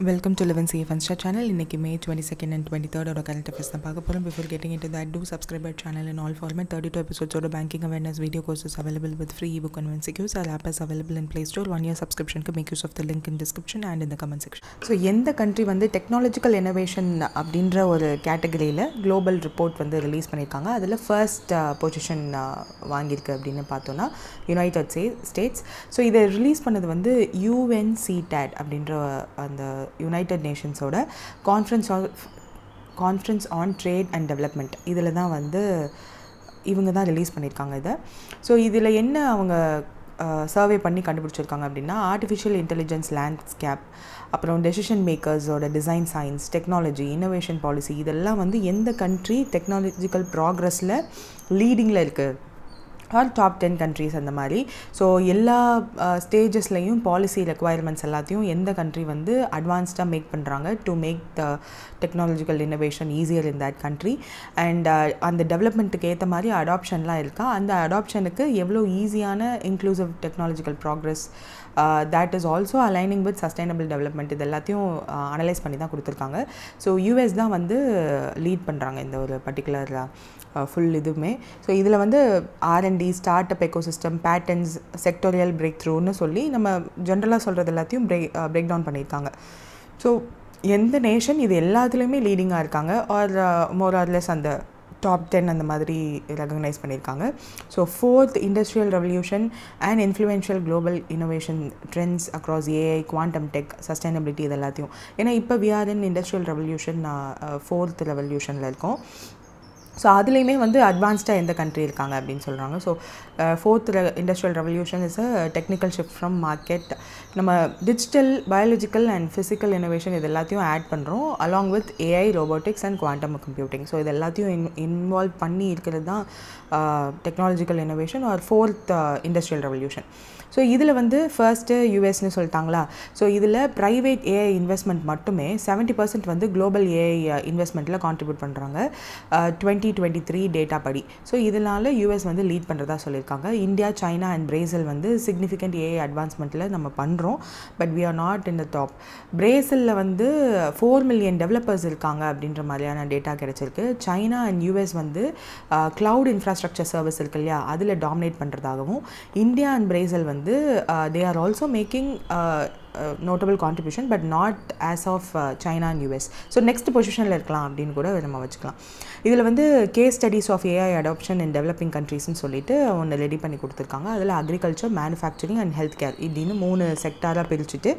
Welcome to Live and Safe and Star channel. இன்னைக்கு May 22nd and 23rd ஓட current affairs தான் பார்க்க போகிறோம். Before getting into that, do subscribe our channel in all format. 32 episodes ஓட banking awareness video courses available with free ebook and MCQs. Our app is available in Play Store. 1 year subscription க்கு make use of the link in description and in the comment section. So எந்த country வந்து technological innovation அப்படின்ற ஒரு கேட்டகரியில் global report வந்து release பண்ணியிருக்காங்க. அதில் first position வாங்கியிருக்கு அப்படின்னு பார்த்தோன்னா யுனைடெட் ஸ்டேட்ஸ். ஸோ இதை ரிலீஸ் பண்ணது வந்து UNCTAD அப்படின்ற அந்த யுனைடெட் நேஷன்ஸோட conference on trade and development இதில் தான் வந்து இவங்க தான் ரிலீஸ் பண்ணியிருக்காங்க இதை. ஸோ இதில் என்ன அவங்க சர்வே பண்ணி கண்டுபிடிச்சிருக்காங்க அப்படின்னா ஆர்டிஃபிஷியல் இன்டெலிஜென்ஸ் லேண்ட்ஸ்கேப், அப்புறம் டெசிஷன் மேக்கர்ஸோட design science, technology, innovation policy, இதெல்லாம் வந்து எந்த கண்ட்ரி டெக்னாலஜிக்கல் ப்ராக்ரஸில் லீடிங்கில் இருக்குது ஆர் டாப் 10 கண்ட்ரிஸ் அந்த மாதிரி. ஸோ எல்லா ஸ்டேஜஸ்லையும் பாலிசி ரெக்குவயர்மெண்ட்ஸ் எல்லாத்தையும் எந்த கண்ட்ரி வந்து அட்வான்ஸ்டாக மேக் பண்ணுறாங்க to make the technological innovation easier in that country. And அந்த டெவலப்மெண்ட்டுக்கு ஏற்ற மாதிரி அடாப்ஷன்லாம் இருக்கா, அந்த அடாப்ஷனுக்கு எவ்வளோ ஈஸியான inclusive technological progress that is also aligning with sustainable development இது எல்லாத்தையும் அனலைஸ் பண்ணி தான் கொடுத்துருக்காங்க. ஸோ யூஎஸ் தான் வந்து லீட் பண்ணுறாங்க இந்த ஒரு பர்டிகுலர் ஃபுல் இதுவுமே. ஸோ இதில் வந்து R&D, start up ecosystem, patents, sectoral break த்ரூன்னு சொல்லி நம்ம ஜென்ரலாக சொல்கிறது எல்லாத்தையும் பிரேக் டவுன் பண்ணியிருக்காங்க. ஸோ எந்த நேஷன் இது எல்லாத்துலேயுமே லீடிங்காக இருக்காங்க ஆர் மோர் ஆர் லெஸ் அந்த டாப் 10 அந்த மாதிரி ரெகக்னைஸ் பண்ணியிருக்காங்க. So fourth industrial revolution and influential global innovation trends across AI, quantum tech, sustainability இது எல்லாத்தையும். ஏன்னா இப்போ we are in industrial revolution, fourth ரெவல்யூஷனில் இருக்கோம். ஸோ அதுலேயுமே வந்து அட்வான்ஸ்டாக எந்த கண்ட்ரி இருக்காங்க அப்படின்னு சொல்கிறாங்க. So fourth industrial revolution is a technical shift from market. நம்ம digital, biological and physical innovation இது எல்லாத்தையும் ஆட் பண்ணுறோம் along with AI, robotics and quantum computing. So இது எல்லாத்தையும் இன்வால்வ் பண்ணி இருக்கிறது தான் technological innovation or fourth industrial revolution. So இதில் வந்து ஃபர்ஸ்ட்டு யூஎஸ்ன்னு சொல்லிட்டாங்களா. ஸோ இதில் ப்ரைவேட் AI இன்வெஸ்ட்மெண்ட் மட்டுமே 70% வந்து குளோபல் AI இன்வெஸ்ட்மெண்ட்டில் கான்ட்ரிபியூட் பண்ணுறாங்க 2023 டேட்டா படி. ஸோ இதனால் யூஎஸ் வந்து லீட் பண்ணுறதா சொல்லியிருக்காங்க. இந்தியா, சைனா அண்ட் பிரேசில் வந்து சிக்னிஃபிகண்ட் AI அட்வான்ஸ்மெண்ட்டில் நம்ம பண்ணுறோம், but we are not in the top. பிரேசிலில் வந்து 4 மில்லியன் டெவலப்பர்ஸ் இருக்காங்க அப்படின்ற மாதிரியான டேட்டா கிடச்சிருக்கு. சைனா அண்ட் யூஎஸ் வந்து க்ளவுட் இன்ஃப்ராஸ்ட்ரக்சர் சர்வீஸ் இருக்கு இல்லையா, அதில் டாமினேட் பண்ணுறதாகவும், இந்தியா அண்ட் பிரேசில் வந்து they are also making notable contribution but not as of China and US. So next பொசிஷனில் இருக்கலாம் அப்படின்னு கூட நம்ம வச்சுக்கலாம். இதில் வந்து case studies of AI adoption in developing கண்ட்ரீஸ்ன்னு சொல்லிட்டு ஒன்று ரெடி பண்ணி கொடுத்துருக்காங்க. அதில் agriculture, manufacturing and health care இப்படின்னு 3 செக்டாராக பிரிச்சுட்டு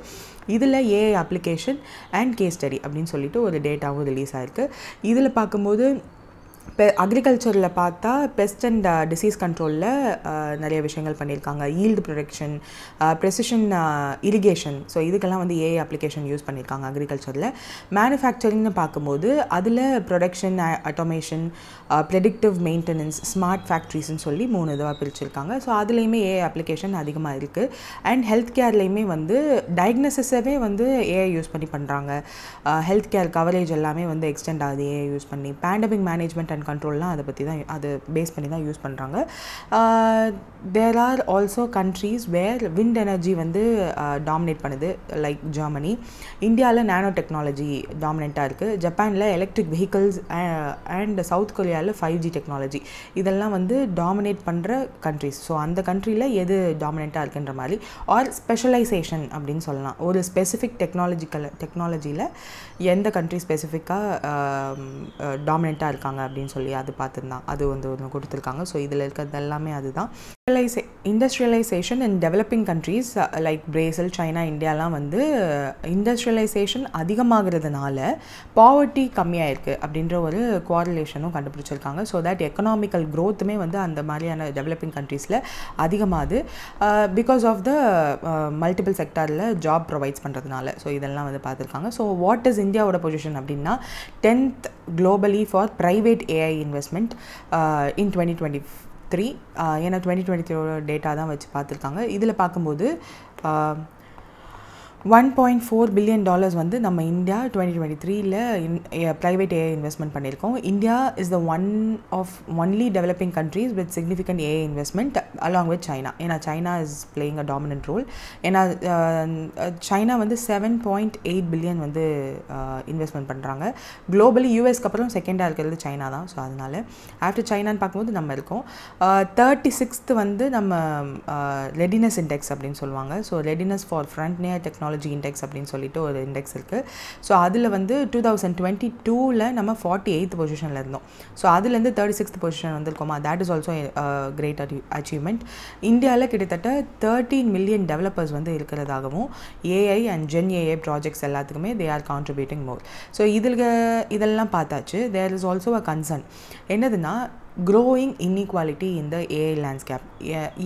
இதில் AI application and case study அப்படின்னு சொல்லிட்டு ஒரு டேட்டாவும் ரிலீஸ் ஆகிருக்கு. இதில் பார்க்கும்போது அக்ரிகல்ச்சரில் பார்த்தா பெஸ்ட் அண்ட் டிசீஸ் கண்ட்ரோலில் நிறைய விஷயங்கள் பண்ணியிருக்காங்க. Yield production, precision irrigation, so இதுக்கெல்லாம் வந்து AI அப்ளிகேஷன் யூஸ் பண்ணியிருக்காங்க அக்ரிகல்ச்சரில். மேனுஃபேக்சரிங்னு பார்க்கும்போது அதில் production, automation, predictive maintenance, smart ஃபேக்ட்ரிஸ்ன்னு சொல்லி 3 இதுவாக பிரிச்சிருக்காங்க. ஸோ அதுலேயுமே AI அப்ளிகேஷன் அதிகமாக இருக்குது. அண்ட் ஹெல்த் கேர்லேயுமே வந்து டயக்னோசிஸவே வந்து AI யூஸ் பண்ணி பண்ணுறாங்க. ஹெல்த் கேர் கவரேஜ் எல்லாமே வந்து எக்ஸ்டெண்ட் ஆகுது AI யூஸ் பண்ணி. பேண்டமிக் மேனேஜ்மெண்ட் அண்ட் கண்ட்ரோல்லாம் அதை பற்றி தான், அது பேஸ் பண்ணி தான் யூஸ் பண்ணுறாங்க. There are also countries where wind energy வந்து டாமினேட் பண்ணுது, லைக் ஜெர்மனி. இந்தியாவில் நேனோ டெக்னாலஜி டாமினேட்டாக இருக்குது. ஜப்பானில் எலக்ட்ரிக் வெஹிக்கிள்ஸ் அண்ட் சவுத் கொரியாவில் 5G டெக்னாலஜி இதெல்லாம் வந்து டாமினேட் பண்ணுற கண்ட்ரிஸ். ஸோ அந்த கண்ட்ரியில் எது டாமினேட்டாக இருக்குன்ற மாதிரி ஆர் ஸ்பெஷலைசேஷன் அப்படின்னு சொல்லலாம். ஒரு ஸ்பெசிஃபிக் டெக்னாலஜியில் எந்த கண்ட்ரி ஸ்பெசிஃபிக்காக டாமினேட்டாக இருக்காங்க அப்படின்னு சொல்லி அது பார்த்துருந்தான், அது வந்து ஒன்று கொடுத்துருக்காங்க. ஸோ இதில் இருக்கிறது எல்லாமே அதுதான். Industrialisation in developing countries like Brazil, China, இந்தியாலாம் வந்து இண்டஸ்ட்ரியலைசேஷன் அதிகமாகிறதுனால பாவர்ட்டி கம்மியாக இருக்குது அப்படின்ற ஒரு கோரிலேஷனும் கண்டுபிடிச்சிருக்காங்க. ஸோ தட் எக்கனாமிக்கல் க்ரோத்துமே வந்து அந்த மாதிரியான டெவலப்பிங் கண்ட்ரீஸில் அதிகமாகுது பிகாஸ் ஆஃப் த மல்டிபிள் செக்டாரில் ஜாப் ப்ரொவைட்ஸ் பண்ணுறதுனால. ஸோ இதெல்லாம் வந்து பார்த்துருக்காங்க. ஸோ வாட் இஸ் இந்தியாவோட பொசிஷன் அப்படின்னா 10th globally for private AI investment in 2023. ஏன்னா 2023 டேட்டா தான் வச்சு பார்த்துருக்காங்க. இதில் பார்க்கும்போது $1.4 billion வந்து நம்ம இந்தியா 2023ல ப்ரைவேட் ஏஐ இன்வெஸ்ட்மெண்ட் பண்ணியிருக்கோம். India is the only developing countries with significant AI investment along with China. ஏன்னா China is playing a dominant role. ஏன்னா சைனா வந்து $7.8 பில்லியன் வந்து இன்வெஸ்ட்மெண்ட் பண்ணுறாங்க. குளோபலி யூஎஸ்க்கு அப்புறம் செகண்டாக இருக்கிறது சைனா தான். ஸோ அதனால் ஆஃப்டர் சைனான்னு பார்க்கும்போது நம்ம இருக்கோம். 36th வந்து நம்ம ரெடினஸ் இண்டெக்ஸ் அப்படின்னு சொல்லுவாங்க. So readiness for frontier technology index அப்படின்னு சொல்லிட்டு ஒரு இண்டெக்ஸ் இருக்குது. ஸோ அதில் வந்து 2022ல் நம்ம 48th பொசிஷனில் இருந்தோம். ஸோ அதுலேருந்து 36th பொசிஷன் வந்திருக்கோமா, that is also great achievement. இந்தியாவில் கிட்டத்தட்ட 13 மில்லியன் டெவலப்பர்ஸ் வந்து இருக்கிறதாகவும் AI and gen AI projects எல்லாத்துக்குமே they are contributing more. So இதெல்லாம் பார்த்தாச்சு. There is also a concern என்னதுன்னா growing inequality in the AI landscape.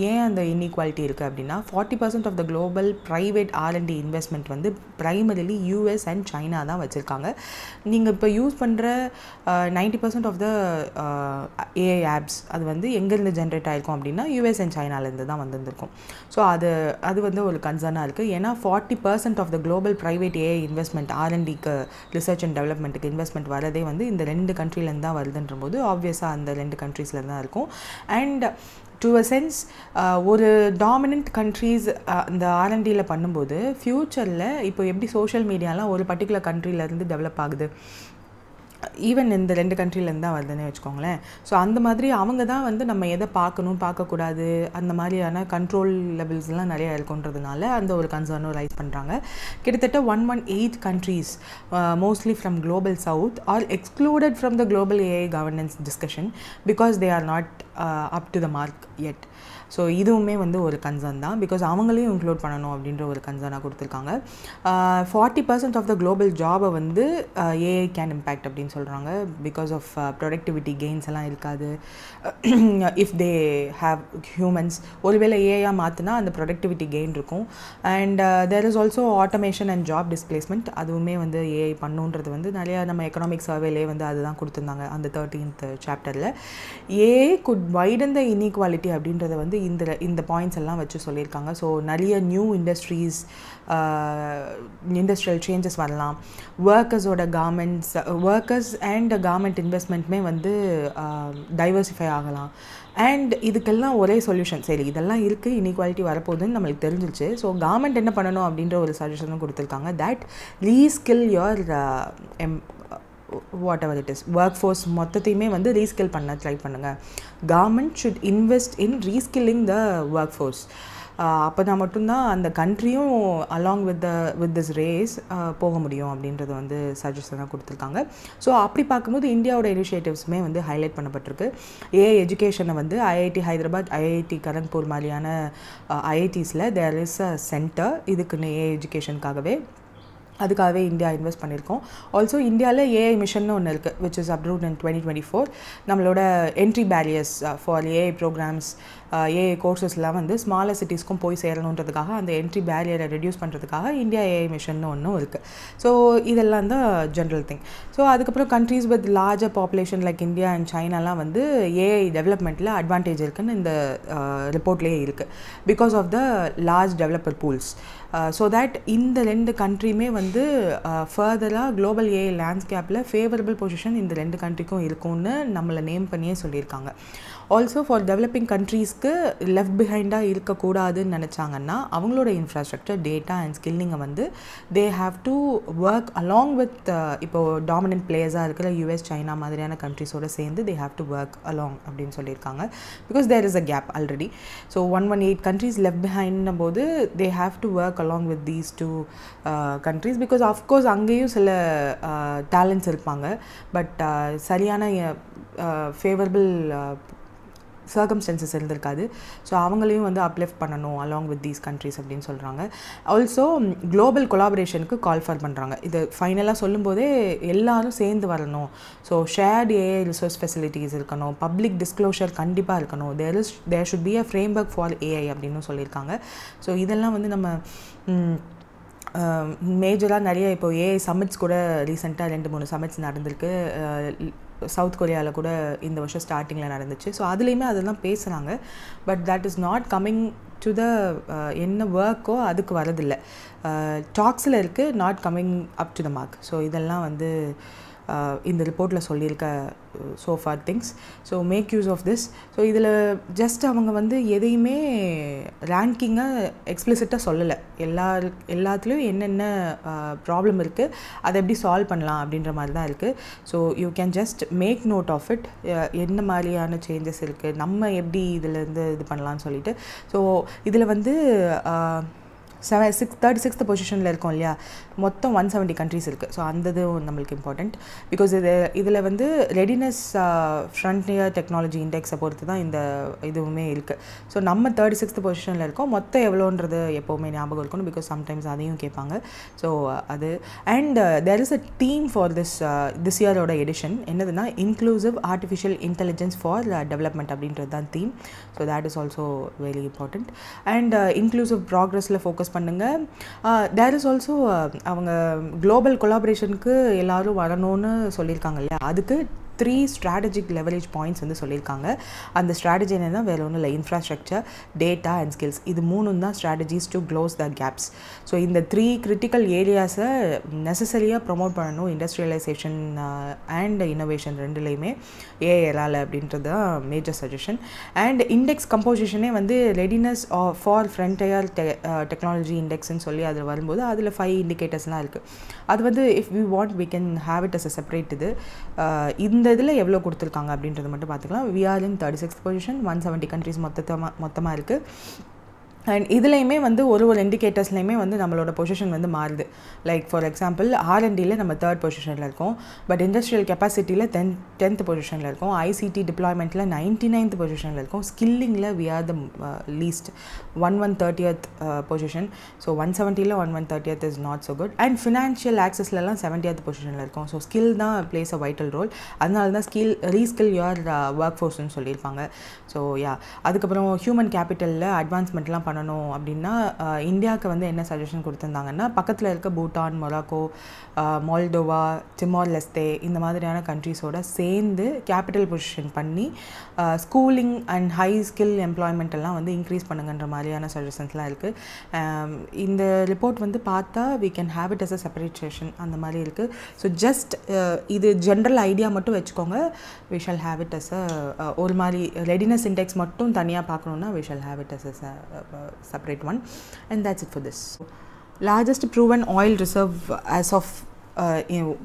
ஏன் அந்த இன்இக்வாலிட்டி இருக்குது அப்படின்னா 40% of the global private R&D investment வந்து ப்ரைமரிலி யூஎஸ் அண்ட் சைனா தான் வச்சுருக்காங்க. நீங்கள் இப்போ யூஸ் பண்ணுற 90% ஆஃப் த ஏஐ ஆப்ஸ் அது வந்து எங்கேருந்து ஜென்ரேட் ஆகிருக்கும் அப்படின்னா யூஎஸ் அண்ட் சைனாலேருந்து தான் வந்துருக்கும். ஸோ அது வந்து ஒரு கன்சர்னாக இருக்குது. ஏன்னா 40% of the global private AI investment R&Dக்கு ரிசர்ச் அண்ட் டெவலப்மெண்ட்டுக்கு இன்வெஸ்ட்மெண்ட் வரதே வந்து இந்த 2 கண்ட்ரிலேருந்து தான் வருதுன்ற போது ஆப்வியஸாக அந்த 2 கண்ட்ரீஸில் தான் இருக்கும். அண்ட் டு அ சென்ஸ் ஒரு டாமினன்ட் கண்ட்ரீஸ் இந்த R&Dயில் பண்ணும்போது ஃப்யூச்சரில் இப்போ எப்படி சோஷியல் மீடியாலாம் ஒரு பர்டிகுலர் கண்ட்ரிலேருந்து டெவலப் ஆகுது, ஈவன் இந்த 2 கண்ட்ரிலேருந்து தான் வருதுன்னு வச்சுக்கோங்களேன். ஸோ அந்த மாதிரி அவங்க தான் வந்து நம்ம எதை பார்க்கக்கூடாது அந்த மாதிரியான கண்ட்ரோல் லெவல்ஸ்லாம் நிறையா இருக்குன்றதுனால அந்த ஒரு கன்சர்னும் ரைஸ் பண்ணுறாங்க. கிட்டத்தட்ட 118 countries mostly from global south are excluded from the global AI governance discussion because they are not up to the mark yet. So இதுவுமே வந்து ஒரு கன்சர்ன் தான். பிகாஸ் அவங்களையும் இன்க்ளூட் பண்ணணும் அப்படின்ற ஒரு கன்சர்னாக கொடுத்துருக்காங்க. 40% ஆஃப் த குளோபல் ஜாபை வந்து ஏஐ கேன் இம்பேக்ட் அப்படின்னு சொல்கிறாங்க. பிகாஸ் ஆஃப் ப்ரொடக்டிவிட்டி கெயின்ஸ் எல்லாம் இருக்காது. இஃப் தே ஹாவ் ஹியூமன்ஸ் ஒருவேளை ஏஐயாக மாற்றினா அந்த ப்ரொடக்டிவிட்டி கெயின் இருக்கும். And there is also automation and job displacement. அதுவுமே வந்து ஏஐ பண்ணுன்றது வந்து நிறையா நம்ம எக்கனாமிக் சர்வேலே வந்து அதுதான் கொடுத்துருந்தாங்க அந்த 13th சாப்டரில். ஏஐ குட் வைடன் த இன்இக்வாலிட்டி அப்படின்றத வந்து இந்த பாயிண்ட்ஸ் எல்லாம் வச்சு சொல்லியிருக்காங்க. ஸோ நிறைய நியூ இண்டஸ்ட்ரியல் சேஞ்சஸ் வரலாம். ஒர்க்கர்ஸ் அண்ட் கார்மெண்ட் இன்வெஸ்ட்மெண்ட்டுமே வந்து டைவர்சிஃபை ஆகலாம். அண்ட் இதுக்கெல்லாம் ஒரே சொல்யூஷன், சரி இதெல்லாம் இருக்குது, இன்இக்வாலிட்டி வரப்போகுதுன்னு நம்மளுக்கு தெரிஞ்சிச்சு. ஸோ கவர்மெண்ட் என்ன பண்ணணும் அப்படின்ற ஒரு சஜஷனும் கொடுத்துருக்காங்க. That reskill your whatever it is work force மொத்தத்தையுமே வந்து ரீஸ்கில் பண்ண ட்ரை பண்ணுங்கள். Government should invest in reskilling the work force. அப்போ தான் மட்டும்தான் அந்த கண்ட்ரியும் அலாங் வித் திஸ் ரேஸ் போக முடியும் அப்படின்றது வந்து சஜஷனாக கொடுத்துருக்காங்க. ஸோ அப்படி பார்க்கும்போது இந்தியாவோட இனிஷியேட்டிவ்ஸுமே வந்து ஹைலைட் பண்ணப்பட்டிருக்கு. ஏஐ எஜுகேஷனை வந்து ஐஐடி ஹைதராபாத், ஐஐடி கரங்பூர் மாதிரியான ஐஐடிஸில் தேர் இஸ் அ சென்டர் இதுக்குன்னு ஏஐ எஜுகேஷனுக்காகவே. அதுக்காகவே இந்தியா இன்வெஸ்ட் பண்ணியிருக்கோம். ஆல்சோ இந்தியாவில் ஏஐ மிஷன்னு ஒன்று இருக்குது விச் இஸ் அப்ரூவ்ட் இன் 2024. நம்மளோட entry barriers for AI programmes, AI கோர்சஸ்லாம் வந்து ஸ்மாலர் சிட்டிஸ்க்கும் போய் சேரணுன்றதுக்காக அந்த என்ட்ரி பேரியரை ரெடியூஸ் பண்ணுறதுக்காக இந்தியா ஏஐ மிஷன் ஒன்றும் இருக்குது. ஸோ இதெல்லாம் தான் ஜென்ரல் திங். ஸோ அதுக்கப்புறம் countries with larger population like India and சைனாலாம் வந்து ஏஐ டெவலப்மெண்ட்டில் அட்வான்டேஜ் இருக்குதுன்னு இந்த ரிப்போர்ட்லேயே இருக்குது. Because of the large developer pools. So that இந்த 2 கண்ட்ரியுமே வந்து ஃபர்தராக குளோபல் ஏஐ லேண்ட்ஸ்கேப்பில் ஃபேவரபிள் பொசிஷன் இந்த 2 கண்ட்ரிக்கும் இருக்கும்னு நம்மளை நேம் பண்ணியே சொல்லியிருக்காங்க. ஆல்சோ ஃபார் டெவலப்பிங் கண்ட்ரீஸ்க்கு லெஃப்ட் பிஹைண்டாக இருக்கக்கூடாதுன்னு நினச்சாங்கன்னா அவங்களோட இன்ஃப்ராஸ்ட்ரக்சர், டேட்டா அண்ட் ஸ்கில்லிங்கை வந்து they have to work along with இப்போது டாமினன்ட் பிளேயர்ஸாக இருக்கிற யூஎஸ், சைனா மாதிரியான கண்ட்ரிஸோடு சேர்ந்து they have to work along அப்படின்னு சொல்லியிருக்காங்க. Because there is a gap already. So 118 countries left பிஹைண்ட்னும் போது தே have to work along with these 2 countries because of course அங்கேயும் சில டேலண்ட்ஸ் இருப்பாங்க. பட் சரியான ஃபேவரபிள் சர்க்கம்ஸ்டன்சஸ் இருந்திருக்காது. ஸோ அவங்களையும் வந்து அப்லிஃப்ட் பண்ணணும் அலாங் வித் தீஸ் கண்ட்ரிஸ் அப்படின்னு சொல்கிறாங்க. ஆல்சோ குளோபல் கொலாபரேஷனுக்கு கால் ஃபார் பண்ணுறாங்க. இது ஃபைனலாக சொல்லும்போதே எல்லாரும் சேர்ந்து வரணும். So shared AI resource facilities இருக்கணும், பப்ளிக் டிஸ்க்ளோஷர் கண்டிப்பாக இருக்கணும், there should be a framework for AI அப்படின்னு சொல்லியிருக்காங்க. ஸோ இதெல்லாம் வந்து நம்ம மேஜராக நிறைய இப்போ ஏஐ சமிட்ஸ் கூட ரீசெண்டாக 2-3 சமிட்ஸ் நடந்திருக்கு. சவுத் கொரியாவில் கூட இந்த வருஷம் ஸ்டார்டிங்கில் நடந்துச்சு. ஸோ அதுலேயுமே அதெல்லாம் பேசுகிறாங்க. But that is not coming to the என்ன ஒர்க்கோ அதுக்கு வரதில்லை, டாக்ஸில் இருக்குது, not coming up to the mark. So இதெல்லாம் வந்து இந்த ரிப்போர்ட்டில் சொல்லியிருக்க so far things. So make use of this. So இதில் ஜஸ்ட் அவங்க வந்து எதையுமே ரேங்கிங்கை எக்ஸ்பிளிசிட்டாக சொல்லலை. எல்லாத்துலேயும் என்னென்ன ப்ராப்ளம் இருக்குது, அதை எப்படி சால்வ் பண்ணலாம் அப்படின்ற மாதிரி தான் இருக்குது. So you can just make note of it, என்ன மாதிரியான சேஞ்சஸ் இருக்குது, நம்ம எப்படி இதிலேருந்து இது பண்ணலான்னு சொல்லிட்டு. ஸோ இதில் வந்து 36th பொசிஷனில் இருக்கோம் இல்லையா, மொத்தம் 170 கண்ட்ரிஸ் இருக்குது. ஸோ அந்த இது நம்மளுக்கு இம்பார்ட்டண்ட். பிகாஸ் இதில் வந்து ரெடினஸ் ஃப்ரண்டியர் டெக்னாலஜி இண்டெக்ஸை பொறுத்து தான் இந்த இதுவுமே இருக்குது. ஸோ நம்ம 36th பொசிஷனில் இருக்கோம், மொத்தம் எவ்வளோன்றது எப்போவுமே ஞாபகம் இருக்கணும், பிகாஸ் சம்டைம்ஸ் அதையும் கேட்பாங்க. ஸோ அது and there is a theme for this இயரோட எடிஷன். என்னதுன்னா inclusive artificial intelligence for development அப்படின்றது தான் theme. So that is also very important. And inclusive ப்ராக்ரஸில் ஃபோக்கஸ் பண்ணுங்கள். தேர் இஸ் ஆல்சோ அவங்க குளோபல் கொலாபரேஷனுக்கு எல்லோரும் வரணும்னு சொல்லியிருக்காங்க இல்லையா, அதுக்கு 3 ஸ்ட்ராட்டஜிக் லெவரேஜ் பாயிண்ட்ஸ் வந்து சொல்லியிருக்காங்க. அந்த ஸ்ட்ராட்டஜி என்னென்னா வேறு ஒன்றும் இல்லை, இன்ஃப்ராஸ்ட்ரக்சர், டேட்டா அண்ட் ஸ்கில்ஸ். இது 3 தான் strategies to close the gaps. So இந்த 3 கிரிட்டிக்கல் ஏரியாஸை நெசசரியாக ப்ரொமோட் பண்ணணும் இண்டஸ்ட்ரியலைசேஷன் அண்ட் இன்னோவேஷன் ரெண்டுலேயுமே ஏஐஆல் அப்படின்றது தான் மேஜர் சஜஷன். அண்ட் இண்டெக்ஸ் கம்போசிஷனே வந்து ரெடினஸ் ஃபார் ஃப்ரண்டியர் டெக்னாலஜி இண்டெக்ஸ்ன்னு சொல்லி அது வரும்போது அதில் 5 இண்டிகேட்டர்ஸ்லாம் இருக்குது. அது வந்து if we want we can have it as a separate இது. இந்த இதில் எவ்வளோ கொடுத்துருக்காங்க அப்படின்றத மட்டும் பார்த்துக்கலாம். We are in 36th position, 170 countries மொத்தமாக இருக்குது. அண்ட் இதுலேயுமே வந்து ஒரு இண்டிகேட்டர்ஸ்லையுமே வந்து நம்மளோட பொசிஷன் வந்து மாறுது. லைக் ஃபார் எக்ஸாம்பிள் R&Dயில் நம்ம 3rd பொசிஷனில் இருக்கோம், பட் இண்டஸ்ட்ரியல் கெப்பாசிட்டியில் 10th பொசிஷனில் இருக்கோம், ஐசிடி டிப்ளாய்மெண்ட்டில் 99th பொசிஷனில் இருக்கோம், ஸ்கில்லிங்கில் we are the least 130th position. So 170ல் 130th is not so good. And financial ஆக்சஸ்லலாம் 70th பொசிஷனில் இருக்கும். ஸோ ஸ்கில் தான் பிளேஸ் அ வைட்டல் ரோல். அதனால தான் ரீஸ்கில் யுவர் ஒர்க் ஃபோர்ஸ்ன்னு சொல்லியிருப்பாங்க. ஸோ யா, அதுக்கப்புறம் ஹியூமன் கேபிட்டலில் அட்வான்ஸ்மெண்ட்லாம் பண்ணணும் அப்படின்னா இந்தியாவுக்கு வந்து என்ன சஜஷன் கொடுத்துருந்தாங்கன்னா, பக்கத்தில் இருக்க பூட்டான், மொராக்கோ, மால்டோவா, டிமோர் லெஸ்தே இந்த மாதிரியான கண்ட்ரிஸோட சேர்ந்து கேபிட்டல் பொசிஷன் பண்ணி schooling and high skill employment எல்லாம் வந்து இன்க்ரீஸ் பண்ணுங்கன்ற மாதிரியான சஜஷன்ஸ்லாம் இருக்குது. இந்த ரிப்போர்ட் வந்து பார்த்தா we can have it as a separate session அந்த மாதிரி இருக்குது. ஸோ ஜஸ்ட் இது ஜென்ரல் ஐடியா மட்டும் வச்சுக்கோங்க. We shall have it as a ஒரு மாதிரி ரெடினஸ் இண்டெக்ஸ் மட்டும் தனியாக பார்க்கணுன்னா we shall have it as a separate one. And that's it for this. Largest proven oil reserve as of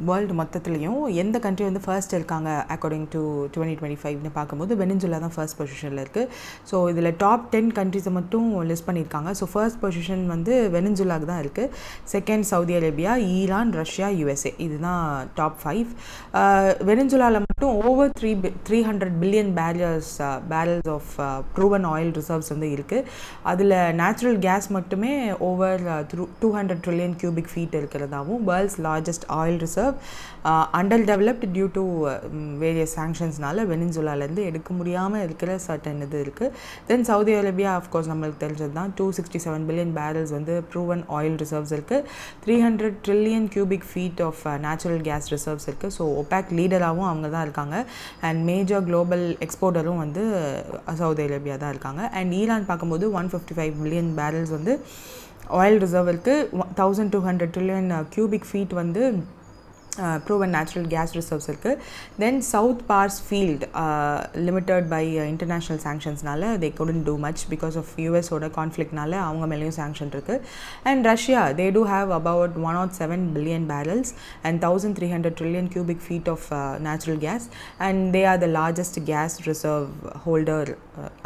world மொத்தத்துலேயும் எந்த கண்ட்ரி வந்து ஃபர்ஸ்ட் இருக்காங்க அக்கார்டிங் டு 2025னு பார்க்கும்போது வெனிசுலா தான் ஃபர்ஸ்ட் பொசிஷனில் இருக்குது. ஸோ இதில் டாப் 10 கண்ட்ரிஸை மட்டும் லிஸ்ட் பண்ணியிருக்காங்க. ஸோ ஃபர்ஸ்ட் பொசிஷன் வந்து வெனிசுலாவுக்கு தான் இருக்குது. Second Saudi Arabia, Iran, Russia, USA. இதுதான் டாப் 5. வெனிசுலாவில் மட்டும் over 300 billion barrels of proven oil reserves வந்து இருக்குது. அதில் நேச்சுரல் கேஸ் மட்டுமே ஓவர் 200 ட்ரில்லியன் கியூபிக் ஃபீட் இருக்கிறதாகவும் world's largest oil reserve underdeveloped due to various சாங்ஷன்ஸ்னால வெனிசுலாலேருந்து எடுக்க முடியாமல் இருக்கிற சர்டன் இது இருக்குது. தென் சவுதி அரேபியா ஆஃப்கோர்ஸ் நம்மளுக்கு தெரிஞ்சது தான் 267 பில்லியன் பேரல்ஸ் வந்து ப்ரூவன் ஆயில் ரிசர்வ்ஸ் இருக்குது. 300 trillion cubic feet of natural gas reserves இருக்குது. ஸோ ஒபேக் லீடராகவும் அவங்க தான் இருக்காங்க. அண்ட் மேஜர் குளோபல் எக்ஸ்போர்ட்டரும் வந்து சவுதி அரேபியா தான் இருக்காங்க. அண்ட் ஈரான் பார்க்கும்போது 155 பில்லியன் பேரல்ஸ் வந்து ஆயில் ரிசர்வ் இருக்குது. 1200 ட்ரில்லியன் கியூபிக் ஃபீட் வந்து proven natural gas reserves இருக்குது. Then South Pars field limited by international sanctionsனால they couldn't do much because of US ஓட conflictனால அவங்க மேலேயும் sanction இருக்குது. And Russia, they do have about 107 billion barrels and 1300 trillion cubic feet of natural gas, and they are the largest gas reserve holder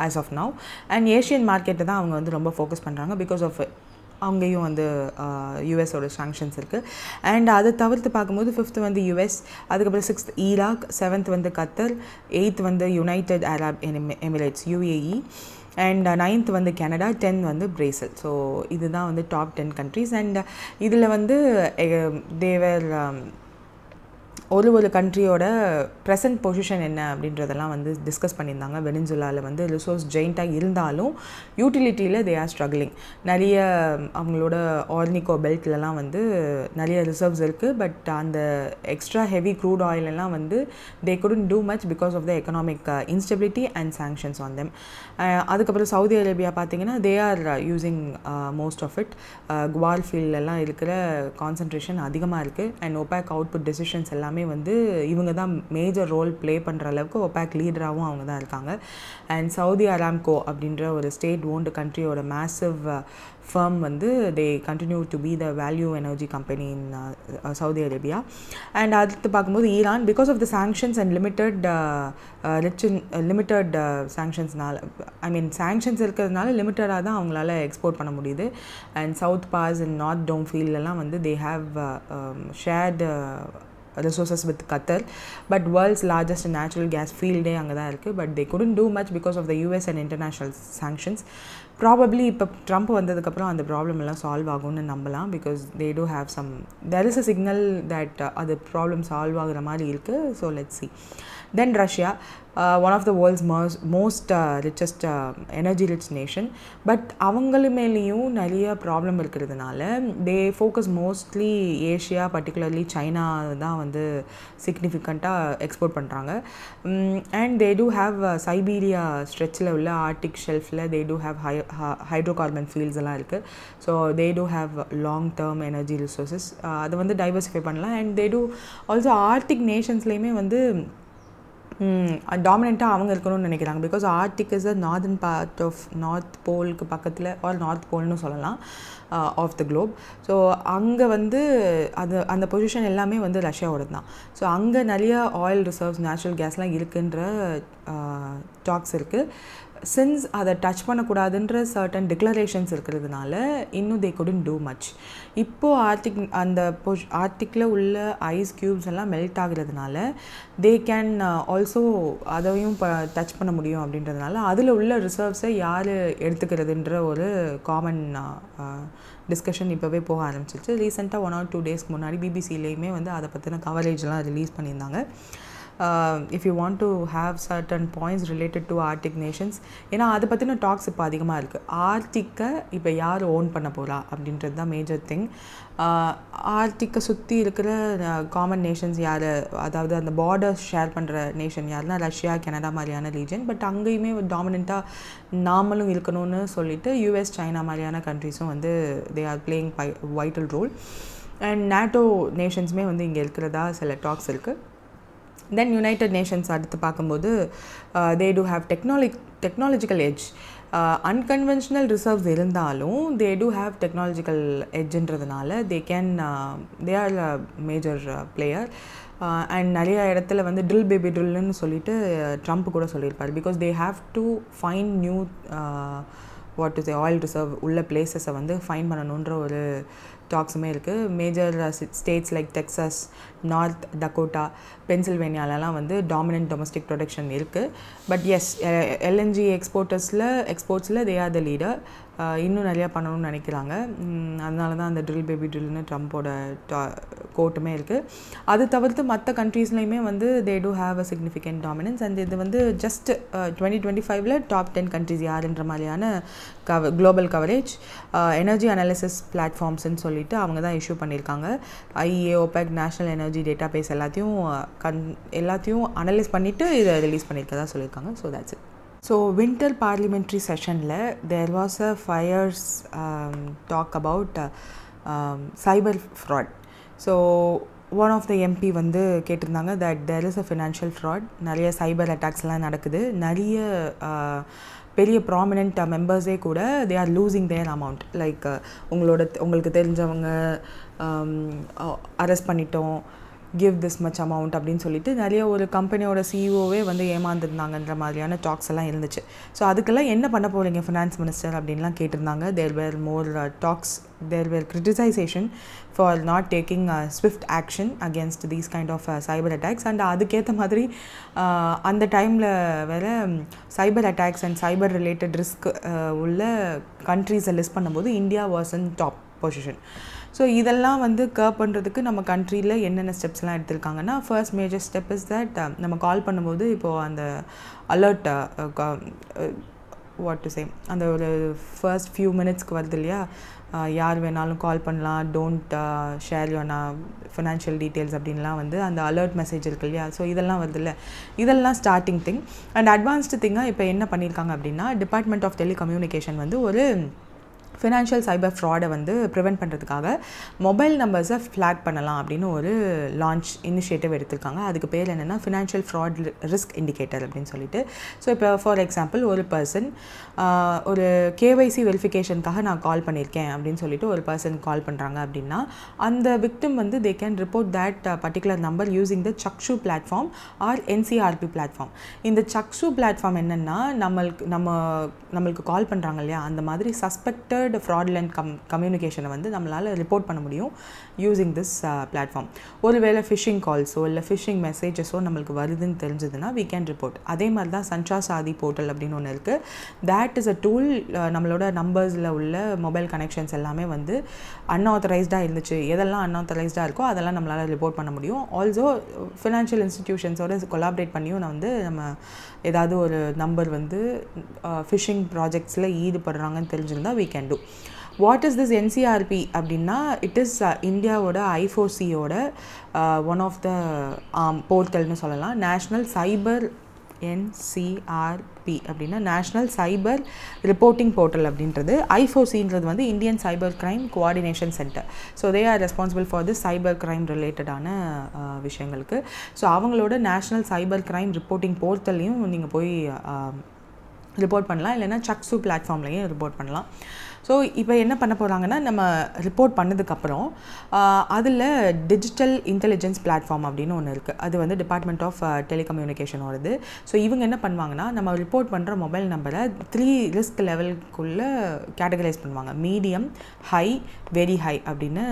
as of now. And Asian market தான் அவங்க வந்து ரொம்ப focus பண்ணுறாங்க because of அங்கேயும் வந்து யூஎஸோட sanctions இருக்குது. And அதை தவிர்த்து பார்க்கும்போது 5th வந்து யூஎஸ், அதுக்கப்புறம் 6th ஈராக், 7th வந்து கத்தர், 8th வந்து United Arab Emirates UAE, and 9th வந்து கனடா, 10th வந்து பிரேசில். ஸோ இதுதான் வந்து டாப் 10 கண்ட்ரிஸ். அண்ட் இதில் வந்து தேவர் ஒரு கண்ட்ரியோட ப்ரெசன்ட் பொசிஷன் என்ன அப்படின்றதெல்லாம் வந்து டிஸ்கஸ் பண்ணியிருந்தாங்க. வெனிசுலாவில் வந்து ரிசோர்ஸ் ஜெயிண்ட்டாக இருந்தாலும் யூட்டிலிட்டியில் தே ஆர் ஸ்ட்ரகிளிங். நிறைய அவங்களோட ஆர்னிகோ பெல்ட்லலாம் வந்து நிறைய ரிசர்வ்ஸ் இருக்குது. பட் அந்த எக்ஸ்ட்ரா ஹெவி க்ரூட் ஆயிலெல்லாம் வந்து தே couldn't do much because of the economic instability and sanctions on them. அதுக்கப்புறம் சவுதி அரேபியா பார்த்தீங்கன்னா they are using most of it. Ghawar ஃபீல்டெல்லாம் இருக்கிற கான்சன்ட்ரேஷன் அதிகமாக இருக்குது. அண்ட் ஒபேக் அவுட்புட் டெசிஷன்ஸ் எல்லாமே வந்து இவங்க தான் மேஜர் ரோல் ப்ளே பண்ணுற அளவுக்கு ஒபேக் லீடராகவும் அவங்க தான் இருக்காங்க. அண்ட் சவுதி அராம்கோ அப்படின்ற ஒரு ஸ்டேட் ஓன்டு கண்ட்ரியோட மேசிவ் firm வந்து they continue to be the value energy company in Saudi Arabia. And அடுத்து பார்க்கும்போது Iran because of the sanctions and limited sanctionsனால sanctions இருக்கிறதுனால லிமிட்டடாக தான் அவங்களால எக்ஸ்போர்ட் பண்ண முடியுது. And South Pars and North Dome ஃபீல்டெல்லாம் வந்து they have shared resources with Qatar, but world's largest natural gas field அங்கே தான் இருக்குது. but they couldn't do much because of the US and international sanctions. Probably இப்போ Trump வந்ததுக்கப்புறம் அந்த problem எல்லாம் solve ஆகும்னு நம்பலாம். Because they do have some there is a signal that அது ப்ராப்ளம் சால்வ் ஆகுற மாதிரி இருக்குது. So let's see. Then Russia, one of the world's most richest energy rich nation. But அவங்களு மேலேயும் நிறைய ப்ராப்ளம் இருக்கிறதுனால they focus mostly Asia, particularly China தான் வந்து சிக்னிஃபிகண்ட்டாக எக்ஸ்போர்ட் பண்ணுறாங்க. And they do have Siberia ஸ்ட்ரெச்சில் உள்ள Arctic ஷெல்ஃபில் they do have hydrocarbon fields எல்லாம் இருக்குது. So they do have long term energy resources. அதை வந்து டைவர்சிஃபை பண்ணலாம். And they do also Arctic நேஷன்ஸ்லேயுமே வந்து டாமினண்ட்டாக அவங்க இருக்கணும்னு நினைக்கிறாங்க. Because Arctic is a northern part of north போலுக்கு பக்கத்தில் ஆர் நார்த் போல்னு சொல்லலாம் ஆஃப் த குளோப். ஸோ அங்கே வந்து அந்த பொசிஷன் எல்லாமே வந்து ரஷ்யாவோட தான். ஸோ அங்கே நிறைய ஆயில் ரிசர்வ்ஸ், நேச்சுரல் கேஸ்லாம் இருக்குன்ற டாக்ஸ் இருக்குது. சின்ஸ் அதை டச் பண்ணக்கூடாதுன்ற சர்டன் டிக்ளரேஷன்ஸ் இருக்கிறதுனால இன்னும் தே couldn't do much. இப்போது ஆர்டிக்கில் உள்ள ஐஸ் க்யூப்ஸ் எல்லாம் மெல்ட் ஆகுறதுனால தே கேன் ஆல்சோ அதையும் டச் பண்ண முடியும். அப்படின்றதுனால அதில் உள்ள ரிசர்வ்ஸை யார் எடுத்துக்கிறதுன்ற ஒரு காமன் டிஸ்கஷன் இப்போவே போக ஆரம்பிச்சிச்சு. ரீசெண்டாக 1 or 2 டேஸ்க்கு முன்னாடி பிபிசிலேயுமே வந்து அதை பற்றின கவரேஜ்லாம் ரிலீஸ் பண்ணியிருந்தாங்க. if you want to have certain points related to Arctic nations, ஏன்னா அதை பற்றின டாக்ஸ் இப்போ அதிகமாக இருக்குது. ஆர்டிக்கை இப்போ யார் ஓன் பண்ண போகிறா அப்படின்றது தான் மேஜர் திங். ஆர்டிக்கை சுற்றி இருக்கிற காமன் நேஷன்ஸ் யார், அதாவது அந்த பார்டர்ஸ் ஷேர் பண்ணுற நேஷன் யாருன்னா ரஷ்யா, கனடா மாதிரியான ரீஜன். பட் அங்கேயுமே டாமினண்ட்டாக நாமளும் இருக்கணும்னு சொல்லிட்டு யூஎஸ், சைனா மாதிரியான கண்ட்ரிஸும் வந்து they are playing vital role. And NATO நேஷன்ஸுமே வந்து இங்கே இருக்கிறதா சில டாக்ஸ் இருக்குது. தென் யுனைடெட் நேஷன்ஸ் அடுத்து பார்க்கும்போது they do have technological edge. Unconventional reserves இருந்தாலும் தே டூ ஹாவ் டெக்னாலஜிக்கல் எட்ஜுன்றதுனால they are a major player. And நிறைய இடத்துல வந்து ட்ரில் பேபி ட்ரில்லுன்னு சொல்லிட்டு ட்ரம்ப் கூட சொல்லியிருப்பார். Because they have to find new oil reserve உள்ள பிளேசஸை வந்து ஃபைண்ட் பண்ணணுன்ற ஒரு டாக்ஸுமே இருக்குது. Major states like Texas, North Dakota, பென்சில்வேனியாலலாம் வந்து டாமினன்ட் டொமஸ்டிக் ப்ரொடக்ஷன் இருக்குது. பட் எஸ், எல்என்ஜி எக்ஸ்போர்ட்ஸில் தே ஆர் த லீடர். இன்னும் நிறையா பண்ணணும்னு நினைக்கிறாங்க. அதனால தான் அந்த ட்ரில் பேபி ட்ரில்னு ட்ரம்ப்போட கோட்டுமே இருக்குது. அது தவிர்த்து மற்ற கண்ட்ரீஸ்லையுமே வந்து they do have a significant dominance. And இது வந்து ஜஸ்ட் 2025 டாப் 10 கண்ட்ரிஸ் யாருன்ற மாதிரியான குளோபல் கவரேஜ் எனர்ஜி அனாலிசிஸ் பிளாட்ஃபார்ம்ஸ்ன்னு சொல்லிட்டு அவங்க தான் இஷ்யூ பண்ணியிருக்காங்க. IEA, OPEC, national energy database எல்லாத்தையும் அனலைஸ் பண்ணிவிட்டு இதை ரிலீஸ் பண்ணியிருக்கதா சொல்லியிருக்காங்க. So that's it. So winter parliamentary செஷனில் there was a fierce talk about cyber fraud. So one of the MP வந்து கேட்டிருந்தாங்க that there is a financial fraud. நிறைய சைபர் அட்டாக்ஸ்லாம் நடக்குது. நிறைய பெரிய ப்ராமினென்ட் மெம்பர்ஸே கூட they are losing there amount. Like உங்களுக்கு தெரிஞ்சவங்க அரெஸ்ட் பண்ணிட்டோம், கிவ் திஸ் மச் அமௌண்ட் அப்படின்னு சொல்லிட்டு நிறைய ஒரு கம்பெனியோட சிஇஓவே வந்து ஏமாந்துருந்தாங்கன்ற மாதிரியான டாக்ஸ் எல்லாம் இருந்துச்சு. ஸோ அதுக்கெல்லாம் என்ன பண்ண போகிறீங்க ஃபினான்ஸ் மினிஸ்டர் அப்படின்லாம் கேட்டிருந்தாங்க. There were more talks, there were criticisation for not taking swift action against these kind of cyber attacks. And அதுக்கேற்ற மாதிரி அந்த டைமில் வேறு cyber attacks and cyber related risk உள்ள கண்ட்ரீஸை லிஸ்ட் பண்ணும்போது India was in top position. So இதெல்லாம் வந்து கர்ப் பண்ணுறதுக்கு நம்ம கண்ட்ரியில் என்னென்ன ஸ்டெப்ஸ்லாம் எடுத்திருக்காங்கன்னா, first major step is that நம்ம கால் பண்ணும்போது இப்போது அந்த அலர்ட் வாட் டு சே அந்த ஒரு ஃபர்ஸ்ட் ஃபியூ மினிட்ஸ்க்கு வருது இல்லையா, யார் வேணாலும் கால் பண்ணலாம், don't share your financial details அப்படின்லாம் வந்து அந்த அலர்ட் மெசேஜ் இருக்கு இல்லையா. ஸோ இதெல்லாம் வருது இல்லை, இதெல்லாம் ஸ்டார்டிங் திங். அண்ட் அட்வான்ஸ்டு திங்காக இப்போ என்ன பண்ணியிருக்காங்க அப்படின்னா, டிபார்ட்மெண்ட் ஆஃப் டெலிகம்யூனிகேஷன் வந்து ஒரு ஃபினான்ஷியல் சைபர் ஃப்ராடை வந்து ப்ரிவெண்ட் பண்ணுறதுக்காக மொபைல் நம்பர்ஸை ஃப்ளாக் பண்ணலாம் அப்படின்னு ஒரு லான்ச் இனிஷியேட்டிவ் எடுத்திருக்காங்க. அதுக்கு பேர் என்னென்னா ஃபினான்ஷியல் ஃப்ராட் ரிஸ்க் இண்டிகேட்டர் அப்படின்னு சொல்லிட்டு. ஸோ இப்போ ஃபார் எக்ஸாம்பிள் ஒரு பர்சன் ஒரு கேஒய்சி வெரிஃபிகேஷனுக்காக நான் கால் பண்ணியிருக்கேன் அப்படின்னு சொல்லிட்டு ஒரு பர்சன் கால் பண்ணுறாங்க அப்படின்னா, அந்த விக்டிம் வந்து they can report that particular number using the Chakshu platform or NCRP platform. இந்த சக்ஷு பிளாட்ஃபார்ம் என்னென்னா, நம்மளுக்கு கால் பண்ணுறாங்க இல்லையா, அந்த மாதிரி சஸ்பெக்டட் ஃப்ராட்லண்ட் கம்யூனிகேஷனை வந்து நம்மளால் ரிப்போர்ட் பண்ண முடியும் யூஸிங் திஸ் பிளாட்ஃபார்ம். ஒருவேளை ஃபிஷிங் கால்ஸோ இல்லை ஃபிஷிங் மெசேஜஸோ நம்மளுக்கு வருதுன்னு தெரிஞ்சதுன்னா we can report. அதே மாதிரி தான் சஞ்சா சாதி போர்ட்டல் அப்படின்னு ஒன்று இருக்குது. That is a tool. நம்மளோட நம்பர்ஸில் உள்ள மொபைல் கனெக்ஷன்ஸ் எல்லாமே வந்து அன்ஆத்தரைஸ்டாக இருந்துச்சு, எதெல்லாம் அன்ஆத்தரைஸ்டாக இருக்கோ அதெல்லாம் நம்மளால் ரிப்போர்ட் பண்ண முடியும். ஆல்சோ ஃபினான்ஷியல் இன்ஸ்டிடியூஷன்ஸோட கொலாபரேட் பண்ணியும் வந்து நம்ம ஏதாவது ஒரு நம்பர் வந்து ஃபிஷிங் ப்ராஜெக்ட்ஸில் ஈடுபடுறாங்கன்னு தெரிஞ்சிருந்தால் we can do. What is this NCRP அப்படின்னா, இட் இஸ் இந்தியாவோட I4Cயோட ஒன் ஆஃப் த போர்ட்டல்னு சொல்லலாம். நேஷ்னல் சைபர் NCRP அப்படின்னா நேஷ்னல் சைபர் ரிப்போர்ட்டிங் போர்ட்டல் அப்படின்றது. I4Cன்றது வந்து Indian cyber crime coordination centre. So they are responsible for the cyber crime ரிலேட்டடான விஷயங்களுக்கு. ஸோ அவங்களோட நேஷ்னல் சைபர் கிரைம் ரிப்போர்ட்டிங் போர்ட்டல்லையும் நீங்கள் போய் ரிப்போர்ட் பண்ணலாம், இல்லைன்னா சக்ஸு பிளாட்ஃபார்ம்லையும் ரிப்போர்ட் பண்ணலாம். ஸோ இப்போ என்ன பண்ண போகிறாங்கன்னா, நம்ம ரிப்போர்ட் பண்ணதுக்கப்புறம் அதில் டிஜிட்டல் இன்டெலிஜென்ஸ் பிளாட்ஃபார்ம் அப்படின்னு ஒன்று இருக்குது. அது வந்து டிபார்ட்மெண்ட் ஆஃப் டெலிகம்யூனிகேஷனோடது. ஸோ இவங்க என்ன பண்ணுவாங்கன்னா, நம்ம ரிப்போர்ட் பண்ணுற மொபைல் நம்பரை 3 ரிஸ்க் லெவலுக்குள்ளே கேட்டகரைஸ் பண்ணுவாங்க. மீடியம், ஹை, வெரி ஹை அப்படின்னு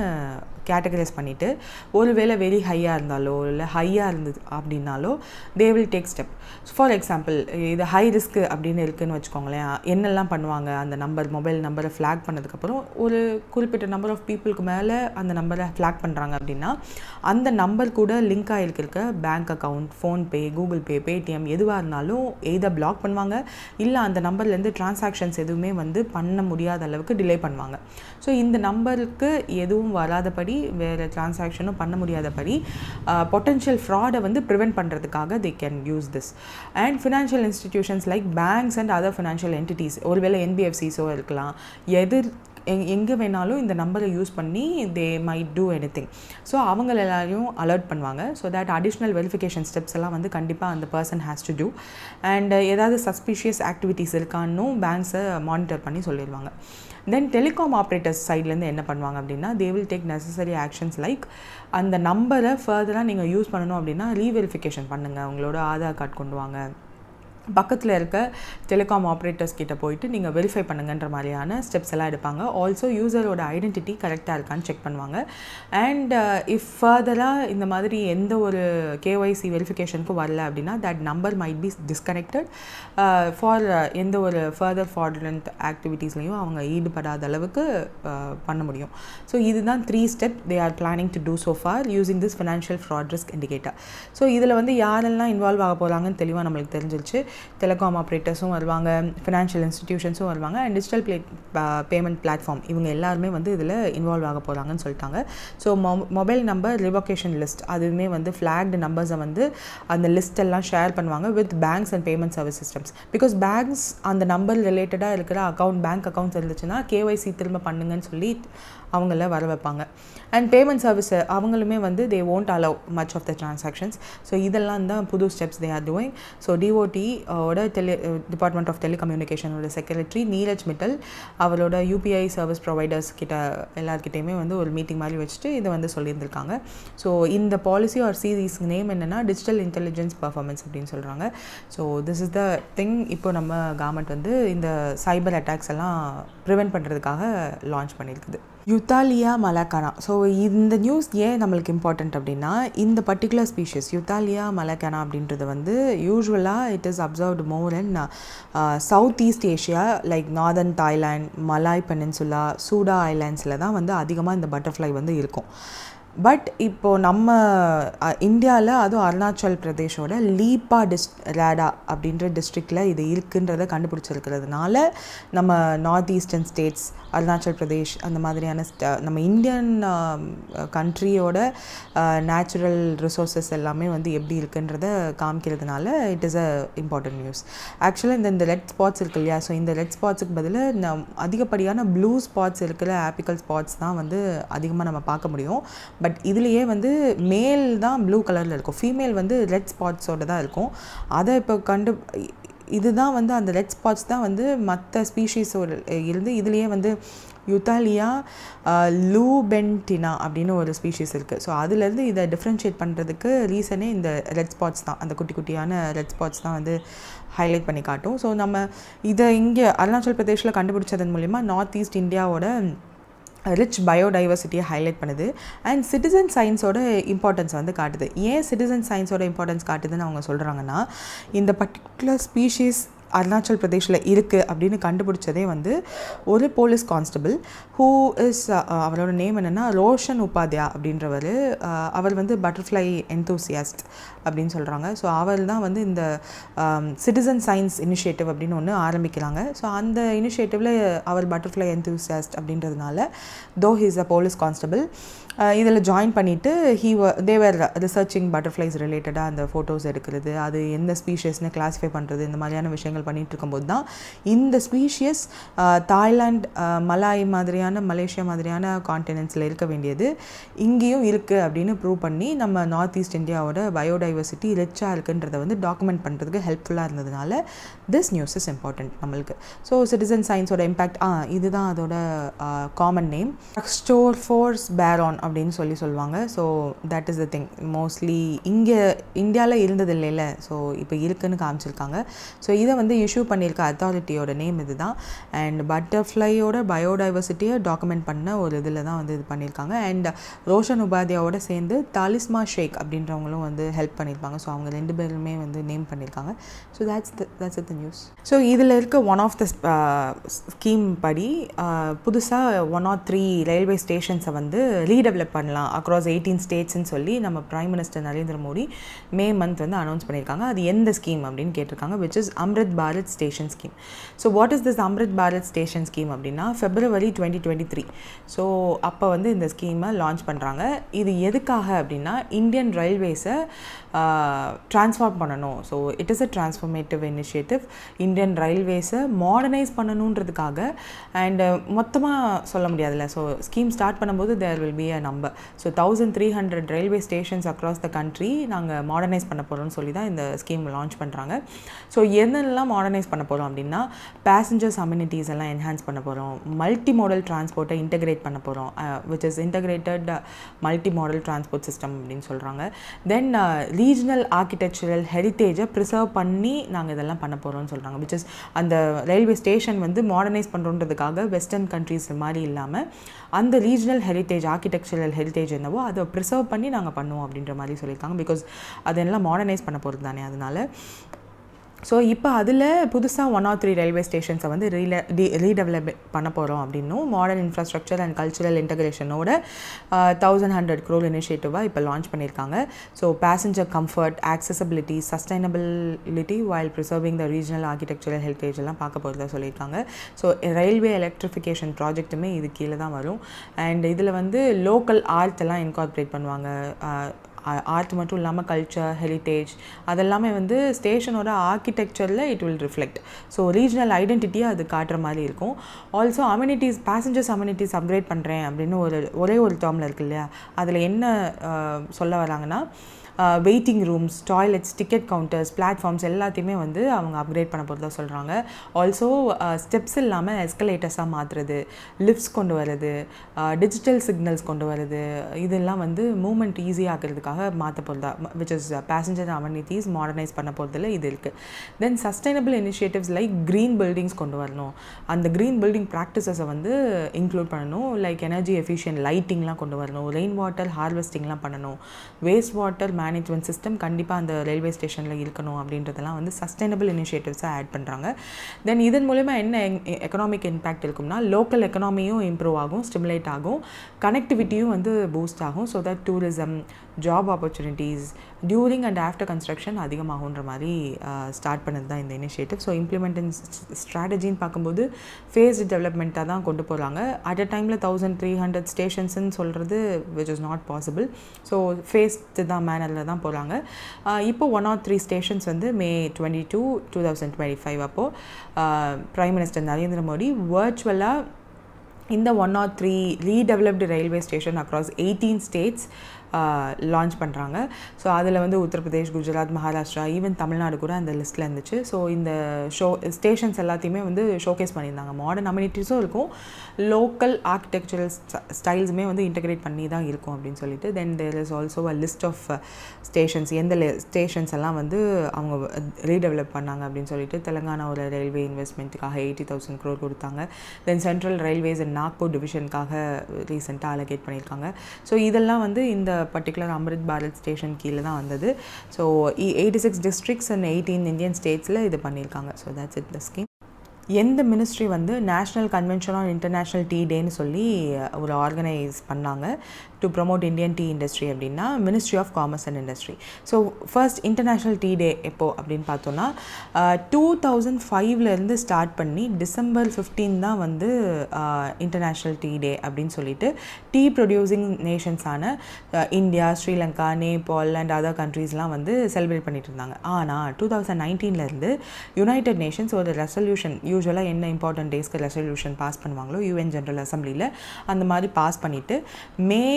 கேட்டகரைஸ் பண்ணிவிட்டு, ஒருவேளை வெரி ஹையாக இருந்தாலோ இல்லை ஹையாக இருந்தது அப்படின்னாலோ they will take step. For example இது ஹை ரிஸ்க்கு அப்படின்னு இருக்குதுன்னு வச்சுக்கோங்களேன். என்னெல்லாம் பண்ணுவாங்க, அந்த மொபைல் நம்பரை ஃப்ளாக் பண்ணதுக்கப்புறம் ஒரு குறிப்பிட்ட நம்பர் ஆஃப் பீப்புளுக்கு மேலே அந்த நம்பரை ஃப்ளாக் பண்ணுறாங்க அப்படின்னா, அந்த நம்பர் கூட லிங்க் ஆகிருக்க bank account, PhonePe, Google Pay, Paytm எதுவாக இருந்தாலும் எதை பிளாக் பண்ணுவாங்க, இல்லை அந்த நம்பர்லேருந்து டிரான்சாக்ஷன்ஸ் எதுவுமே வந்து பண்ண முடியாத அளவுக்கு டிலே பண்ணுவாங்க. ஸோ இந்த நம்பருக்கு எதுவும் வராதபடி, வேறு டிரான்சாக்ஷனும் பண்ண முடியாதபடி பொட்டென்ஷியல் ஃப்ராடை வந்து ப்ரிவெண்ட் பண்ணுறதுக்காக they can use this. And financial institutions like banks and other financial entities, ஒருவேளை NBFCஸோ இருக்கலாம், எங்கே வேணாலும் இந்த நம்பரை யூஸ் பண்ணி they might do anything. So அவங்க எல்லாரையும் அலர்ட் பண்ணுவாங்க. So that additional verification steps எல்லாம் வந்து கண்டிப்பாக அந்த person has to do. And ஏதாவது சஸ்பிஷியஸ் ஆக்டிவிட்டீஸ் இருக்கான்னும் பேங்க்ஸை மானிட்டர் பண்ணி சொல்லிடுவாங்க. தென் டெலிகாம் ஆப்ரேட்டர்ஸ் சைட்லேருந்து என்ன பண்ணுவாங்க அப்படின்னா, they will take necessary actions like அந்த நம்பரை ஃபர்தராக நீங்கள் யூஸ் பண்ணணும் அப்படின்னா ரீவெரிஃபிகேஷன் பண்ணுங்கள், உங்களோட ஆதார் கார்டு கொண்டு வாங்க, பக்கத்தில் இருக்க டெலிகாம் ஆப்ரேட்டர்ஸ் கிட்ட போயிட்டு நீங்கள் வெரிஃபை பண்ணுங்கன்ற மாதிரியான ஸ்டெப்ஸ் எல்லாம் எடுப்பாங்க. ஆல்சோ யூசரோட ஐடென்டிட்டி கரெக்டாக இருக்கான்னு செக் பண்ணுவாங்க. அண்ட் இஃப் ஃபர்தராக இந்த மாதிரி எந்த ஒரு KYC வெரிஃபிகேஷனுக்கும் வரல அப்படின்னா that number might be disconnected for எந்த ஒரு ஃபர்தர் ஃப்ராடுலண்ட் ஆக்டிவிட்டீஸ்லையும் அவங்க ஈடுபடாத அளவுக்கு பண்ண முடியும். ஸோ இதுதான் 3 step they are planning to do so for using this financial fraud risk indicator. So இதில் வந்து யாரெல்லாம் இன்வால்வ் ஆக போகிறாங்கன்னு தெளிவாக நம்மளுக்கு தெரிஞ்சிருச்சு. டெலிகாம் ஆப்ரேட்டர்ஸும் வருவாங்க, ஃபினான்ஷியல் இன்ஸ்டிடியூஷன்ஸும் வருவாங்க, அண்ட் டிஜிட்டல் பேமெண்ட் பிளாட்ஃபார்ம் இவங்க எல்லாருமே வந்து இதில் இன்வால்வ் ஆக போகிறாங்கன்னு சொல்லிட்டாங்க. So mobile number revocation list அதுவுமே வந்து ஃப்ளாக்டு நம்பர்ஸை வந்து அந்த லிஸ்ட் எல்லாம் ஷேர் பண்ணுவாங்க with banks and payment service systems. Because banks அந்த நம்பர் ரிலேட்டடாக இருக்கிற பேங்க் அக்கௌண்ட்ஸ் இருந்துச்சுன்னா KYC திரும்ப பண்ணுங்கன்னு சொல்லி அவங்கள வர வைப்பாங்க. அண்ட் பேமெண்ட் சர்வீஸ் அவங்களுமே வந்து they won't allow much of the transactions. So இதெல்லாம் தான் புது steps they are doing. So DOT ஓட டிபார்ட்மெண்ட் ஆஃப் டெலிகம்யூனிகேஷனோட செக்ரட்டரி நீரஜ் மிட்டல் அவரோட UPI சர்வீஸ் ப்ரொவைடர்ஸ் கிட்ட எல்லாருக்கிட்டையுமே வந்து ஒரு மீட்டிங் மாதிரி வச்சுட்டு இதை வந்து சொல்லியிருந்திருக்காங்க. ஸோ இந்த பாலிசி ஆர் சீரீஸ் நேம் என்னென்னா டிஜிட்டல் இன்டெலிஜென்ஸ் பர்ஃபார்மன்ஸ் அப்படின்னு சொல்கிறாங்க. So this is the thing. இப்போ நம்ம கவர்மெண்ட் வந்து இந்த சைபர் அட்டாக்ஸ் எல்லாம் ப்ரிவெண்ட் பண்ணுறதுக்காக லான்ச் பண்ணியிருக்குது. யுத்தாலியா மலாக்கானா. ஸோ இந்த நியூஸ் ஏன் நம்மளுக்கு இம்பார்ட்டண்ட் அப்படின்னா, இந்த பர்டிகுலர் ஸ்பீஷிஸ் யுத்தாலியா மலாக்கானா அப்படின்றது வந்து யூஸ்வலாக it is observed more in South East Asia like northern Thailand, Malay peninsula, Sunda ஐலாண்ட்ஸில் தான் வந்து அதிகமாக இந்த பட்டர்ஃப்ளை வந்து இருக்கும். பட் இப்போது நம்ம இந்தியாவில் அதுவும் அருணாச்சல் பிரதேஷோட லீப்பா ரேடா அப்படின்ற டிஸ்ட்ரிக்டில் இது இருக்குன்றதை கண்டுபிடிச்சிருக்கிறதுனால நம்ம north eastern states, Arunachal Pradesh அந்த மாதிரியான நம்ம இந்தியன் கண்ட்ரியோட நேச்சுரல் ரிசோர்ஸஸ் எல்லாமே வந்து எப்படி இருக்குன்றதை காமிக்கிறதுனால it is a important news. ஆக்சுவலாக இந்த ரெட் ஸ்பாட்ஸ் இருக்கு இல்லையா, ஸோ இந்த ரெட் ஸ்பாட்ஸுக்கு பதில் அதிகப்படியான ப்ளூ ஸ்பாட்ஸ் இருக்கிற ஆப்பிக்கல் ஸ்பாட்ஸ் தான் வந்து அதிகமாக நம்ம பார்க்க முடியும். பட் இதுலேயே வந்து மேல் தான் ப்ளூ கலரில் இருக்கும், ஃபீமேல் வந்து ரெட் ஸ்பாட்ஸோடு தான் இருக்கும். அதை இப்போ இதுதான் வந்து அந்த ரெட் ஸ்பாட்ஸ் தான் வந்து மற்ற ஸ்பீஷீஸோட இருந்து இதுலேயே வந்து யுத்தாலியா லூபென்டினா அப்படின்னு ஒரு ஸ்பீஷீஸ் இருக்குது. ஸோ அதுலேருந்து இதை டிஃப்ரென்ஷியேட் பண்ணுறதுக்கு ரீசனே இந்த ரெட் ஸ்பாட்ஸ் தான், அந்த குட்டி குட்டியான ரெட் ஸ்பாட்ஸ் தான் வந்து ஹைலைட் பண்ணி காட்டும். ஸோ நம்ம இதை இங்கே அருணாச்சல் பிரதேஷில் கண்டுபிடிச்சதன் மூலிமா நார்த் ஈஸ்ட் இந்தியாவோட ரிச் பயோடைவர்சிட்டியை ஹைலைட் பண்ணுது அண்ட் சிட்டிசன் சயின்ஸோட இம்பார்ட்டன்ஸ் வந்து காட்டுது. ஏன் சிட்டிசன் சயின்ஸோட இம்பார்ட்டன்ஸ் காட்டுதுன்னு அவங்க சொல்கிறாங்கன்னா, இந்த பர்டிகுலர் ஸ்பீஷீஸ் அருணாச்சல் பிரதேஷில் இருக்குது அப்படின்னு கண்டுபிடிச்சதே வந்து ஒரு போலீஸ் கான்ஸ்டபிள் ஹூ இஸ் அவரோட நேம் என்னென்னா ரோஷன் உபாத்யா அப்படின்றவர். அவர் வந்து பட்டர்ஃப்ளை என்தூசியாஸ்ட் அப்படின்னு சொல்கிறாங்க. ஸோ அவர் தான் வந்து இந்த சிட்டிசன் சயின்ஸ் இனிஷியேட்டிவ் அப்படின்னு ஒன்று ஆரம்பிக்கிறாங்க. ஸோ அந்த இனிஷியேட்டிவில் அவர் பட்டர்ஃப்ளை என்தூசியாஸ்ட் அப்படின்றதுனால தோ ஹீஸ் அ போலீஸ் கான்ஸ்டபிள் இதில் ஜாயின் பண்ணிவிட்டு தேவர் ரிசர்ச்சிங் பட்டர்ஃப்ளைஸ் ரிலேட்டடாக அந்த ஃபோட்டோஸ் எடுக்கிறது, அது எந்த ஸ்பீஷியஸ்னு கிளாஸிஃபை பண்ணுறது, இந்த மாதிரியான விஷயங்கள் பண்ணிகிட்டு இருக்கும்போது தான் இந்த ஸ்பீஷியஸ் தாய்லாண்ட், மலாய் மாதிரியான மலேசியா மாதிரியான கான்டினென்ட்ஸில் இருக்க வேண்டியது இங்கேயும் இருக்குது அப்படின்னு ப்ரூவ் பண்ணி நம்ம நார்த் ஈஸ்ட் இந்தியாவோட பயோடைவர்சிட்டி ரிச்சாக இருக்குன்றதை வந்து டாக்குமெண்ட் பண்ணுறதுக்கு ஹெல்ப்ஃபுல்லாக இருந்ததுனால திஸ் நியூஸ் இஸ் இம்பார்ட்டன்ட் நம்மளுக்கு. ஸோ சிட்டிசன் சயின்ஸோட இம்பேக்ட் இதுதான் அதோட காமன் நேம், ஸ்டோர்ஃபோர்ஸ் பேரான் அப்படின்னு சொல்லுவாங்க. So that is the thing. Mostly இங்கே இந்தியாவில் இருந்தது இல்லைல்ல, ஸோ இப்போ இருக்குன்னு காமிச்சிருக்காங்க. ஸோ இதை வந்து இஷ்யூ பண்ணியிருக்க அத்தாரிட்டியோட நேம் இது தான். அண்ட் பட்டர்ஃப்ளையோட பயோடைவர்சிட்டியை டாக்குமெண்ட் பண்ண ஒரு இதில் தான் வந்து இது பண்ணியிருக்காங்க. அண்ட் ரோஷன் உபாத்யாவோட சேர்ந்து தாலிஸ்மா ஷேக் அப்படின்றவங்களும் வந்து ஹெல்ப் பண்ணியிருப்பாங்க. ஸோ அவங்க 2 பேருமே வந்து நேம் பண்ணியிருக்காங்க. So that's the news. So இதில் இருக்க ஒன் ஆஃப் த ஸ்கீம் படி புதுசாக 103 ரயில்வே ஸ்டேஷன்ஸை வந்து ரீடெவலப் பண்ணலாம் அக்ராஸ் 18 ஸ்டேட்ஸ்ன்னு சொல்லி நம்ம prime minister Narendra Modi May month வந்து அனௌன்ஸ் பண்ணியிருக்காங்க. அது எந்த ஸ்கீம் அப்படின்னு கேட்டிருக்காங்க, which is Amrit Bharat station scheme. So what is this Amrit Bharat station scheme அப்படின்னா February 2023 ஸோ அப்போ வந்து இந்த ஸ்கீமை லான்ச் பண்ணுறாங்க. இது எதுக்காக அப்படின்னா இந்தியன் ரயில்வேஸை ட்ரான்ஸ்ஃபார்ம் பண்ணணும். So it is a transformative initiative. Indian ரயில்வேஸை மாடர்னைஸ் பண்ணணுன்றதுக்காக. அண்ட் மொத்தமாக சொல்ல முடியாதுல்ல, ஸோ ஸ்கீம் ஸ்டார்ட் பண்ணும்போது there will be a number. So 1300 railway stations across the country நாங்கள் மாடர்னைஸ் பண்ண போகிறோம்னு சொல்லி தான் இந்த ஸ்கீம் லான்ச் பண்ணுறாங்க. ஸோ என்னெல்லாம் மாடர்னைஸ் பண்ண போகிறோம் அப்படின்னா பேசஞ்சர்ஸ் அம்யூனிட்டிஸ் எல்லாம் என்ஹான்ஸ் பண்ண போகிறோம், மல்டி மாடல் டிரான்ஸ்போர்ட்டை இன்டகிரேட் பண்ண போகிறோம், which is integrated multi model transport system அப்படின்னு சொல்கிறாங்க. தென் ரீஜனல் ஆர்கிடெக்சரல் ஹெரிட்டேஜை ப்ரிசர்வ் பண்ணி நாங்கள் இதெல்லாம் பண்ண போகிறோம்னு சொல்கிறாங்க. விச் இஸ் அந்த ரயில்வே ஸ்டேஷன் வந்து மாடர்னைஸ் பண்ணுறதுக்காக வெஸ்டர்ன் கண்ட்ரீஸ் மாதிரி இல்லாமல் அந்த ரீஜனல் ஹெரிட்டேஜ் ஆர்கிடெக்சரல் ஹெரிட்டேஜ் என்னவோ அதை ப்ரிசர்வ் பண்ணி நாங்கள் பண்ணுவோம் அப்படின்ற மாதிரி சொல்லியிருக்காங்க. பிகாஸ் அதெல்லாம் மாடர்னைஸ் பண்ண போகிறது தானே, அதனால. ஸோ இப்போ அதில் புதுசாக 103 ரயில்வே ஸ்டேஷன்ஸை வந்து ரீடெவலப் பண்ண போகிறோம் அப்படின்னும் மாடர்ன் இன்ஃப்ராஸ்ட்ரக்சர் அண்ட் கல்ச்சுரல் இன்டகிரேஷனோட 1100 crore இனிஷியேட்டிவாக இப்போ லான்ச் பண்ணியிருக்காங்க. So passenger comfort, accessibility, sustainability while preserving the regional architectural heritage எல்லாம் பார்க்க போகிறதா சொல்லியிருக்காங்க. ஸோ ரயில்வே எலக்ட்ரிஃபிகேஷன் ப்ராஜெக்ட்டுமே இது கீழே தான் வரும். அண்ட் இதில் வந்து லோக்கல் ஆர்ட் எல்லாம் இன்கார்பரேட் பண்ணுவாங்க. ஆர்ட் மட்டும் இல்லாமல் கல்ச்சர், ஹெரிட்டேஜ் அதெல்லாமே வந்து ஸ்டேஷனோட ஆர்கிடெக்சரில் it will reflect. So regional ஐடென்டிட்டியை அது காட்டுற மாதிரி இருக்கும். Also amenities, passengers amenities upgrade பண்ணுறேன் அப்படின்னு ஒரே ஒரு டேர்மில் இருக்கு இல்லையா, அதில் என்ன சொல்ல வராங்கன்னா waiting rooms, toilets, ticket counters, platforms எல்லாத்தையுமே வந்து அவங்க அப்கிரேட் பண்ண போகிறதா சொல்கிறாங்க. ஆல்சோ ஸ்டெப்ஸ் இல்லாமல் எஸ்கலேட்டர்ஸாக மாற்றுறது, லிஃப்ட்ஸ் கொண்டு வரது, டிஜிட்டல் சிக்னல்ஸ் கொண்டு வரது, இதெல்லாம் வந்து மூவ்மெண்ட் ஈஸியாக ஆக்கிறதுக்காக மாற்ற போகிறதா, which is passenger amenities modernise பண்ண போகிறதுல இது இருக்குது. Then sustainable initiatives like green buildings கொண்டு வரணும். அந்த க்ரீன் பில்டிங் ப்ராக்டிசஸை வந்து இன்க்ளூட் பண்ணணும். லைக் எனர்ஜி எஃபிஷியன்ட் லைட்டிங்லாம் கொண்டு வரணும், ரெயின் வாட்டர் ஹார்வெஸ்டிங்லாம் பண்ணணும், வேஸ்ட் வாட்டர் மேனேஜ்மெண்ட் சிஸ்டம் கண்டிப்பாக அந்த ரயில்வே ஸ்டேஷனில் இருக்கணும் அப்படின்றதெல்லாம் வந்து சஸ்டைனபிள் இனிஷியேட்டிவ்ஸாக ஆட் பண்ணுறாங்க. தென் இதன் மூலமா என்ன எக்கனாமிக் இம்பேக்ட் இருக்கும்னா லோக்கல் எக்கனாமியும் இம்ப்ரூவ் ஆகும், ஸ்டிமுலேட் ஆகும், கனெக்டிவிட்டியும் வந்து பூஸ்ட் ஆகும். So that tourism, job opportunities during and after construction அதிகமாகுன்ற மாதிரி ஸ்டார்ட் பண்ணது தான் இந்த இனிஷியேட்டிவ். ஸோ இம்ப்ளிமெண்டிங் ஸ்ட்ராட்டஜின்னு பார்க்கும்போது ஃபேஸ்டு டெவலப்மெண்ட்டாக தான் கொண்டு போகிறாங்க. அட் அ டைமில் 1300 ஸ்டேஷன்ஸ்ன்னு சொல்கிறது which is not possible. So faced தான் மேனரில் தான் போகிறாங்க. இப்போ 103 ஸ்டேஷன்ஸ் வந்து May 22, 2025 அப்போது பிரைம் மினிஸ்டர் நரேந்திர மோடி வர்ச்சுவலாக இந்த 103 redeveloped railway station across 18 states launch பண்ணுறாங்க. ஸோ அதில் வந்து உத்தரப்பிரதேஷ், குஜராத், மகாராஷ்டிரா, ஈவன் தமிழ்நாடு கூட அந்த லிஸ்ட்டில் இருந்துச்சு. ஸோ இந்த ஸ்டேஷன்ஸ் எல்லாத்தையுமே வந்து ஷோகேஸ் பண்ணியிருந்தாங்க. மாடர்ன் அம்யூனிட்டிஸும் இருக்கும், லோக்கல் ஆர்கிடெக்சரல் ஸ்டைல்ஸுமே வந்து இன்டெகிரேட் பண்ணி தான் இருக்கும் அப்படின்னு சொல்லிட்டு. Then there is also a list of stations, எந்த ஸ்டேஷன்ஸ் எல்லாம் வந்து அவங்க ரீடெவலப் பண்ணாங்க அப்படின்னு சொல்லிட்டு. தெலுங்கானாவோட ரயில்வே இன்வெஸ்ட்மெண்ட்டுக்காக 80,000 crore கொடுத்தாங்க. தென் சென்ட்ரல் ரயில்வேஸ் அண்ட் நாக்பூர் டிவிஷனுக்காக ரீசெண்டாக அலோகேட் பண்ணியிருக்காங்க. ஸோ இதெல்லாம் வந்து இந்த பர்டிகுலர் அம்ரித் பாரத் ஸ்டேஷன் கீழே தான் வந்தது. ஸோ 86 டிஸ்ட்ரிக்ட்ஸ் அண்ட் 18 இந்தியன் ஸ்டேட்ஸில் இது பண்ணியிருக்காங்க. So that's it the scheme. எந்த மினிஸ்ட்ரி வந்து national convention on international tea டேன்னு சொல்லி ஒரு ஆர்கனைஸ் பண்ணாங்க to promote Indian tea industry அப்படின்னா ministry of commerce and industry. So first international tea day எப்போது அப்படின்னு பார்த்தோன்னா 2005 ஸ்டார்ட் பண்ணி December 15 தான் வந்து இன்டர்நேஷ்னல் டீ டே அப்படின்னு சொல்லிட்டு டீ ப்ரொடியூசிங் நேஷன்ஸான India, Sri Lanka, Nepal and other கண்ட்ரீஸ்லாம் வந்து செலிப்ரேட் பண்ணிட்டு இருந்தாங்க. ஆனால் 2019 யுனைடெட் நேஷன்ஸ் ஒரு ரெசல்யூஷன், யூஸ்வலாக என்ன இம்பார்ட்டன்ட் டேஸ்க்கு ரெசல்யூஷன் பாஸ் பண்ணுவாங்களோ யூஎன் ஜெனரல் அசம்பிளியில் அந்த மாதிரி பாஸ் பண்ணிவிட்டு May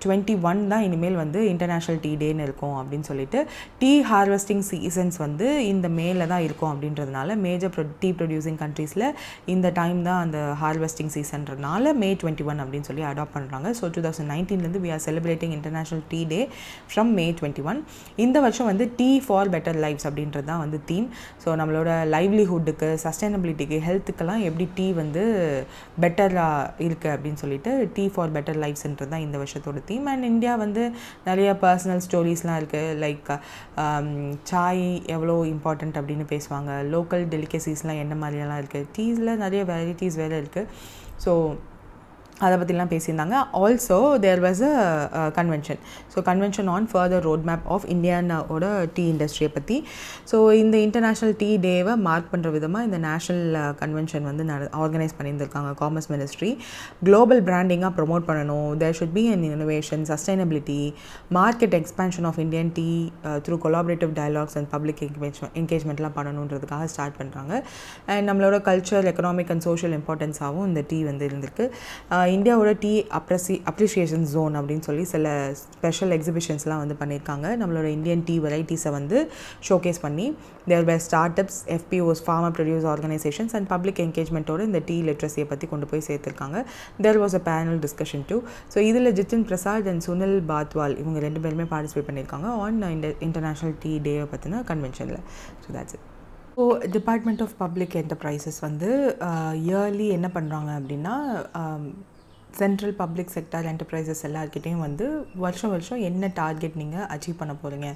21 தான் இனிமேல் வந்து இன்டர்நேஷ்னல் டீ டேன்னு இருக்கும் அப்படின்னு சொல்லிட்டு. டீ ஹார்வெஸ்டிங் சீசன்ஸ் வந்து இந்த மேல தான் இருக்கும் அப்படின்றதுனால மேஜர் டீ ப்ரொடியூசிங் கண்ட்ரீஸில் இந்த டைம் தான் அந்த ஹார்வெஸ்டிங் சீசன்றனால May 21 அப்படின்னு சொல்லி அடாப்ட் பண்ணுறாங்க. So 2019 we are celebrating international tea day from May 21. இந்த வருஷம் வந்து டீ ஃபார் பெட்டர் லைஃப்ஸ் அப்படின்றது தான் வந்து தீம். ஸோ நம்மளோட லைவ்லிஹுட்டுக்கு, சஸ்டைனபிலிட்டிக்கு, ஹெல்த்துக்கெல்லாம் எப்படி டீ வந்து பெட்டராக இருக்குது அப்படின்னு சொல்லிட்டு டீ ஃபார் பெட்டர் லைஃப்ஸ்ன்றது தான் இந்த வருஷத்தோட தீம். அண்ட் இந்தியா வந்து நிறைய பர்சனல் ஸ்டோரிஸ்லாம் இருக்குது. லைக் சாய் எவ்வளோ இம்பார்ட்டண்ட் அப்படின்னு பேசுவாங்க. லோக்கல் டெலிகசிஸ்லாம் என்ன மாதிரியெல்லாம் இருக்குது. டீஸில் நிறைய வெரைட்டிஸ் வேறு இருக்குது. ஸோ அதை பற்றிலாம் பேசியிருந்தாங்க. Also there was a convention. So convention on further road map of இந்தியானோட டீ இண்டஸ்ட்ரியை பற்றி. ஸோ இந்த இன்டர்நேஷ்னல் டீ டேவை மார்க் பண்ணுற விதமாக இந்த நேஷ்னல் கன்வென்ஷன் வந்து ஆர்கனைஸ் பண்ணியிருந்திருக்காங்க காமர்ஸ் மினிஸ்ட்ரி. குளோபல் பிராண்டிங்காக ப்ரொமோட் பண்ணணும், there should be an innovation, sustainability, market expansion of Indian tea through collaborative dialogues and public என்கேஜ்மெண்ட்லாம் பண்ணணுன்றதுக்காக ஸ்டார்ட் பண்ணுறாங்க. அண்ட் நம்மளோட கல்ச்சர், எக்கனாமிக் அண்ட் சோஷியல் இம்பார்ட்டன்ஸாகவும் இந்த டீ வந்து இருந்திருக்கு. இந்தியாவோட டீ அப்ரிசியேஷன் ஜோன் அப்படின்னு சொல்லி சில ஸ்பெஷல் எக்ஸிபிஷன்ஸ்லாம் வந்து பண்ணியிருக்காங்க. நம்மளோட இந்தியன் டீ வெரைட்டிஸை வந்து ஷோகேஸ் பண்ணி there were startups, FPOs, farmer produce organisations and public என்கேஜ்மெண்ட்டோட இந்த டீ லிட்ரஸியை பற்றி கொண்டு போய் சேர்த்துருக்காங்க. There was a panel discussion too. So இதில் ஜித்தின் பிரசாத் அண்ட் சுனில் பாத்வால் இவங்க 2 பேருமே பார்ட்டிசிபேட் பண்ணியிருக்காங்க ஆன் இன்டர்நேஷ்னல் டீ டேவை பற்றின கன்வென்ஷனில். So that's it. So department of public enterprises வந்து இயர்லி என்ன பண்ணுறாங்க அப்படின்னா சென்ட்ரல் பப்ளிக் செக்டார் என்டர்பிரைசஸ் எல்லாருக்கிட்டையும் வந்து வருஷம் என்ன டார்கெட் நீங்கள் அச்சீவ் பண்ண போகிறீங்க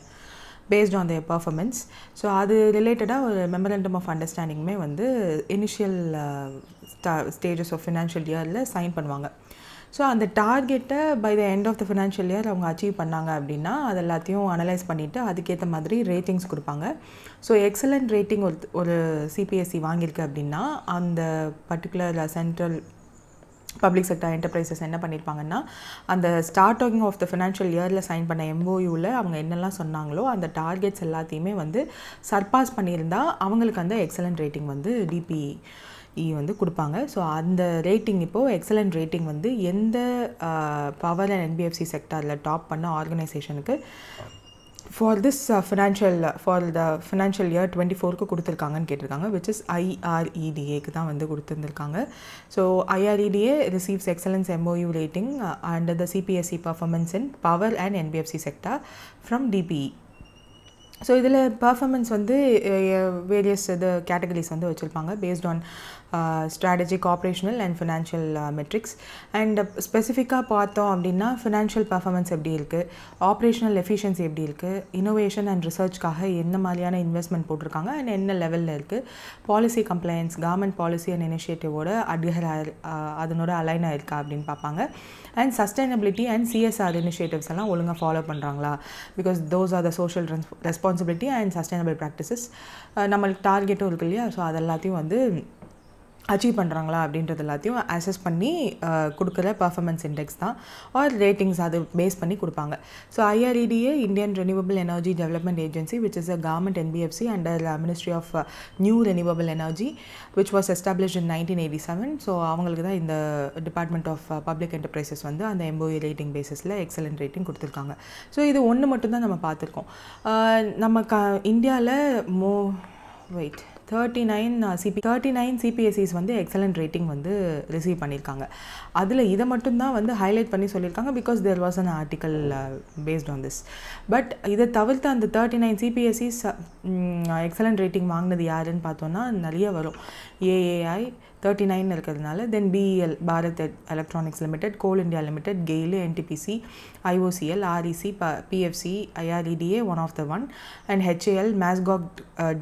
based on their performance. So அது ரிலேட்டடாக ஒரு மெமரண்டம் ஆஃப் அண்டர்ஸ்டாண்டிங்குமே வந்து இனிஷியல் ஸ்டேஜஸ் ஆஃப் ஃபினான்ஷியல் இயரில் சைன் பண்ணுவாங்க. ஸோ அந்த டார்கெட்டை by the end of the financial year அவங்க அச்சீவ் பண்ணாங்க அப்படின்னா அது எல்லாத்தையும் அனலைஸ் பண்ணிவிட்டு அதுக்கேற்ற மாதிரி ரேட்டிங்ஸ் கொடுப்பாங்க. ஸோ எக்ஸலண்ட் ரேட்டிங் ஒரு சிபிஎஸ்சி வாங்கியிருக்கு அப்படின்னா அந்த particular central public sector enterprises என்ன பண்ணியிருப்பாங்கன்னா அந்த ஸ்டார்டிங் ஆஃப் த ஃபினான்ஷியல் இயரில் சைன் பண்ண எம்ஓயூவில் அவங்க என்னெல்லாம் சொன்னாங்களோ அந்த டார்கெட்ஸ் எல்லாத்தையுமே வந்து சர்பாஸ் பண்ணியிருந்தால் அவங்களுக்கு அந்த எக்ஸலண்ட் ரேட்டிங் வந்து டிபிஇ வந்து கொடுப்பாங்க. ஸோ அந்த ரேட்டிங் இப்போது எக்ஸலண்ட் ரேட்டிங் வந்து எந்த பவர் அண்ட் என்பிஎஃப்சி செக்டாரில் டாப் பண்ண ஆர்கனைசேஷனுக்கு for this for the financial year 24க்கு கொடுத்துருக்காங்கன்னு கேட்டிருக்காங்க, which is IREDAக்கு தான் வந்து கொடுத்துருந்துருக்காங்க. So IREDA receives excellence MOU rating under the CPSE performance in power and NBFC sector from DPE. So இதில் பர்ஃபார்மன்ஸ் வந்து வேரியஸ் இது கேட்டகரிஸ் வந்து வச்சுருப்பாங்க based on strategic, operational and financial metrics. And ஸ்பெசிஃபிக்காக பார்த்தோம் அப்படின்னா ஃபினான்ஷியல் பர்ஃபார்மன்ஸ் எப்படி இருக்குது, ஆப்ரேஷனல் எஃபிஷியன்சி எப்படி இருக்குது, இனோவேஷன் அண்ட் ரிசர்ச்காக என்ன மாதிரியான இன்வெஸ்ட்மெண்ட் போட்டிருக்காங்க அண்ட் என்ன லெவலில் இருக்குது, policy compliance, government policy and இனிஷியேட்டிவோட அதனோட அலைன் ஆயிருக்கா அப்படின்னு பார்ப்பாங்க. And sustainability and CSR initiatives எல்லாம் ஒழுங்காக ஃபாலோ பண்ணுறாங்களா, because those are the social responsibility and sustainable practices. நம்மளுக்கு டார்கெட்டும் இருக்கு இல்லையா, ஸோ அதெல்லாத்தையும் வந்து அச்சீவ் பண்ணுறாங்களா அப்படின்றது எல்லாத்தையும் அசஸ் பண்ணி கொடுக்குற பர்ஃபார்மன்ஸ் இண்டெக்ஸ் தான் ஆர் ரேட்டிங்ஸ் அது பேஸ் பண்ணி கொடுப்பாங்க. So IREDA Indian renewable energy development agency which is a government NBFC under Ministry of New Renewable Energy which was established in 1987. So அவங்களுக்கு தான் இந்த டிபார்ட்மெண்ட் ஆஃப் பப்ளிக் என்டர்பிரைசஸ் வந்து அந்த MOE rating பேசிஸில் excellent rating கொடுத்துருக்காங்க. So இது ஒன்று மட்டும்தான் நம்ம பார்த்துருக்கோம். நம்ம இந்தியாவில் 39 CPSEs வந்து எக்ஸலண்ட் ரேட்டிங் வந்து ரிசீவ் பண்ணியிருக்காங்க. அதில் இதை மட்டும்தான் வந்து ஹைலைட் பண்ணி சொல்லியிருக்காங்க because there was an article based on this. But இதை தவிர்த்து அந்த 39 CPSEs எக்ஸலண்ட் ரேட்டிங் வாங்கினது யாருன்னு பார்த்தோன்னா நிறைய வரும். AAI 39 இருக்கிறதுனால, then BEL Bharat electronics limited, coal India limited, GAIL, NTPC, IOCL, REC, PFC, IREDA one of the one, and HAL, Mazagon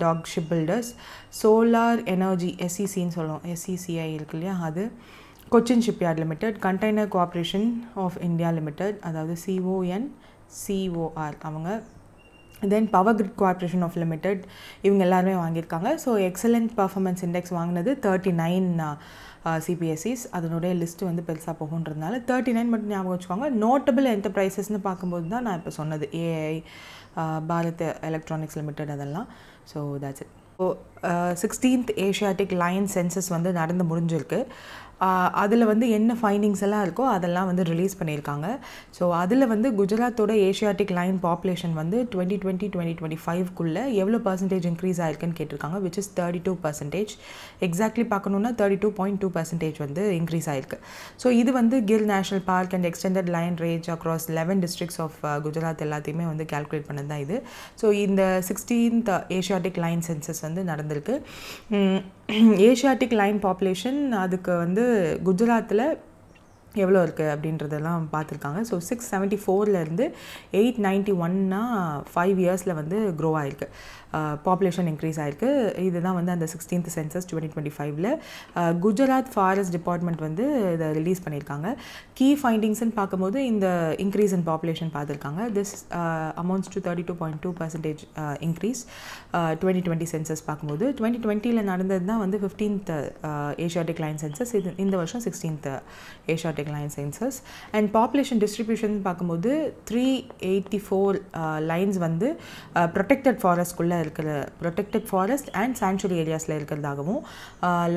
dock ship builders, solar energy SECன்னு சொல்லுவோம், SECI இருக்கு இல்லையா, அது Cochin shipyard limited, container corporation of India limited, அதாவது CONCOR அவங்க, then power grid corporation of limited, இவங்க எல்லாருமே வாங்கியிருக்காங்க. ஸோ எக்ஸலண்ட் பர்ஃபார்மன்ஸ் இண்டெக்ஸ் வாங்கினது 39 CPSEs. அதனுடைய லிஸ்ட்டு வந்து பெருசாக போகுன்றதுனால 39 மட்டும் ஞாபகம் வச்சுக்கோங்க. நோட்டபிள் என்டர்பிரைசஸ்னு பார்க்கும்போது தான் நான் இப்போ சொன்னது AI, பாரத் எலக்ட்ரானிக்ஸ் லிமிடெட் அதெல்லாம். So that's it. So 16th Asiatic lion census வந்து நடந்து முடிஞ்சிருக்கு. அதில் வந்து என்ன ஃபைண்டிங்ஸ் எல்லாம் இருக்கோ அதெல்லாம் வந்து ரிலீஸ் பண்ணியிருக்காங்க. ஸோ அதில் வந்து குஜராத்தோட ஏஷியாட்டிக் லைன் பாப்புலேஷன் வந்து 2020-2025க்குள்ளே எவ்வளோ பர்சன்டேஜ் இன்க்ரீஸ் ஆயிருக்குன்னு கேட்டிருக்காங்க, which is 32%. எக்ஸாக்ட்லி பார்க்கணுன்னா 32.2% வந்து இன்க்ரீஸ் ஆயிருக்கு. ஸோ இது வந்து Gir national park and extended lion range across 11 districts of Gujarat எல்லாத்தையுமே வந்து கால்குலேட் பண்ணது தான் இது. ஸோ இந்த 16th ஏஷியாட்டிக் லைன் சென்சஸ் வந்து நடந்திருக்கு. ஏஷியாட்டிக் லைன் பாப்புலேஷன் அதுக்கு வந்து குஜராத்தில் எவ்வளோ இருக்குது அப்படின்றதெல்லாம் பார்த்துருக்காங்க. ஸோ 674லேருந்து 891 5 இயர்ஸில் வந்து க்ரோ ஆகிருக்கு, பாப்புலேஷன் இன்க்ரீஸ் ஆகிருக்கு. இதுதான் வந்து அந்த 16th சென்சஸ் 2025ல் குஜராத் ஃபாரஸ்ட் டிபார்ட்மெண்ட் வந்து இதை ரிலீஸ் பண்ணியிருக்காங்க. கீ ஃபைண்டிங்ஸ்ன்னு பார்க்கும்போது இந்த இன்க்ரீஸ் இன் பாப்புலேஷன் பார்த்துருக்காங்க. This amounts to 32.2% increase 2020 census பார்க்கும்போது. 2020ல் நடந்தது தான் வந்து 15th ஏஷியாட்டிக் லைன் சென்சஸ். இந்த வருஷம் 16th Asiatic lion census. And population distribution பார்க்கும்போது 384 லைன்ஸ் வந்து ப்ரொடெக்டட் ஃபாரஸ்ட்குள்ளே இருக்கிற ப்ரொடெக்டட் ஃபாரஸ்ட் அண்ட் சாங்சுரி ஏரியாஸில் இருக்கிறதாகவும்,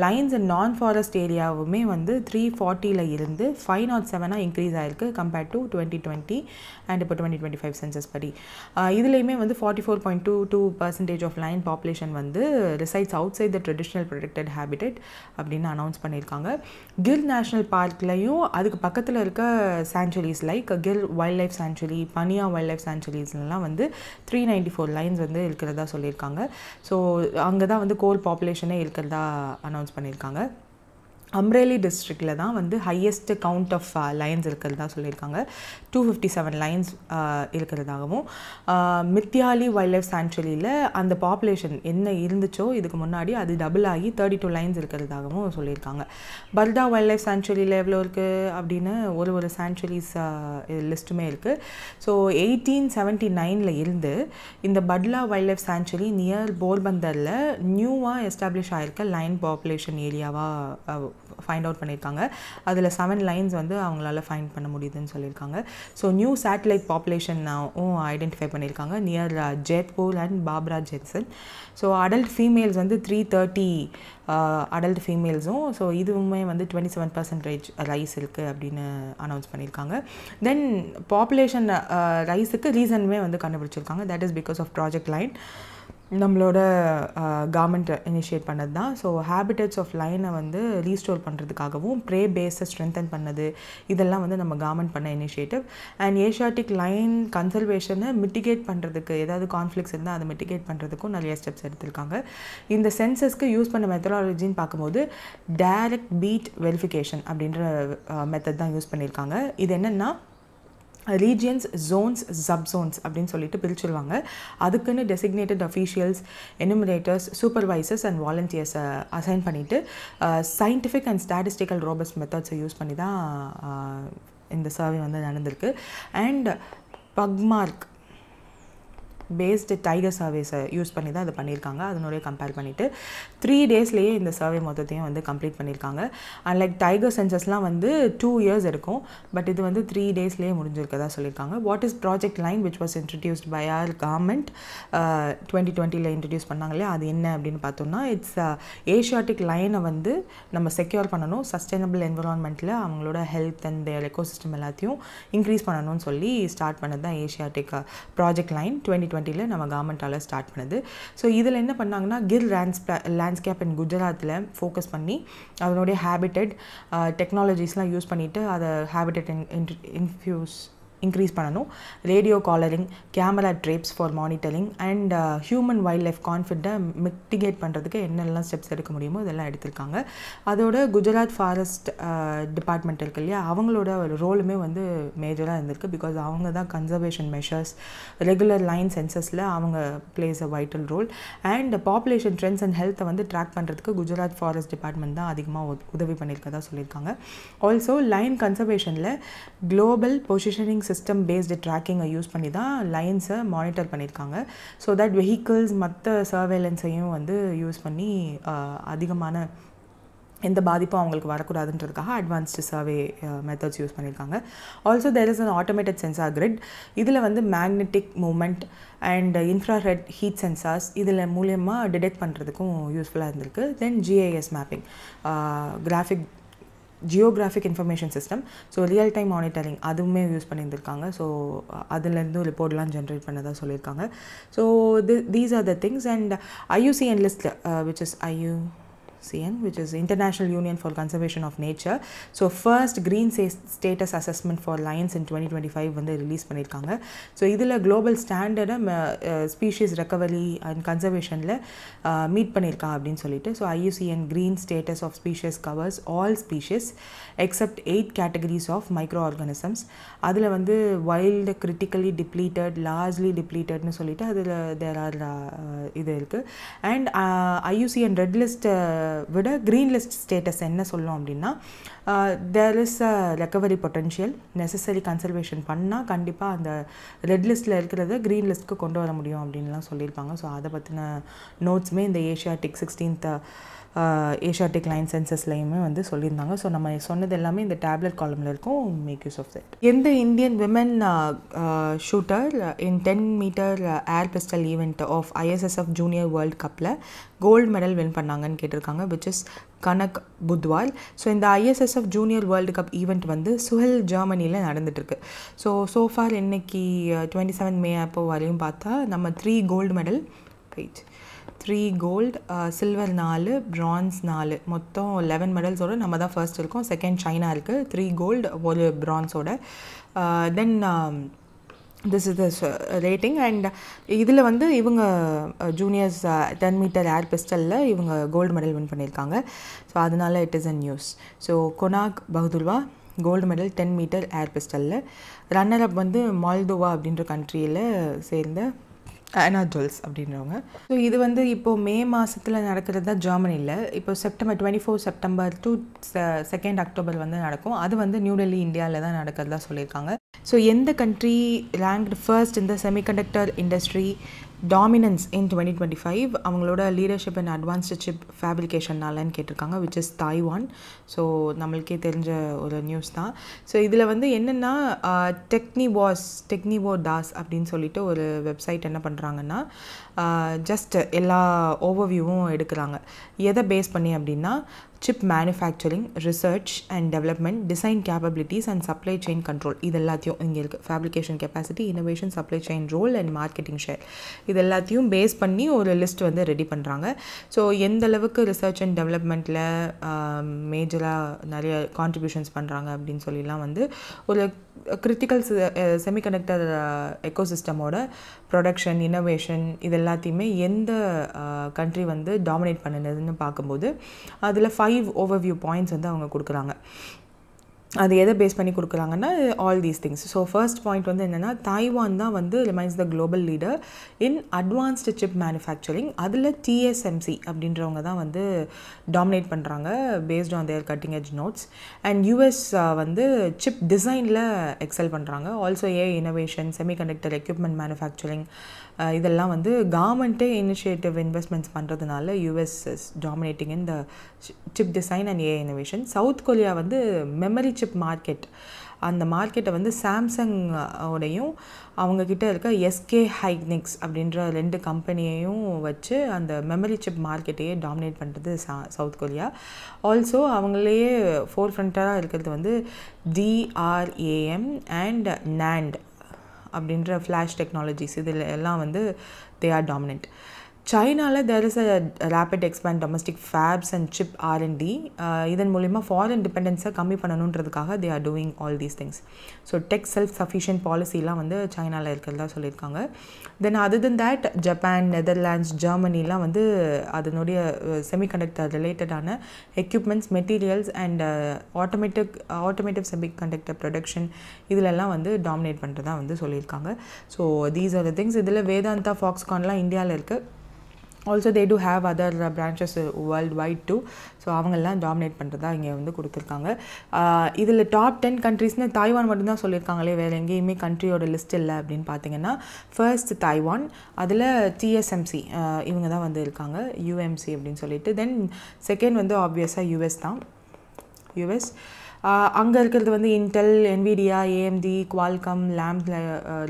லைன்ஸ் அண்ட் நான் ஃபாரஸ்ட் ஏரியாவுமே வந்து 340ல் இருந்து 507 இன்க்ரீஸ் ஆகிருக்கு கம்பேர்ட் டு 2020 அண்ட் இப்போ 2025 சென்சஸ் படி. இதுலேயுமே வந்து 44.22% ஆஃப் லைன் பாப்புலேஷன் வந்து resides outside the traditional protected habitat அப்படின்னு அனௌன்ஸ் பண்ணியிருக்காங்க. கிர் நேஷனல் பார்க்லையும் அதுக்கு பக்கத்தில் இருக்க sanctuaries like Gir wildlife sanctuary, Pania wildlife சாங்சுரிஸ்லாம் வந்து 394 லைன்ஸ் வந்து இருக்கிறதா சொல்லியிருக்காங்க. ஸோ அங்கே தான் வந்து கோல் பாப்புலேஷனே இருக்கிறதா அனௌன்ஸ் பண்ணியிருக்காங்க. அம்ரேலி டிஸ்ட்ரிக்டில் தான் வந்து ஹையஸ்ட் கவுண்ட் ஆஃப் லைன்ஸ் இருக்கிறதா சொல்லியிருக்காங்க. 257 லைன்ஸ் இருக்கிறதாகவும், மித்தியாலி வைல்ட் லைஃப் சாங்சுரியில் அந்த பாப்புலேஷன் என்ன இருந்துச்சோ இதுக்கு முன்னாடி அது டபுள் ஆகி 32 லைன்ஸ் இருக்கிறதாகவும் சொல்லியிருக்காங்க. பல்டா வைல்ட் லைஃப் சாங்சுரியில் எவ்வளோ இருக்குது அப்படின்னு ஒரு சாங்சுரிஸ் லிஸ்ட்டுமே இருக்குது. ஸோ 1879ல் இருந்து இந்த பட்லா வைல்ட் லைஃப் சாங்சுரி நியர் போர்பந்தரில் நியூவாக எஸ்டாப்ளிஷ் ஆகிருக்க லைன் பாப்புலேஷன் ஏரியாவாக ஃபைண்ட் அவுட் பண்ணியிருக்காங்க. அதில் 7 லைன்ஸ் வந்து அவங்களால ஃபைண்ட் பண்ண முடியுதுன்னு சொல்லியிருக்காங்க. ஸோ நியூ சேட்டலைட் பாப்புலேஷனும் ஐடென்டிஃபை பண்ணியிருக்காங்க near Jaipur and Babra Jasdan. So adult females வந்து 330 அடல்ட் ஃபீமேல்ஸும், ஸோ இதுவுமே வந்து 27% ரைஸ் இருக்குது அப்படின்னு அனௌன்ஸ் பண்ணியிருக்காங்க. தென் பாப்புலேஷன் ரைஸுக்கு ரீசனுமே வந்து கண்டுபிடிச்சிருக்காங்க. That is because of project line, நம்மளோட கவர்மெண்ட் இனிஷியேட் பண்ணது தான். ஸோ ஹேபிட்டட்ஸ் ஆஃப் லைனை வந்து ரீஸ்டோர் பண்ணுறதுக்காகவும் ப்ரே பேஸை ஸ்ட்ரென்தன் பண்ணது, இதெல்லாம் வந்து நம்ம கவர்மெண்ட் பண்ண initiative. And Asiatic line கன்சர்வேஷனை mitigate பண்ணுறதுக்கு, ஏதாவது கான்ஃப்ளிக்ஸ் இருந்தால் அதை மிட்டிகேட் பண்ணுறதுக்கும் நிறைய ஸ்டெப்ஸ் எடுத்திருக்காங்க. இந்த சென்சஸ்க்கு யூஸ் பண்ண மெத்தடாலஜின்னு பார்க்கும்போது டைரக்ட் பீட் வெரிஃபிகேஷன் அப்படின்ற மெத்தட் தான் யூஸ் பண்ணியிருக்காங்க. இது என்னென்னா ரீஜியன்ஸ், ஜோன்ஸ், சப்சோன்ஸ் அப்படின்னு சொல்லிட்டு பிரிச்சுருவாங்க. அதுக்குன்னு designated officials, enumerators, supervisors and வாலண்டியர்ஸை அசைன் பண்ணிவிட்டு சயின்டிஃபிக் அண்ட் ஸ்டாட்டிஸ்டிக்கல் ரோபஸ்ட் மெத்தட்ஸை யூஸ் பண்ணி தான் இந்த சர்வே வந்து நடந்திருக்கு. அண்ட் பக்மார்க் பேஸ்டு டைகர் சர்வேஸை யூஸ் பண்ணி தான் அதை பண்ணியிருக்காங்க. அதனுடைய கம்பேர் பண்ணிவிட்டு 3 டேஸ்லேயே இந்த சர்வே மொத்தத்தையும் வந்து கம்ப்ளீட் பண்ணியிருக்காங்க. அண்ட் லைக் டைகர் சென்சஸ்லாம் வந்து 2 இயர்ஸ் எடுக்கும், பட் இது வந்து 3 டேஸ்லேயே முடிஞ்சிருக்கதா சொல்லியிருக்காங்க. What is project lion which was introduced by our government 2020 introduce பண்ணாங்களே, அது என்ன அப்படின்னு பார்த்தோம்னா இட்ஸ் ஏஷியாட்டிக் லைனை வந்து நம்ம செக்யூர் பண்ணணும், சஸ்டைனபிள் என்விரான்மெண்ட்டில் அவங்களோட ஹெல்த் அண்ட் தேர் எக்கோசிஸ்டம் எல்லாத்தையும் இன்க்ரீஸ் பண்ணணும்னு சொல்லி ஸ்டார்ட் பண்ணது தான் ஏஷியாட்டிக் ப்ராஜெக்ட் லைன் 2020 நம்ம கவர்மெண்ட்டால் ஸ்டார்ட் பண்ணுது. ஸோ இதில் என்ன பண்ணாங்கன்னா கிர் லேண்ட்ஸ்கேப் இன் குஜராத்தில் ஃபோக்கஸ் பண்ணி அதனுடைய ஹேபிட்டட் டெக்னாலஜிஸ்லாம் யூஸ் பண்ணிவிட்டு அதை ஹேபிட்டட் இன்க்ரீஸ் பண்ணணும். Radio collaring, camera traps for monitoring and human wildlife கான்ஃப்ளிக்ட்டை மிட்டிகேட் பண்ணுறதுக்கு என்னெல்லாம் ஸ்டெப்ஸ் எடுக்க முடியுமோ இதெல்லாம் எடுத்திருக்காங்க. அதோட குஜராத் ஃபாரஸ்ட் டிபார்ட்மெண்ட் இருக்கு இல்லையா, அவங்களோட ரோலுமே வந்து மேஜராக இருந்திருக்கு. பிகாஸ் அவங்க தான் கன்சர்வேஷன் மெஷர்ஸ், ரெகுலர் லைன் சென்சஸில் அவங்க plays a vital role. And population trends and ஹெல்த்தை வந்து ட்ராக் பண்ணுறதுக்கு குஜராத் ஃபாரஸ்ட் டிபார்ட்மெண்ட் தான் அதிகமாக உதவி பண்ணியிருக்கதா சொல்லியிருக்காங்க. ஆல்சோ லைன் கன்சர்வேஷனில் குளோபல் பொசிஷனிங் சிஸ்டம் பேஸ்டு ட்ராக்கிங்கை யூஸ் பண்ணி தான் லைன்ஸை மானிட்டர் பண்ணியிருக்காங்க. ஸோ தட் வெஹிக்கிள்ஸ் மற்ற சர்வேலன்ஸையும் வந்து யூஸ் பண்ணி அதிகமான எந்த பாதிப்பும் அவங்களுக்கு வரக்கூடாதுன்றதுக்காக அட்வான்ஸ்டு சர்வே மெத்தட்ஸ் யூஸ் பண்ணியிருக்காங்க. Also there is an automated sensor grid. இதில் வந்து magnetic movement and infrared heat sensors இதில் மூலியமாக டிடெக்ட் பண்ணுறதுக்கும் யூஸ்ஃபுல்லாக இருந்திருக்கு. Then GIS mapping, geographic information system, so real time monitoring அதுவுமே யூஸ் பண்ணியிருந்திருக்காங்க. ஸோ அதுலேருந்து ரிப்போர்ட்லாம் ஜென்ரேட் பண்ணதாக சொல்லியிருக்காங்க. So these are the things. And IUCN list which is which is International Union for Conservation of Nature. So first green status assessment for lions in 2025 வந்து release பண்ணியிருக்காங்க. So இதில் global ஸ்டாண்டர்டை species recovery and கன்சர்வேஷனில் meet பண்ணியிருக்கா அப்படின்னு சொல்லிட்டு. So IUCN green status of species covers all species except 8 categories of microorganisms. அதில் வந்து வைல்டு, கிரிட்டிக்கலி டிப்ளீட்டட், லார்ஜ்லி டிப்ளீட்டட்னு சொல்லிட்டு அதில் தேர் ஆர் இது இருக்குது. அண்ட் IUCN ரெட் லிஸ்ட் விட க்ரீன் லிஸ்ட் ஸ்டேட்டஸ் என்ன சொல்லும் அப்படின்னா there is a recovery potential, necessary conservation பண்ணால் கண்டிப்பாக அந்த ரெட் லிஸ்ட்டில் இருக்கிறத க்ரீன் லிஸ்ட்டுக்கு கொண்டு வர முடியும் அப்படின்லாம் சொல்லியிருப்பாங்க. ஸோ அதை பற்றின நோட்ஸுமே இந்த ஏஷியாட்டிக் 16th ஏஷியாட்டிக் லைன் சென்சஸ்லையுமே வந்து சொல்லியிருந்தாங்க. ஸோ நம்ம சொன்னது எல்லாமே இந்த டேப்லெட் காலமில் இருக்கும், மேக் யூஸ் ஆஃப் தட். எந்த Indian women shooter in 10 metre air pistol event of ISSF junior world கப்பில் கோல்டு மெடல் வின் பண்ணாங்கன்னு கேட்டிருக்காங்க, which is Kanak Budhwal. So இந்த ISSF junior world cup event வந்து சுஹெல் ஜெர்மனியில் நடந்துட்டுருக்கு. ஸோஃபார் இன்னைக்கு 27 மே அப்போ வரையும் பார்த்தா நம்ம 3 gold medal, 3 gold, silver 4, France 4, மொத்தம் 11 மெடல்ஸோடு நம்ம தான் ஃபர்ஸ்ட் இருக்கோம். செகண்ட் சைனா இருக்குது 3 கோல்டு 1 பிரான்ஸோட. Then this is the rating. And இதில் வந்து இவங்க ஜூனியர்ஸ் 10 மீட்டர் ஏர் பிஸ்டலில் இவங்க கோல்டு மெடல் வின் பண்ணியிருக்காங்க. ஸோ அதனால it is a news. So கொனாக் பஹதுல்வா கோல்டு மெடல் 10 மீட்டர் ஏர் பிஸ்டலில். ரன்னர் அப் வந்து மால்டோவா அப்படின்ற கண்ட்ரியில் சேர்ந்த ஆனா ஜுவல்ஸ் அப்படின்றவங்க. ஸோ இது வந்து இப்போது மே மாதத்தில் நடக்கிறது தான் ஜெர்மனியில். இப்போ செப்டம்பர் 24 செப்டம்பர் to 2 அக்டோபர் வந்து நடக்கும். அது வந்து நியூ டெல்லி இந்தியாவில் தான் நடக்கிறதா சொல்லியிருக்காங்க. ஸோ எந்த கண்ட்ரி ரேங்க்டு ஃபர்ஸ்ட் இந்த செமிகண்டக்டர் இண்டஸ்ட்ரி டாமினன்ஸ் இன் 2025 அவங்களோட லீடர்ஷிப் அண்ட் அட்வான்ஸ்டு சிப் ஃபேப்ரிகேஷன்னாலன்னு கேட்டிருக்காங்க, விச் இஸ் தாய்வான். ஸோ நம்மளுக்கே தெரிஞ்ச ஒரு நியூஸ் தான். ஸோ இதில் வந்து என்னென்னா டெக்னிவோ டாஸ் அப்படின்னு சொல்லிட்டு ஒரு வெப்சைட் என்ன பண்ணுறாங்கன்னா ஜஸ்ட் எல்லா ஓவர்வியூவும் எடுக்கிறாங்க. எதை பேஸ் பண்ணி அப்படின்னா chip manufacturing, research and development, design capabilities and supply chain control. இது எல்லாத்தையும் இங்கே இருக்குது. Fabrication capacity, innovation, supply chain role and marketing share, இது எல்லாத்தையும் பேஸ் பண்ணி ஒரு லிஸ்ட் வந்து ரெடி பண்ணுறாங்க. ஸோ எந்த அளவுக்கு ரிசர்ச் அண்ட் டெவலப்மெண்ட்டில் மேஜராக நிறைய கான்ட்ரிபியூஷன்ஸ் பண்ணுறாங்க அப்படின்னு சொல்லிலாம் வந்து ஒரு கிரிட்டிக்கல் செமிகண்டக்டர் எக்கோசிஸ்டமோட ப்ரொடக்ஷன், இனோவேஷன் இது எல்லாத்தையுமே எந்த கண்ட்ரி வந்து டாமினேட் பண்ணுதுன்னு பார்க்கும்போது அதில் 5 ஓவர்வியூ பாயிண்ட்ஸ் வந்து அவங்க கொடுக்குறாங்க. அது எதை பேஸ் பண்ணி கொடுக்குறாங்கன்னா all these things. So first point வந்து என்னென்னா தாய்வான் தான் வந்து remains the global leader in advanced chip manufacturing. அதில் TSMC அப்படின்றவங்க தான் வந்து டாமினேட் பண்ணுறாங்க paste on there cutting edge notes. And US வந்து சிப் டிசைனில் எக்ஸல் பண்ணுறாங்க. Also innovation, semiconductor equipment manufacturing இதெல்லாம் வந்து கவர்மெண்ட்டே இனிஷியேட்டிவ் இன்வெஸ்ட்மெண்ட்ஸ் பண்ணுறதுனால US is dominating in the chip design and innovation. South Korea வந்து மெமரி சிப் மார்க்கெட், அந்த மார்க்கெட்டை வந்து சாம்சங் ஓடையும் அவங்கக்கிட்ட இருக்க SK Hynix அப்படின்ற 2 கம்பெனியையும் வச்சு அந்த மெமரி சிப் மார்க்கெட்டையே டாமினேட் பண்ணுறது சவுத் கொரியா. ஆல்சோ அவங்களையே ஃபோர் ஃப்ரண்ட்டாக இருக்கிறது வந்து DRAM அண்ட் NAND அப்படின்ற ஃப்ளாஷ் டெக்னாலஜிஸ், இதில் எல்லாம் வந்து தே ஆர் டாமினன்ட். சைனாவில் there is a rapid expand domestic fabs and chip R&D. இதன் மூலிமா ஃபாரின் டிபெண்டன்ஸை கம்மி பண்ணணுன்றதுக்காக they are doing all these things. So tech self sufficient பாலிசிலாம் வந்து சைனாவில் இருக்கிறதா சொல்லியிருக்காங்க. Then other then that Japan, Netherlands, ஜெர்மனிலாம் வந்து அதனுடைய செமிகண்டக்டர் ரிலேட்டடான equipments, materials and automotive semiconductor production இதிலெல்லாம் வந்து டாமினேட் பண்ணுறதா வந்து சொல்லியிருக்காங்க. So these are the things. இதில் வேதாந்தா, ஃபாக்ஸ்கான்லாம் இந்தியாவில் இருக்குது. Also they to have other branches world wide too. ஸோ அவங்கெல்லாம் டாமினேட் பண்ணுறதா இங்கே வந்து கொடுத்துருக்காங்க. இதில் டாப் 10 கண்ட்ரீஸ்னு தாய்வான் மட்டும்தான் சொல்லியிருக்காங்களே, வேறு எங்கேயுமே கண்ட்ரியோட லிஸ்ட் இல்லை அப்படின்னு பார்த்தீங்கன்னா ஃபர்ஸ்ட் தாய்வான், அதில் TSMC இவங்க தான் வந்து இருக்காங்க, UMC அப்படின்னு சொல்லிட்டு. தென் செகண்ட் வந்து ஆப்வியஸாக US தான். US அங்கே இருக்கிறது வந்து Intel, NVIDIA, AMD, Qualcomm, Lam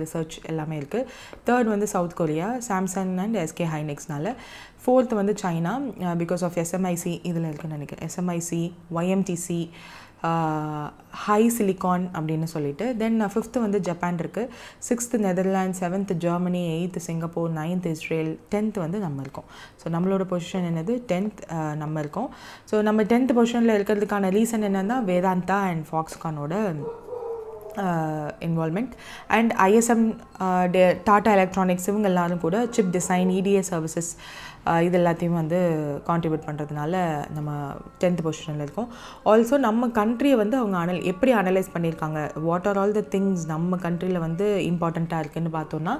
Research எல்லாமே இருக்குது. தேர்ட் வந்து South Korea, Samsung and SK Hynixனால. ஃபோர்த் வந்து சைனா பிகாஸ் ஆஃப் SMIC இதில் இருக்குன்னு நினைக்கிறேன். SMIC, YMTC, ஹை சிலிகான் அப்படின்னு சொல்லிட்டு. தென் ஃபிஃப்த்து வந்து ஜப்பான் இருக்குது, sixth Netherland, seventh Germany, 8th Singapore, 9th Israel, 10th வந்து நம்ம இருக்கோம். ஸோ நம்மளோட பொசிஷன் என்னது 10th நம்ம இருக்கோம். ஸோ நம்ம 10th பொசிஷனில் இருக்கிறதுக்கான ரீசன் என்னென்னா வேதாந்தா அண்ட் ஃபாக்ஸ்கானோட involvement and ISM, Tata Electronics இவங்க எல்லாரும் கூட சிப் டிசைன், EDA சர்வீசஸ் இது எல்லாத்தையும் வந்து கான்ட்ரிபியூட் பண்ணுறதுனால நம்ம 10th பொசிஷனில் இருக்கோம். ஆல்சோ நம்ம கண்ட்ரியை வந்து அவங்க எப்படி அனலைஸ் பண்ணியிருக்காங்க, what are all the things நம்ம கண்ட்ரியில் வந்து இம்பார்ட்டண்ட்டாக இருக்குதுன்னு பார்த்தோன்னா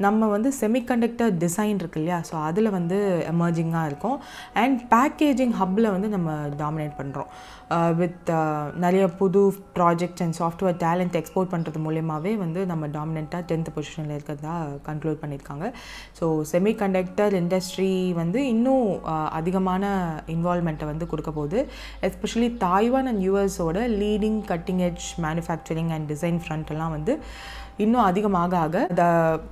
நம்ம வந்து செமிகண்டக்டர் டிசைன் இருக்கு இல்லையா, ஸோ அதில் வந்து எமர்ஜிங்காக இருக்கும். அண்ட் பேக்கேஜிங் ஹப்பில் வந்து நம்ம டாமினேட் பண்ணுறோம் வித் நிறைய புது projects and software talent export பண்ணுறது மூலியமாகவே வந்து நம்ம டாமினண்ட்டாக 10th பொசிஷனில் இருக்கிறதா கன்க்ளூட் பண்ணியிருக்காங்க. ஸோ செமிகண்டக்டர் இண்டஸ்ட்ரி வந்து இன்னும் அதிகமான இன்வால்மெண்ட்டை வந்து கொடுக்க போகுது. எஸ்பெஷலி தாய்வான் அண்ட் யூஎஸோட leading cutting edge manufacturing and design ஃப்ரண்ட்டெல்லாம் வந்து இன்னும் அதிகமாக the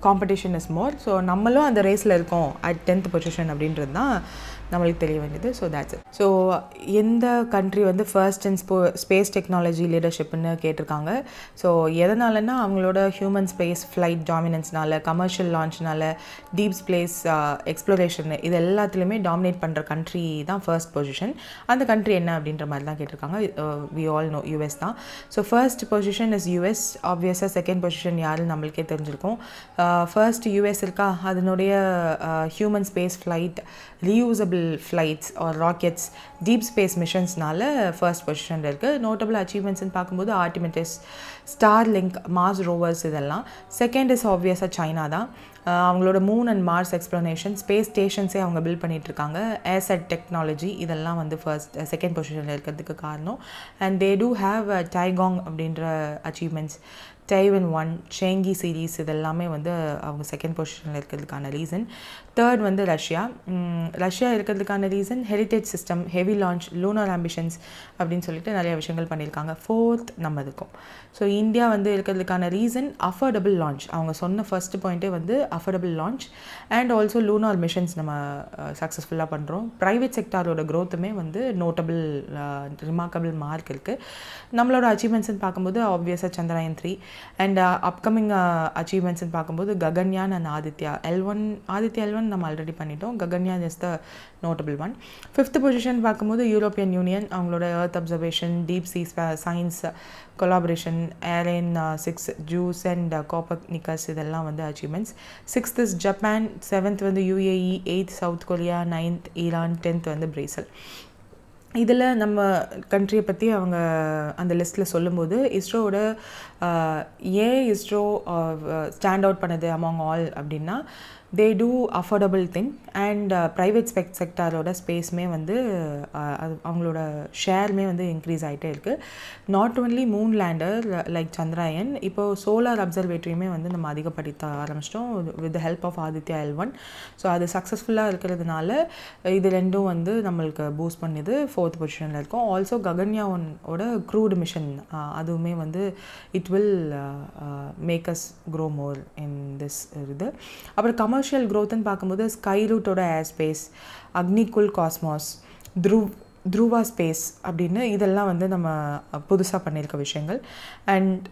competition is more. So நம்மளும் அந்த ரேஸில் இருக்கோம் அட் 10th பொசிஷன் அப்படின்றது தான் நம்மளுக்கு தெரிய வேண்டியது. So that's it. ஸோ எந்த கண்ட்ரி வந்து ஃபர்ஸ்ட் இன் ஸ்பேஸ் டெக்னாலஜி லீடர்ஷிப்னு கேட்டிருக்காங்க. ஸோ எதனாலன்னா அவங்களோட ஹியூமன் ஸ்பேஸ் ஃப்ளைட் டாமினன்ஸ்னால, கமர்ஷியல் லான்ச்னால, டீப் ஸ்பேஸ் எக்ஸ்ப்ளோரேஷன் இது எல்லாத்துலேயுமே டாமினேட் பண்ணுற கண்ட்ரி தான் ஃபர்ஸ்ட் பொசிஷன். அந்த கண்ட்ரி என்ன அப்படின்ற மாதிரி தான் கேட்டிருக்காங்க. வி ஆல் நோ US தான். So first position is US. ஆப்வியஸாக செகண்ட் பொசிஷன் யாருன்னு நம்மளுக்கே தெரிஞ்சிருக்கும். ஃபர்ஸ்ட் US இருக்கா, அதனுடைய human space flight, reusable flights or rockets, deep space missionsனால ஃபர்ஸ்ட் பொசிஷனில் இருக்குது. நோட்டபிள் அச்சீவ்மெண்ட்ஸ்ன்னு பார்க்கும்போது ஆர்டிமிட்டிஸ், ஸ்டார்லிங்க், மார்ஸ் ரோவர்ஸ் இதெல்லாம். செகண்ட் இஸ் ஆப்வியஸாக சைனா தான். அவங்களோட moon and Mars explanation, space ஸ்டேஷன்ஸே அவங்க பில்ட் பண்ணிகிட்ருக்காங்க. ஏர்செட் டெக்னாலஜி இதெல்லாம் வந்து செகண்ட் பொசிஷனில் இருக்கிறதுக்கு காரணம். அண்ட் தே டூ ஹாவ் டைகாங் அப்படின்ற அச்சீவ்மெண்ட்ஸ். டைவன் 1, ஷேங்கி சீரீஸ் இதெல்லாமே வந்து அவங்க செகண்ட் பொசிஷனில் இருக்கிறதுக்கான ரீசன். தேர்ட் வந்து ரஷ்யா இருக்கிறதுக்கான reason heritage system, heavy launch, lunar ambitions அப்படின்னு சொல்லிட்டு நிறைய விஷயங்கள் பண்ணியிருக்காங்க. ஃபோர்த் நம்ம இருக்கோம். ஸோ இந்தியா வந்து இருக்கிறதுக்கான ரீசன் அஃபோர்டபுள் லான்ச். அவங்க சொன்ன ஃபர்ஸ்ட் பாயிண்ட்டே வந்து affordable launch and also lunar missions நம்ம சக்ஸஸ்ஃபுல்லாக பண்ணுறோம். ப்ரைவேட் செக்டாரோட க்ரோத்துமே வந்து நோட்டபிள் ரிமார்க்கபிள் மார்க் இருக்குது. நம்மளோட அச்சீவ்மெண்ட்ஸ்ன்னு பார்க்கும்போது ஆப்வியஸாக சந்திராயன் 3 அண்ட் அப்கமிங் அச்சீவ்மெண்ட்ஸ்ன்னு பார்க்கும்போது ககன்யான் அண்ட் ஆதித்யா L1 நம்ம ஆல்ரெடி பண்ணிட்டோம். Gaganyaan is the notable one. Fifth position பார்க்கும்போது யூரோப்பியன் யூனியன், அவங்களோட earth observation, deep sea science collaboration, Ariane 6, JUICE and Copernicus இதெல்லாம் வந்து achievements. 6th is Japan, 7th வந்து UAE, 8th south Korea, 9th Iran, 10th வந்து Brazil. இதில் நம்ம கண்ட்ரியை பற்றி அவங்க அந்த லிஸ்ட்டில் சொல்லும்போது இஸ்ரோவோட ஏன் இஸ்ரோ ஸ்டாண்ட் அவுட் பண்ணது அமாங் ஆல் அப்படின்னா they do affordable thing and private செக்டாரோட ஸ்பேஸ்மே வந்து அவங்களோட ஷேர்மே வந்து இன்க்ரீஸ் ஆகிட்டே இருக்குது. Not only moon lander like Chandrayaan, இப்போது சோலார் அப்சர்வேட்டரியுமே வந்து நம்ம அதிகப்படுத்த ஆரம்பிச்சிட்டோம் with the help of Aditya L1. So அது சக்ஸஸ்ஃபுல்லாக இருக்கிறதுனால இது ரெண்டும் வந்து நம்மளுக்கு பூஸ்ட் பண்ணுது. ஃபோர்த் பொசிஷனில் இருக்கும். ஆல்சோ ககன்யாவோட க்ரூட் மிஷன் அதுவுமே வந்து it will make us grow more in this இது. அப்புறம் கமர்ஷியல் க்ரோத்துன்னு பார்க்கும்போது ஸ்கை ரூட்டோட aerospace, Agnikul Cosmos, Dhruva Space அப்படின்னு இதெல்லாம் வந்து நம்ம புதுசாக பண்ணியிருக்க விஷயங்கள். அண்ட்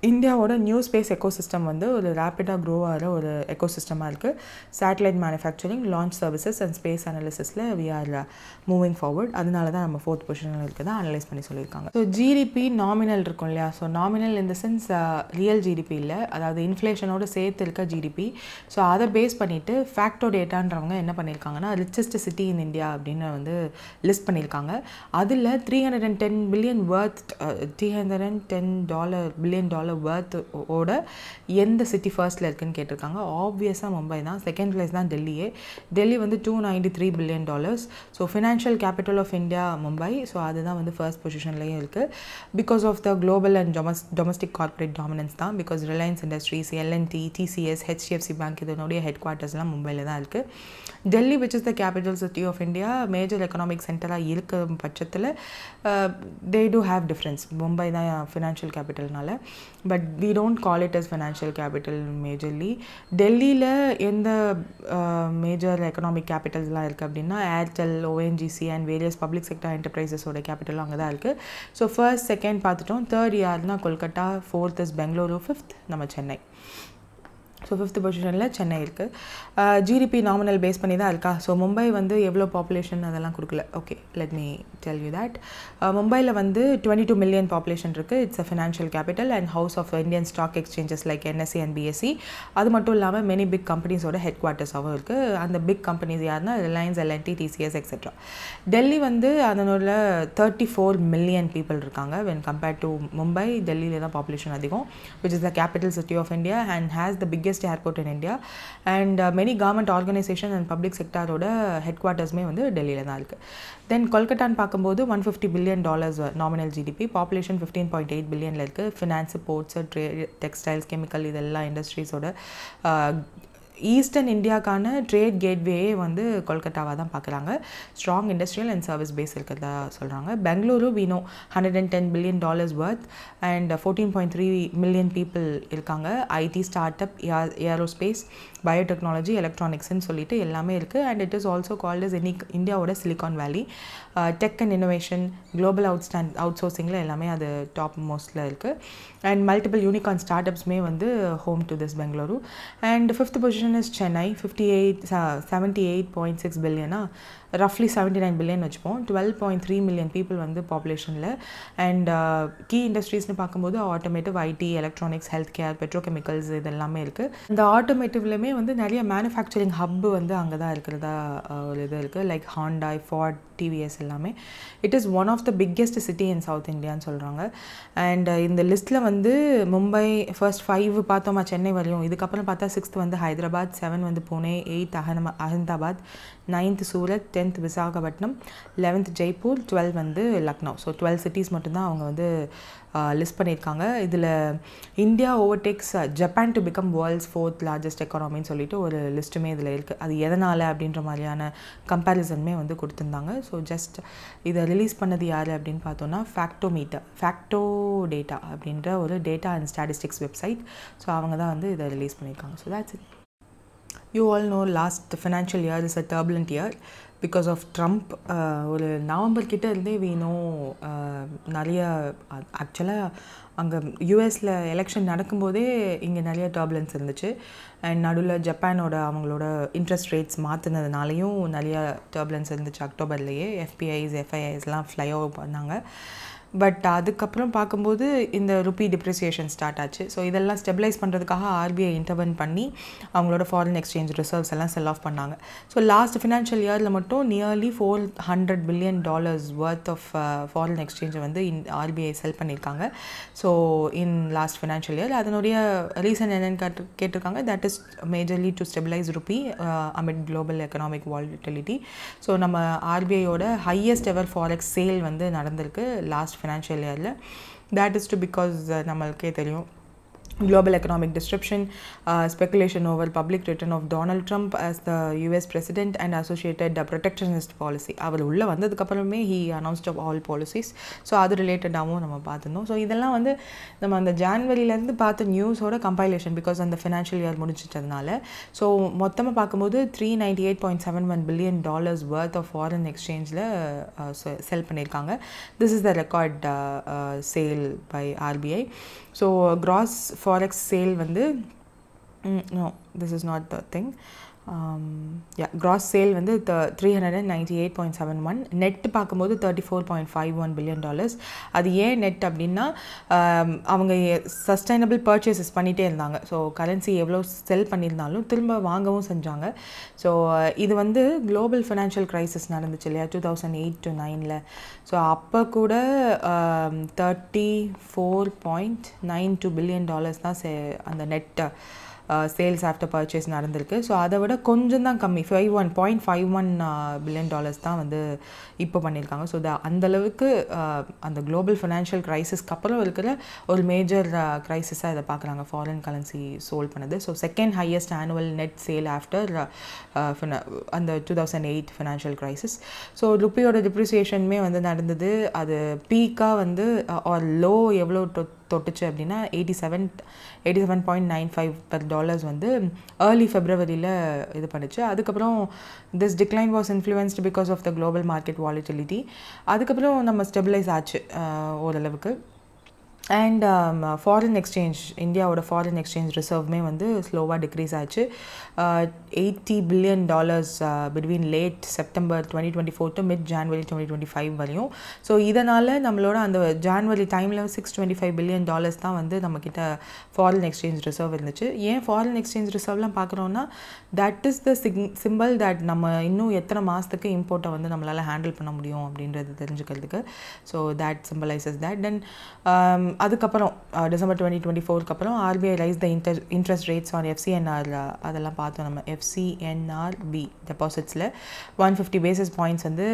இந்தியாவோட நியூ ஸ்பேஸ் எக்கோசிஸ்டம் வந்து ஒரு ரேப்பிடாக க்ரோ ஆகிற ஒரு எக்கோசிஸ்டமாக இருக்குது. Satellite manufacturing, launch services and space அனாலிசிஸில் வி ஆர் மூவிங் ஃபார்வர்ட். அதனால தான் நம்ம ஃபோர்த் பொசிஷனில் இருக்கிறதா அனலைஸ் பண்ணி சொல்லியிருக்காங்க. ஸோ ஜிடிபி நாமினல் இருக்கும் இல்லையா? ஸோ நாமினல் இந்த சென்ஸ் ரியல் ஜிடிபி இல்லை, அதாவது இன்ஃப்ளேஷனோட சேர்த்து இருக்க ஜிடிபி. ஸோ அதை பேஸ் பண்ணிவிட்டு ஃபேக்டோ டேட்டான்றவங்க என்ன பண்ணியிருக்காங்கன்னா ரிச்சஸ்ட் சிட்டி இன் இந்தியா அப்படின்னு வந்து லிஸ்ட் பண்ணியிருக்காங்க. அதில் $310 பில்லியன் வர்த் $310 பில்லியன் வர்த் ஓட எந்த சிட்டி ஃபர்ஸ்ட்டில் இருக்குன்னு கேட்டிருக்காங்க. ஆப்வியஸாக மும்பை தான். செகண்ட் பிளேஸ் தான் டெல்லி வந்து $293 billion. So financial capital of India Mumbai. So அதுதான் வந்து ஃபர்ஸ்ட் பொசிஷன்லேயும் இருக்குது. Because of the global and domestic corporate dominance தான். Because Reliance Industries, L&T, TCS, HDFC bank இதனுடைய ஹெட் குவார்ட்டர்ஸ்லாம் மும்பையில் தான் இருக்குது. Delhi which is the capital city of India, major economic சென்டராக இருக்க பட்சத்தில் they do have difference. Mumbai தான் ஃபினான்ஷியல் கேபிட்டல்னால, but we don't call it as financial capital majorly. டெல்லியில் எந்த மேஜர் எக்கனாமிக் கேபிட்டல்ஸ்லாம் இருக்குது அப்படின்னா Airtel, ONGC and various public sector என்டர்பிரைசஸோட கேபிட்டலும் அங்கே தான் இருக்குது. ஸோ ஃபர்ஸ்ட் செகண்ட் பார்த்துட்டோம். தேர்ட் யாருன்னா Kolkata, fourth is Bengaluru, fifth நம்ம சென்னை. ஸோ ஃபிஃப்த் பொசிஷனில் சென்னை இருக்குது. ஜிடிபி நாமினல் பேஸ் பண்ணி தான் இருக்கா. ஸோ மும்பை வந்து எவ்வளோ பாப்புலேஷன் அதெல்லாம் கொடுக்கல. Okay, let me tell you that. மும்பையில் வந்து 22 மில்லியன் பாப்புலேஷன் இருக்குது. It's a financial capital and house of Indian stock exchanges like NSE and BSE. அது மட்டும் இல்லாமல் மெனி பிக் கம்பெனிஸோட ஹெட் குவார்ட்டர்ஸாகவும் இருக்குது. அந்த பிக் கம்பெனிஸ் யாருன்னா Reliance, L&T, TCS etcetera. Delhi வந்து அதனோட 34 மில்லியன் பீப்புள் இருக்காங்க. வென் கம்பேர்ட் டு மும்பை, டெல்லியில் தான் பாப்புலேஷன் அதிகம், which is the capital city of India and has the biggest airport in India and many government organization and public sector-ஓட headquarters-மே வந்து டெல்லியில் தான் இருக்குது. தென் கொல்கட்டான்னு பார்க்கும்போது $150 பில்லியன் நாமினல் ஜிடிபி, பாப்புலேஷன் 15.8 பில்லியனில் இருக்குது. ஃபினான்ஸு, போர்ட்ஸு, டெக்ஸ்டைல்ஸ், கெமிக்கல் இதெல்லாம் இண்டஸ்ட்ரீஸோட ஈஸ்டர்ன் இந்தியாவுக்கான ட்ரேட் கேட்வே வந்து கொல்கட்டாவாக தான் பார்க்குறாங்க. Strong industrial and service base இருக்கிறதா சொல்கிறாங்க. Bengaluru we know $110 billion worth and 14.3 million people இருக்காங்க. IT, startup, aerospace, biotechnology, எலக்ட்ரானிக்ஸ்ன்னு சொல்லிட்டு எல்லாமே இருக்குது. And it is also called is இந்தியாவோட Silicon Valley. Tech and innovation, global அவுட் சோர்சிங்கில் எல்லாமே அது டாப் மோஸ்ட்டில் இருக்குது. அண்ட் மல்டிபிள் யூனிகார்ன் ஸ்டார்ட் அப்ஸ்மே வந்து home to this Bengaluru. And fifth position is Chennai, 78.6 பில்லியனா, ரஃப்லி 79 பில்லியன் வச்சுப்போம். 12.3 மில்லியன் பீப்புள் வந்து பாப்புலேஷனில். அண்ட் கீ இண்டஸ்ட்ரீஸ்னு பார்க்கும்போது automotive, IT, electronics, health care, petrochemicals இதெல்லாமே இருக்குது. இந்த ஆட்டோமேட்டிவ்லேயுமே வந்து நிறைய மேனுஃபேக்சரிங் ஹப்பு வந்து அங்கே தான் இருக்கிறதா ஒரு இது இருக்குது. லைக் ஹாண்டாய், ஃபார்ட், TVS எல்லாமே. It is one of the biggest city in South இந்தியான்னு சொல்கிறாங்க. அண்ட் இந்த லிஸ்ட்டில் வந்து மும்பை ஃபர்ஸ்ட் 5 பார்த்தோமா சென்னை வரையும். இதுக்கப்புறம் பார்த்தா 6th வந்து ஹைதராபாத், 7 வந்து Pune, 8 Ahmedabad, 9th Surat, 10th Visakhapatnam, 11th Jaipur, 12 வந்து லக்னோ. ஸோ 12 சிட்டிஸ் மட்டும்தான் அவங்க வந்து லிஸ்ட் பண்ணியிருக்காங்க. இதில் India overtakes Japan to become world's 4th largest எக்கானமின்னு சொல்லிட்டு ஒரு லிஸ்ட்டுமே இதில் இருக்குது. அது எதனால் அப்படின்ற மாதிரியான கம்பேரிசனுமே வந்து கொடுத்துருந்தாங்க. ஸோ ஜஸ்ட் இதை ரிலீஸ் பண்ணது யார் அப்படின்னு பார்த்தோன்னா ஃபேக்டோ டேட்டா அப்படின்ற ஒரு data and statistics website. So அவங்க தான் வந்து இதை ரிலீஸ் பண்ணியிருக்காங்க. So that's it. You all know last financial year is a turbulent year because of Trump. ஒரு நவம்பர் கிட்ட இருந்தே we know நிறைய ஆக்சுவலாக அங்கே யூஎஸில் எலெக்ஷன் நடக்கும்போதே இங்கே நிறைய டர்புலன்ஸ் இருந்துச்சு. அண்ட் நடுவில் ஜப்பானோட அவங்களோட இன்ட்ரெஸ்ட் ரேட்ஸ் மாற்றினதுனாலையும் நிறைய டர்புலன்ஸ் இருந்துச்சு. அக்டோபர்லேயே எஃப்ஐஐஸ்லாம் ஃப்ளை ஓவர் பண்ணாங்க. பட் அதுக்கப்புறம் பார்க்கும்போது இந்த ருப்பி டிப்ரிசியேஷன் ஸ்டார்ட் ஆச்சு. ஸோ இதெல்லாம் ஸ்டெபிலைஸ் பண்ணுறதுக்காக ஆர்பிஐ இன்டர்வென் பண்ணி அவங்களோட ஃபாரின் எக்ஸ்சேஞ்ச் ரிசர்வ்ஸ் எல்லாம் செல் ஆஃப் பண்ணாங்க. ஸோ லாஸ்ட் ஃபினான்ஷியல் இயரில் மட்டும் nearly $400 billion worth of foreign எக்ஸ்சேஞ்சை வந்து ஆர்பிஐ செல் பண்ணியிருக்காங்க. So in last financial year அதனுடைய ரீசன் என்னென்னு கேட்டிருக்காங்க. That is majorly to stabilise rupee amid global economic volatility. So நம்ம ஆர்பிஐயோட ஹையஸ்ட் எவர் ஃபாரெக்ஸ் சேல் வந்து நடந்திருக்கு லாஸ்ட் ஃபினான்ஷியல் இயரில். தேட் இஸ் டு பிகாஸ் நம்மளுக்கே தெரியும் global economic disruption, speculation over public return of Donald Trump as the US president and associated protectionist policy. அவர் உள்ளே வந்ததுக்கப்புறமே he announced of all policies. So அது ரிலேட்டடாகவும் நம்ம பார்த்துருந்தோம். So இதெல்லாம் வந்து நம்ம அந்த ஜான்வரியிலேருந்து பார்த்த நியூஸோட கம்பைலேஷன் பிகாஸ் அந்த ஃபினான்ஷியல் இயர் முடிச்சிட்டதுனால. ஸோ மொத்தமாக பார்க்கும்போது $398.71 billion வர்த் ஆஃப் ஃபாரின் எக்ஸ்சேஞ்சில் செல் பண்ணியிருக்காங்க. This is the record sale by RBI. So gross forex sale வந்து no, this is not the thing. Gross sale வந்து 398.71, நெட் பார்க்கும்போது $34.51 billion. அது ஏன் நெட் அப்படின்னா அவங்க சஸ்டைனபிள் பர்ச்சேசஸ் பண்ணிகிட்டே இருந்தாங்க. ஸோ கரன்சி எவ்வளோ செல் பண்ணியிருந்தாலும் திரும்ப வாங்கவும் செஞ்சாங்க. ஸோ இது வந்து குளோபல் ஃபினான்ஷியல் க்ரைசிஸ் நடந்துச்சு இல்லையா 2008-09. ஸோ அப்போ கூட $34.92 billion தான் அந்த நெட் சேல்ஸ் ஆஃப்டர் பர்ச்சேஸ் நடந்திருக்கு. ஸோ அதை விட கொஞ்சம் தான் கம்மி, $51.51 billion தான் வந்து இப்போ பண்ணியிருக்காங்க. ஸோ அந்தளவுக்கு அந்த குளோபல் ஃபினான்ஷியல் க்ரைசிஸ்க்கு அப்புறம் இருக்கிற ஒரு மேஜர் க்ரைசிஸாக இதை பார்க்குறாங்க ஃபாரின் கரன்சி சோல் பண்ணது. So second highest annual net sale after அந்த 2008 ஃபினான்ஷியல் க்ரைசிஸ். ஸோ ருப்பியோட டிப்ரிசியேஷனுமே வந்து நடந்தது. அது பீக்காக வந்து ஆர் லோ எவ்வளோ தொட்டுச்சு அப்படின்னா 87.95 per dollar வந்து ஏர்லி ஃபெப்ரவரியில் இது பண்ணிச்சு. அதுக்கப்புறம் this decline was influenced because of the global market volatility. அதுக்கப்புறம் நம்ம ஸ்டெபிலைஸ் ஆச்சு ஓரளவுக்கு. அண்ட் ஃபாரின் எக்ஸ்சேஞ்ச் இந்தியாவோட ஃபாரின் எக்ஸ்சேஞ்ச் ரிசர்வ்மே வந்து ஸ்லோவாக டிக்ரீஸ் ஆச்சு. $80 billion between late September 2024 to mid January 2025 வரையும். ஸோ இதனால் நம்மளோட அந்த ஜான்வரி டைமில் $625 billion தான் வந்து நம்மக்கிட்ட ஃபாரின் எக்ஸ்சேஞ்ச் ரிசர்வ் இருந்துச்சு. ஏன் ஃபாரின் எக்ஸ்சேஞ்ச் ரிசர்வ்லாம் பார்க்குறோன்னா that is the simple that நம்ம இன்னும் எத்தனை மாதத்துக்கு இம்போர்ட்டை வந்து நம்மளால் ஹேண்டில் பண்ண முடியும் அப்படின்றது தெரிஞ்சுக்கிறதுக்கு. So that symbolises that. Then அதுக்கப்புறம் டிசம்பர் 2024க்கு அப்புறம் RBI raise the interest rates on FCNR. அதெல்லாம் பார்த்தோம் நம்ம. FCNRB டெபாசிட்ஸில் 150 basis points வந்து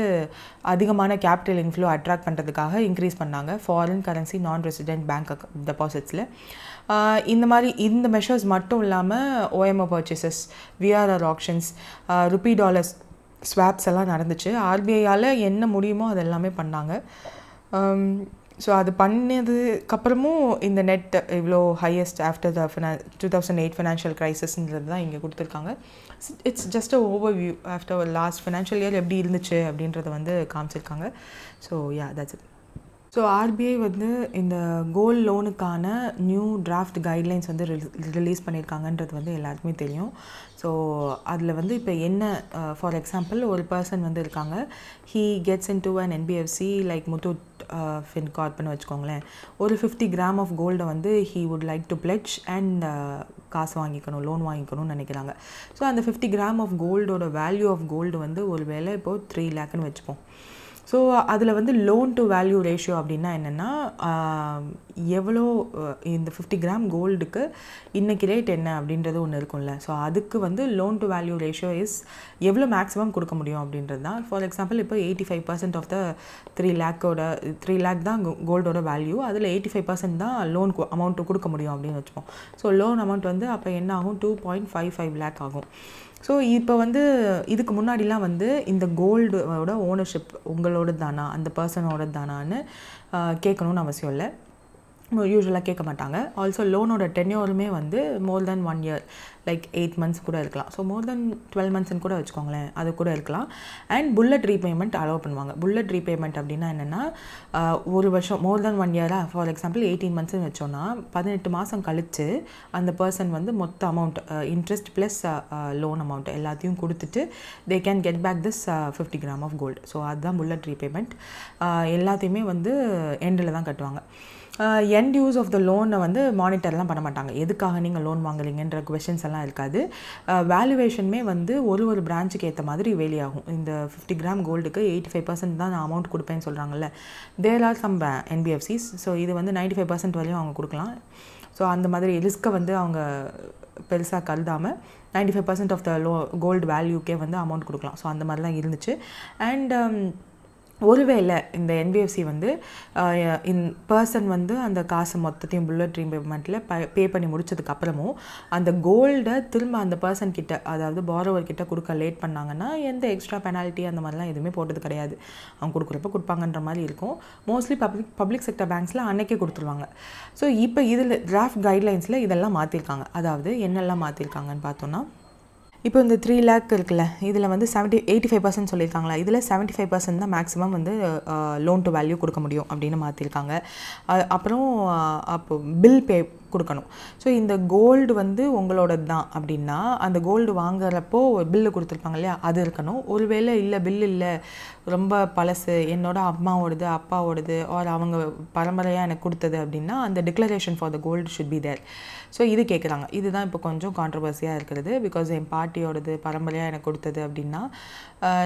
அதிகமான கேபிட்டல் இன்ஃப்ளோ அட்ராக்ட் பண்ணுறதுக்காக இன்க்ரீஸ் பண்ணாங்க foreign currency non resident bank டெபாசிட்ஸில். இந்த மெஷர்ஸ் மட்டும் இல்லாமல் OMO purchases, VRR auctions, rupee dollars swaps எல்லாம் நடந்துச்சு. ஆர்பிஐயால் என்ன முடியுமோ அது எல்லாமே பண்ணாங்க. ஸோ அது பண்ணதுக்கப்புறமும் இந்த நெட் இவ்வளோ ஹையஸ்ட் ஆஃப்டர் த 2008 ஃபினான்ஷியல் க்ரைசிஸ்ன்றது தான் இங்கே கொடுத்துருக்காங்க. It's just a overview after last financial year எப்படி இருந்துச்சு அப்படின்றத வந்து காமிச்சிருக்காங்க. So that's it. So RBI வந்து இந்த கோல்ட் லோனுக்கான நியூ டிராஃப்ட் கைட்லைன்ஸ் வந்து ரிலீஸ் பண்ணியிருக்காங்கன்றது வந்து எல்லாருக்குமே தெரியும். ஸோ அதில் வந்து இப்போ என்ன, ஃபார் எக்ஸாம்பிள் ஒரு பர்சன் வந்து இருக்காங்க, he gets into an NBFC like Muthoot ஃபின்கார்ப்னு வச்சுக்கோங்களேன். ஒரு 50 grams ஆஃப் கோல்டை வந்து he would like to pledge and காசு வாங்கிக்கணும், லோன் வாங்கிக்கணும்னு நினைக்கிறாங்க. ஸோ அந்த 50 grams ஆஃப் கோல்டோட வேல்யூ ஆஃப் கோல்டு வந்து ஒரு வேளை இப்போது 3 lakhன்னு வச்சுப்போம். ஸோ அதில் வந்து லோன் டு வேல்யூ ரேஷியோ அப்படின்னா என்னென்னா எவ்வளோ இந்த 50 கிராம் கோல்டுக்கு இன்றைக்கி ரேட் என்ன அப்படின்றது ஒன்று இருக்கும்ல. ஸோ அதுக்கு வந்து loan to value ratio is எவ்வளோ மேக்ஸிமம் கொடுக்க முடியும் அப்படின்றது தான். ஃபார் எக்ஸாம்பிள் இப்போ 85% ஆஃப் த 3 lakh தான் கோல்டோட வேல்யூ. அதில் 85% தான் லோன் அமௌண்ட்டு கொடுக்க முடியும் அப்படின்னு வச்சுப்போம். ஸோ லோன் அமௌண்ட் வந்து அப்போ என்ன ஆகும், 2.55 lakh ஆகும். ஸோ இப்போ வந்து இதுக்கு முன்னாடிலாம் வந்து இந்த கோல்டோட ஓனர்ஷிப் உங்களோட தானா, அந்த பர்சனோட தானான்னு கேட்கணுன்னு அவசியம் இல்லை. யூஸ்வலாக கேட்க மாட்டாங்க. ஆல்சோ லோனோட டென்யூருமே வந்து மோர் தென் 1 year, லைக் 8 months கூட இருக்கலாம். ஸோ மோர் தென் 12 monthsன்னு கூட வச்சுக்கோங்களேன், அது கூட இருக்கலாம். அண்ட் புல்லட் ரீபேமெண்ட் அலோவ் பண்ணுவாங்க. புல்லட் ரீபேமெண்ட் அப்படின்னா என்னென்னா, ஒரு வருஷம் more than 1 year, for example 18 monthsன்னு வச்சோன்னா 18 மாதம் கழித்து அந்த பர்சன் வந்து மொத்த amount interest plus loan amount எல்லாத்தையும் கொடுத்துட்டு they can get back this 50 gram of gold. So அதுதான் புல்லட் ரீபேமெண்ட். எல்லாத்தையுமே வந்து எண்டில் தான் கட்டுவாங்க. எண்ட் யூஸ் ஆஃப் த லோனை வந்து மானிட்டர்லாம் பண்ண மாட்டாங்க. எதுக்காக நீங்கள் லோன் வாங்குறீங்கன்ற கொஷின்ஸ் எல்லாம் இருக்காது. வேல்யூவேஷனுமே வந்து ஒரு பிரான்ச்சுக்கு ஏற்ற மாதிரி வேலி ஆகும். இந்த 50 கிராம் கோல்டுக்கு 85% தான் நான் அமௌண்ட் கொடுப்பேன்னு சொல்கிறாங்கல்ல, there are some NBFCs. So இது வந்து 95% வரையும் அவங்க கொடுக்கலாம். ஸோ அந்த மாதிரி ரிஸ்க்கை வந்து அவங்க பெருசாக கருதாமல் 95% ஆஃப் த கோல்டு வேல்யூக்கே வந்து அமௌண்ட் கொடுக்கலாம். ஸோ அந்த மாதிரி தான் இருந்துச்சு. அண்ட் ஒருவேளை இந்த NBFC வந்து பர்சன் வந்து அந்த காசு மொத்தத்தையும் புல்லட் ரீபேமெண்ட்டில் பே பண்ணி முடிச்சதுக்கப்புறமும் அந்த கோல்டை திரும்ப அந்த பர்சன் கிட்ட, அதாவது பாரோவர் கிட்ட கொடுக்க லேட் பண்ணாங்கன்னா எந்த எக்ஸ்ட்ரா பெனால்ட்டி அந்த மாதிரிலாம் எதுவுமே போட்டது கிடையாது. அவங்க கொடுக்குறப்ப கொடுப்பாங்கன்ற மாதிரி இருக்கும். மோஸ்ட்லி பப்ளிக் செக்டர் பேங்க்ஸில் அன்னைக்கே கொடுத்துருவாங்க. ஸோ இப்போ இதில் டிராஃப்ட் கைட்லைன்ஸில் இதெல்லாம் மாற்றிருக்காங்க. அதாவது என்னெல்லாம் மாற்றிருக்காங்கன்னு பார்த்தோன்னா, இப்போ இந்த 3 lakh இருக்குல்ல, இதில் வந்து 85% சொல்லியிருக்காங்களா, இதில் 75% தான் மேக்ஸிமம் வந்து லோன் டு வேல்யூ கொடுக்க முடியும் அப்படின்னு மாற்றிருக்காங்க. அப்புறம் அப்போ பில் பே கொடுக்கணும். ஸோ இந்த கோல்டு வந்து உங்களோட தான் அப்படின்னா அந்த கோல்டு வாங்குறப்போ பில்லு கொடுத்துருப்பாங்க இல்லையா, அது இருக்கணும். ஒருவேளை இல்லை பில் இல்லை, ரொம்ப பழசு, என்னோட அம்மாவோடது அப்பாவோடது ஆர் அவங்க பரம்பரையாக எனக்கு கொடுத்தது அப்படின்னா அந்த declaration for the gold should be there. So இது கேட்குறாங்க. இதுதான் இப்போ கொஞ்சம் கான்ட்ரவர்சியாக இருக்கிறது. பிகாஸ் என் பாட்டியோடது பரம்பரையாக எனக்கு கொடுத்தது அப்படின்னா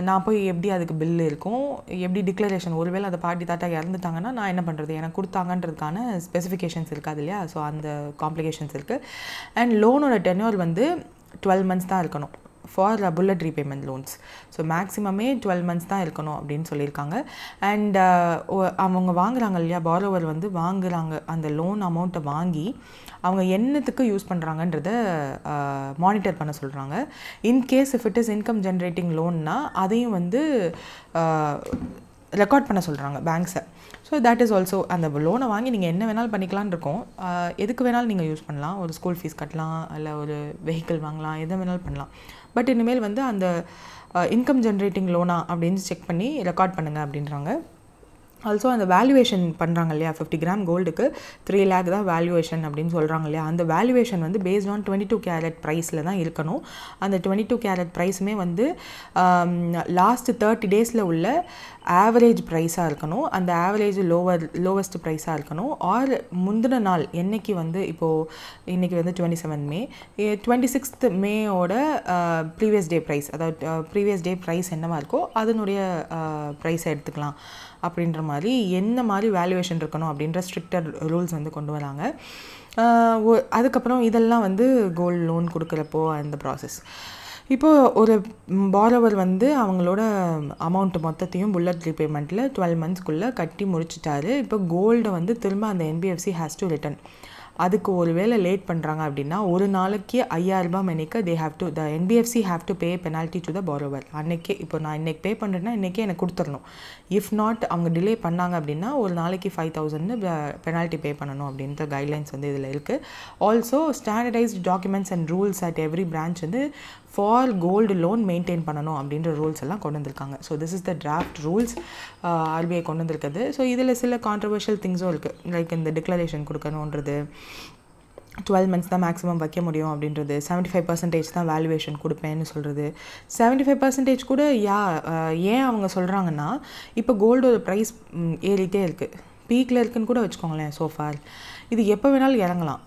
நான் போய் எப்படி அதுக்கு பில்லு இருக்கும், எப்படி டிக்ளரேஷன், ஒருவேளை அந்த பாட்டி தாத்தா இறந்துட்டாங்கன்னா நான் என்ன பண்ணுறது, எனக்கு கொடுத்தாங்கன்றதுக்கான ஸ்பெசிஃபிகேஷன்ஸ் இருக்காது இல்லையா. ஸோ அந்த காம்ப்ளிகேஷன்ஸ் இருக்குது. அண்ட் லோனோட டென்யூர் வந்து 12 months தான் இருக்கணும் for bullet repayment loans. So மேக்ஸிமமே 12 months தான் இருக்கணும் அப்படின்னு சொல்லியிருக்காங்க. அண்ட் அவங்க வாங்குறாங்க இல்லையா, பாரோவர் வந்து வாங்குறாங்க, அந்த லோன் அமௌண்ட்டை வாங்கி அவங்க என்னத்துக்கு யூஸ் பண்ணுறாங்கன்றத மானிட்டர் பண்ண சொல்கிறாங்க. In case if it is income generating லோன்னா அதையும் வந்து ரெக்கார்ட் பண்ண சொல்கிறாங்க பேங்க்ஸை. ஸோ தட் இஸ் ஆல்சோ, அந்த லோனை வாங்கி நீங்கள் என்ன வேணாலும் பண்ணிக்கலான்னு இருக்கோம். எதுக்கு வேணாலும் நீங்கள் யூஸ் பண்ணலாம். ஒரு ஸ்கூல் ஃபீஸ் கட்டலாம், இல்லை ஒரு வெஹிக்கிள் வாங்கலாம், எதை வேணாலும் பண்ணலாம். பட் இனிமேல் வந்து அந்த இன்கம் ஜென்ரேட்டிங் லோனா அப்படின்னு செக் பண்ணி ரெக்கார்ட் பண்ணுங்கள் அப்படின்றாங்க. ஆல்சோ அந்த வேல்யூவேஷன் பண்ணுறாங்க இல்லையா, 50 கிராம் கோல்டுக்கு 3 lakh தான் வேல்யூவேஷன் அப்படின்னு சொல்கிறாங்க இல்லையா, அந்த வேல்யூவேஷன் வந்து பேஸ்ட் ஆன் 22 carat ப்ரைஸில் தான் இருக்கணும். அந்த 22 carat ப்ரைஸுமே வந்து லாஸ்ட் 30 daysல உள்ள ஆவரேஜ் ப்ரைஸாக இருக்கணும். அந்த ஆவரேஜ் லோவஸ்ட் ப்ரைஸாக இருக்கணும். ஆர் முந்தின நாள் என்றைக்கு வந்து, இப்போது இன்றைக்கி வந்து 27 May, 26th Mayயோட ப்ரீவியஸ் டே ப்ரைஸ், அதாவது ப்ரீவியஸ் டே ப்ரைஸ் என்னவா இருக்கோ அதனுடைய ப்ரைஸை எடுத்துக்கலாம் அப்படின்ற மாதிரி என்ன மாதிரி வேல்யூவேஷன் இருக்கணும் அப்படின்ற ஸ்ட்ரிக்டர் ரூல்ஸ் வந்து கொண்டு வராங்க. அதுக்கப்புறம் இதெல்லாம் வந்து கோல்டு லோன் கொடுக்குறப்போ அந்த ப்ராசஸ். இப்போது ஒரு பாரோவர் வந்து அவங்களோட அமௌண்ட் மொத்தத்தையும் புல்லட் ரீபேமெண்ட்டில் 12 monthsக்குள்ளே கட்டி முடிச்சிட்டாரு. இப்போ கோல்டை வந்து திரும்ப அந்த NBFC ஹேஸ் டு ரிட்டர்ன். அதுக்கு ஒரு வேளை லேட் பண்ணுறாங்க அப்படின்னா ஒரு நாளைக்கு 5,000 ரூபாய் மணிக்கு த NBFC have to pay penalty to the borrower. அன்றைக்கே, இப்போ நான் இன்றைக்கி பே பண்ணுறேன்னா இன்றைக்கே எனக்கு கொடுத்துடணும். இஃப் நாட் அவங்க டிலே பண்ணாங்க அப்படின்னா ஒரு நாளைக்கு 5,000 பெனால்ட்டி பே பண்ணணும் அப்படின்ற கைட்லைன்ஸ் வந்து இதில் இருக்குது. Also standardised documents and rules at every branch வந்து ஃபார் கோல்டு லோன் மெயின்டைன் பண்ணணும் அப்படின்ற ரூல்ஸ் எல்லாம் கொண்டு வந்திருக்காங்க. So this is the draft rules RBI கொண்டு வந்திருக்குது. ஸோ இதில் சில கான்ட்ரவர்ஷியல் திங்ஸும் இருக்குது. லைக் இந்த டிக்ளரேஷன் கொடுக்கணுன்றது, 12 months தான் மேக்ஸிமம் வைக்க முடியும் அப்படின்றது, 75% தான் வேல்யூவேஷன் கொடுப்பேன்னு சொல்கிறது. 75% கூட ஏன் அவங்க சொல்கிறாங்கன்னா, இப்போ கோல்டோட ப்ரைஸ் ஏறிட்டே இருக்குது, பீக்கில் இருக்குன்னு கூட வச்சுக்கோங்களேன். சோஃபார் இது எப்போ வேணாலும் இறங்கலாம்.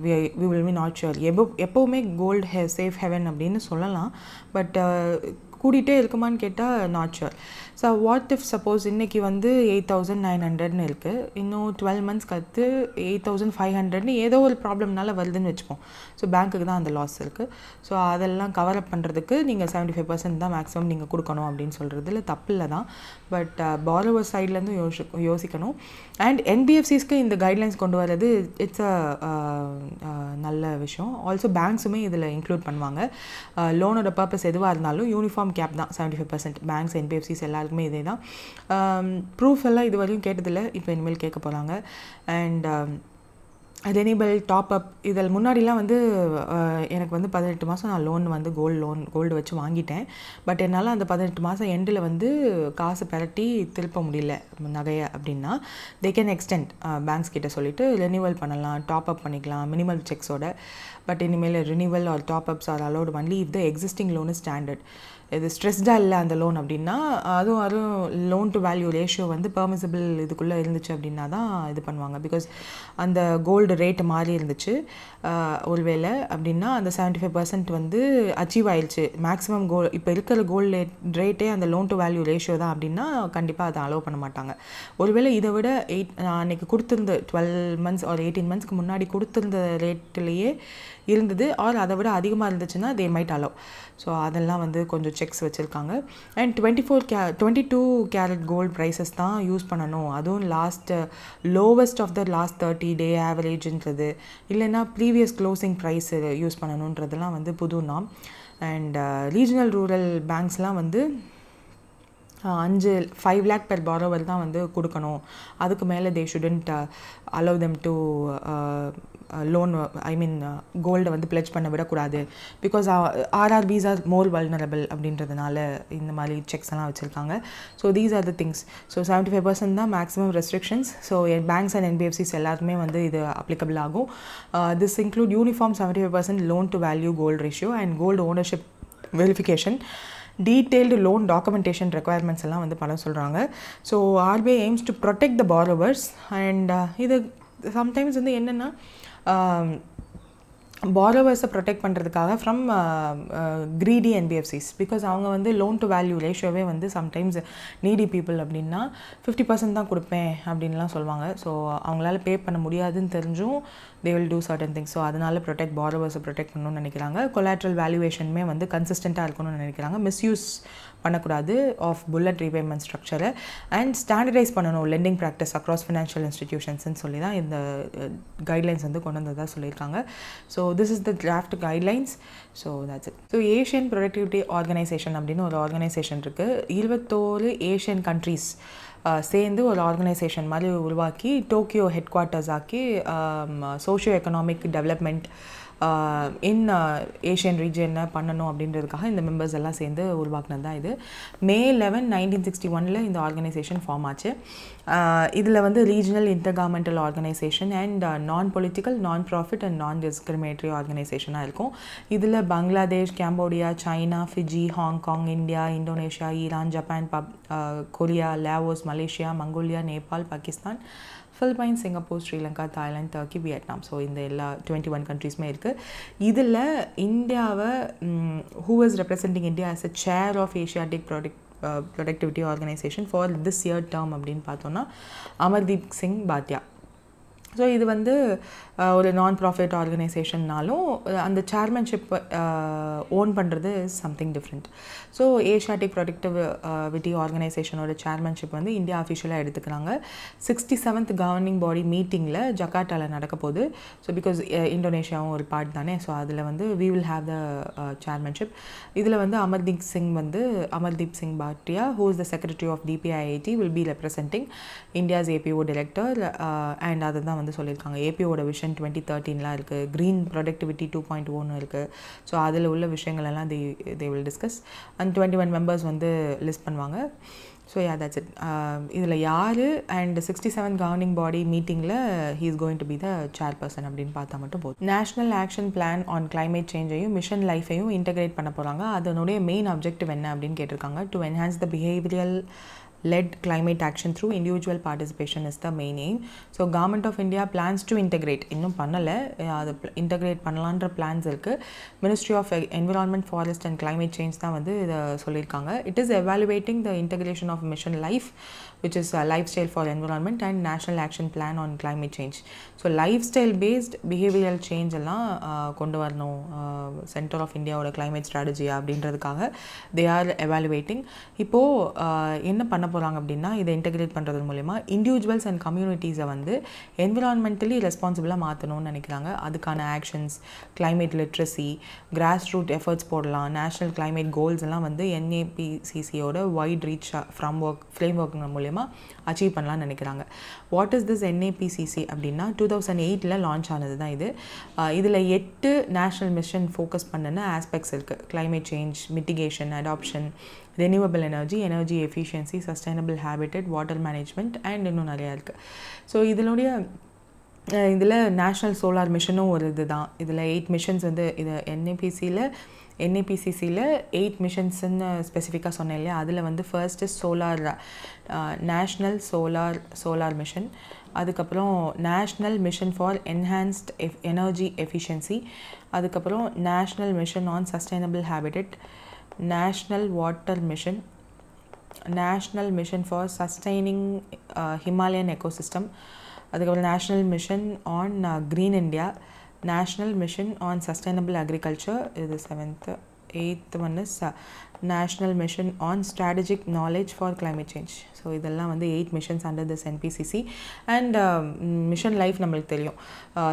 We will be not sure. எப்போவுமே கோல்டு சேஃப் ஹெவன் அப்படின்னு சொல்லலாம். பட் கூடிட்டே இருக்குமான்னு கேட்டால் not sure. So what if suppose இன்றைக்கி வந்து 8,900ன்னு இருக்குது, இன்னும் 12 months கற்று 8,500ன்னு ஏதோ ஒரு ப்ராப்ளம்னால வருதுன்னு வச்சுப்போம். ஸோ பேங்க்குக்கு தான் அந்த லாஸ் இருக்குது. ஸோ அதெல்லாம் கவர் அப் பண்ணுறதுக்கு நீங்கள் 75% தான் மேக்ஸிமம் நீங்கள் கொடுக்கணும் அப்படின்னு சொல்கிறதுல தப்பில்லை தான். பட் பாரோவர் சைட்லேருந்து யோசிக்கணும். அண்ட் என்பிஎஃப்சிஸ்க்கு இந்த கைட்லைன்ஸ் கொண்டு வரது இட்ஸ் நல்ல விஷயம். ஆல்சோ பேங்க்ஸுமே இதில் இன்க்ளூட் பண்ணுவாங்க. லோனோட பர்பஸ் எதுவாக இருந்தாலும் யூனிஃபார்ம் கேப் தான் 75%. பேங்க்ஸ் என்பிஎஃப்சிஸ் எல்லாருக்குமே இதே தான். ப்ரூஃப் எல்லாம் இது வரையும் கேட்டதில்லை, இப்போ இனிமேல் கேட்க போகிறாங்க. அண்ட் ரெனிபிள் டாப்அப் இதில் முன்னாடிலாம் வந்து எனக்கு வந்து 18 மாதம் நான் லோன் வந்து கோல்டு வச்சு வாங்கிட்டேன். பட் என்னால் அந்த 18 மாதம் எண்டில் வந்து காசு பெரட்டி திருப்ப முடியல நகையை அப்படின்னா தே கேன் எக்ஸ்டெண்ட் பேங்க்ஸ் கிட்ட சொல்லிவிட்டு ரெனிவல் பண்ணலாம், டாப்அப் பண்ணிக்கலாம் மினிமல் செக்ஸோட. பட் இனிமேல் renewal or top ups are allowed only if the existing loan is standard. இது ஸ்ட்ரெஸ்டாக இல்லை அந்த லோன் அப்படின்னா அதுவும் லோன் டு வேல்யூ ரேஷியோ வந்து பெர்மிசிபிள் இதுக்குள்ளே இருந்துச்சு அப்படின்னா தான் இது பண்ணுவாங்க. பிகாஸ் அந்த கோல்டு ரேட்டு மாறி இருந்துச்சு ஒருவேளை அப்படின்னா அந்த 75% வந்து அச்சீவ் ஆயிடுச்சு. மேக்ஸிமம் இப்போ இருக்கிற கோல்டு ரேட்டே அந்த லோன் டு வேல்யூ ரேஷியோ தான் அப்படின்னா கண்டிப்பாக அதை அலோவ் பண்ண மாட்டாங்க. ஒருவேளை இதை விட அன்றைக்கி கொடுத்துருந்த 12 months or 18 monthsக்கு முன்னாடி கொடுத்துருந்த ரேட்லேயே இருந்தது ஆர் அதை விட அதிகமாக இருந்துச்சுன்னா தே மைட் அலோவ். ஸோ அதெல்லாம் வந்து கொஞ்சம் செக்ஸ் வச்சுருக்காங்க. அண்ட் 22 கேரட் கோல்டு ப்ரைஸஸ் தான் யூஸ் பண்ணணும், அதுவும் lowest of the last 30 day ஆவரேஜ்ன்றது இல்லைன்னா ப்ரீவியஸ் க்ளோசிங் ப்ரைஸ் யூஸ் பண்ணணுன்றதெல்லாம் வந்து புது நாம். அண்ட் ரீஜனல் ரூரல் பேங்க்ஸ்லாம் வந்து 5 lakh per borrower தான் வந்து கொடுக்கணும். அதுக்கு மேலே they shouldn't allow them to loan கோல்டை வந்து பிளெட்ஜ் பண்ண விடக்கூடாது. Because RRBs are more vulnerable அப்படின்றதுனால இந்த மாதிரி செக்ஸ் எல்லாம் வச்சுருக்காங்க. So these are the things. So 75% தான் maximum restrictions. So banks and NBFCs எல்லாருக்குமே வந்து இது அப்ளிகபிள் ஆகும். This include uniform 75% loan to value gold ratio and gold ownership verification, detailed loan documentation requirements எல்லாம் வந்து பண்ண சொல்கிறாங்க. So RBI aims to protect the borrowers. And இது sometimes வந்து என்னென்னா பாரோவர்ஸை ப்ரொடெக்ட் பண்ணுறதுக்காக ஃப்ரம் க்ரீடி என்பிஎஃப்சிஸ். பிகாஸ் அவங்க வந்து லோன் டு வேல்யூ ரேஷியோவே வந்து சம்டைம்ஸ் நீடி பீப்புள் அப்படின்னா 50% தான் கொடுப்பேன் அப்படின்லாம் சொல்லுவாங்க. ஸோ அவங்களால பே பண்ண முடியாதுன்னு தெரிஞ்சும் they will do certain things. So அதனால் பாரோவர்ஸை ப்ரொடெக்ட் பண்ணணும்னு நினைக்கிறாங்க. கொலாட்ரல் வேல்யூவேஷனுமே வந்து கன்சிஸ்டண்ட்டாக இருக்கணும்னு நினைக்கிறாங்க. மிஸ்யூஸ் பண்ணக்கூடாது ஆஃப் புல்லட் ரீபேமெண்ட் ஸ்ட்ரக்சரை அண்ட் ஸ்டாண்டர்டைஸ் பண்ணணும் லெண்டிங் ப்ராக்டிஸ் அக்ராஸ் ஃபினான்ஷியல் இன்ஸ்டிடியூஷன்ஸ்ன்னு சொல்லி தான் இந்த கைட்லைன்ஸ் வந்து கொண்டு வந்ததாக சொல்லியிருக்காங்க. So this is the draft guidelines. So that's it. So Asian productivity organisation அப்படின்னு ஒரு ஆர்கனைசேஷன் இருக்குது. 21 ஏஷியன் கண்ட்ரீஸ் சேர்ந்து ஒரு ஆர்கனைசேஷன் மாதிரி உருவாக்கி டோக்கியோ ஹெட் குவார்ட்டர்ஸ் ஆக்கி socio economic development in Asian ரீஜியனை பண்ணணும் அப்படின்றதுக்காக இந்த மெம்பர்ஸ் எல்லாம் சேர்ந்து உருவாக்குனது தான் இது. May 11, 1961 இந்த ஆர்கனைசேஷன் ஃபார்ம் ஆச்சு. இதில் வந்து regional intergovernmental organisation and non political non profit and non discriminatory ஆர்கனைசேஷனாக இருக்கும். இதில் Bangladesh, Cambodia, China, Fiji, Hong Kong, India, Indonesia, Iran, Japan, Korea, Laos, Malaysia, Mongolia, Nepal, Pakistan, Philippines, Singapore, Sri Lanka, Thailand, Turkey, Vietnam. So இந்த எல்லா 21 கண்ட்ரீஸுமே இருக்குது. இதில் இந்தியாவை who is representing India as a chair of Asiatic productivity organisation for this year term அப்படின்னு பார்த்தோன்னா அமர்தீப் சிங் பாட்டியா. So இது வந்து ஒரு நான் ப்ராஃபிட் ஆர்கனைசேஷன்னாலும் அந்த சேர்மன்ஷிப் ஓன் பண்ணுறது is something different. So Asiatic productivity ஆர்கனைசேஷனோட சேர்மன்ஷிப் வந்து இந்தியா அஃபிஷியலாக எடுத்துக்கிறாங்க. 67th கவர்னிங் பாடி மீட்டிங்கில் ஜகார்ட்டாவில் நடக்க போகுது. ஸோ பிகாஸ் இந்தோனேஷியாவும் ஒரு பார்ட் தானே. ஸோ அதில் வந்து we will have the chairmanship. இதில் வந்து Amardeep Singh Bhatia who is the secretary of DPIIT will be representing India's APO director. And அதை தான் வந்து சொல்லியிருக்காங்க. ஏபிஓட விஷன் 2013 இருக்குது. க்ரீன் ப்ரொடக்டிவிட்டி 2.1 இருக்குது. ஸோ அதில் உள்ள விஷயங்கள் எல்லாம் they will discuss and 21 members வந்து லிஸ்ட் பண்ணுவாங்க. So that's it. இதில் யார் அண்ட் 67 கவர்னிங் பாடி மீட்டிங்கில் he is going to be the chairperson அப்படின்னு பார்த்தா மட்டும் போதும். National action plan on climate சேஞ்சையும் மிஷன் லைஃபையும் இன்டகிரேட் பண்ண போகிறாங்க. அதனுடைய மெயின் அப்ஜெக்டிவ் என்ன அப்படின்னு கேட்டிருக்காங்க. To enhance the behavioural led climate action through individual participation is the main aim. So government of India plans to integrate, இன்னும் பண்ணல, அது integrate பண்ணலான்ற plans இருக்கு. Ministry of Environment, Forest and Climate Change தான் வந்து இதை சொல்லியிருக்காங்க. It is evaluating the integration of Mission Life, which is lifestyle for environment, and National Action Plan on Climate Change. So lifestyle based behavioral change எல்லாம் கொண்டு வரணும் centre of இந்தியாவோட climate strategy அப்படின்றதுக்காக they are evaluating. இப்போது என்ன பண்ண போகிறாங்க அப்படின்னா, இதை இன்டெகிரேட் பண்ணுறது மூலமா இண்டிவிஜுவல்ஸ் அண்ட் கம்யூனிட்டிஸை வந்து என்விரான்மெண்டலி ரெஸ்பான்சிபிளாக மாற்றணும்னு நினைக்கிறாங்க. அதுக்கான actions, climate literacy, grass root efforts போடலாம். நேஷ்னல் climate கோல்ஸ் எல்லாம் வந்து NAPCCயோட வைட் ரீச் ஃப்ரேம் ஒர்க் மூலமா அச்சீவ் பண்ணலாம்னு நினைக்கிறாங்க. வாட் இஸ் திஸ் NAPCC அப்படின்னா 2008 லான்ச் ஆனது தான் இது. இதில் 8 நேஷ்னல் மிஷன் ஃபோக்கஸ் பண்ணின ஆஸ்பெக்ட்ஸ் இருக்குது. climate change, mitigation, adoption, renewable energy, energy efficiency, sustainable habitat, water management and இன்னும் நிறையா இருக்குது. ஸோ இதில் நேஷ்னல் சோலார் மிஷனும் ஒரு இது தான். இதில் 8 மிஷன்ஸ் வந்து இது NAPCCயில் 8 மிஷன்ஸ்ன்னு ஸ்பெசிஃபிக்காக சொன்னேன் இல்லையா, அதில் வந்து ஃபர்ஸ்ட்டு நேஷ்னல் சோலார் மிஷன், அதுக்கப்புறம் national mission for enhanced energy efficiency, அதுக்கப்புறம் national mission on sustainable habitat, national water mission, national mission for sustaining Himalayan ecosystem, அதுக்கப்புறம் national mission on green India, national mission on sustainable agriculture, இது 7th. 8th one is national mission on strategic knowledge for climate change. So இதெல்லாம் வந்து 8 missions under this NPCC. And mission life நம்மளுக்கு தெரியும்.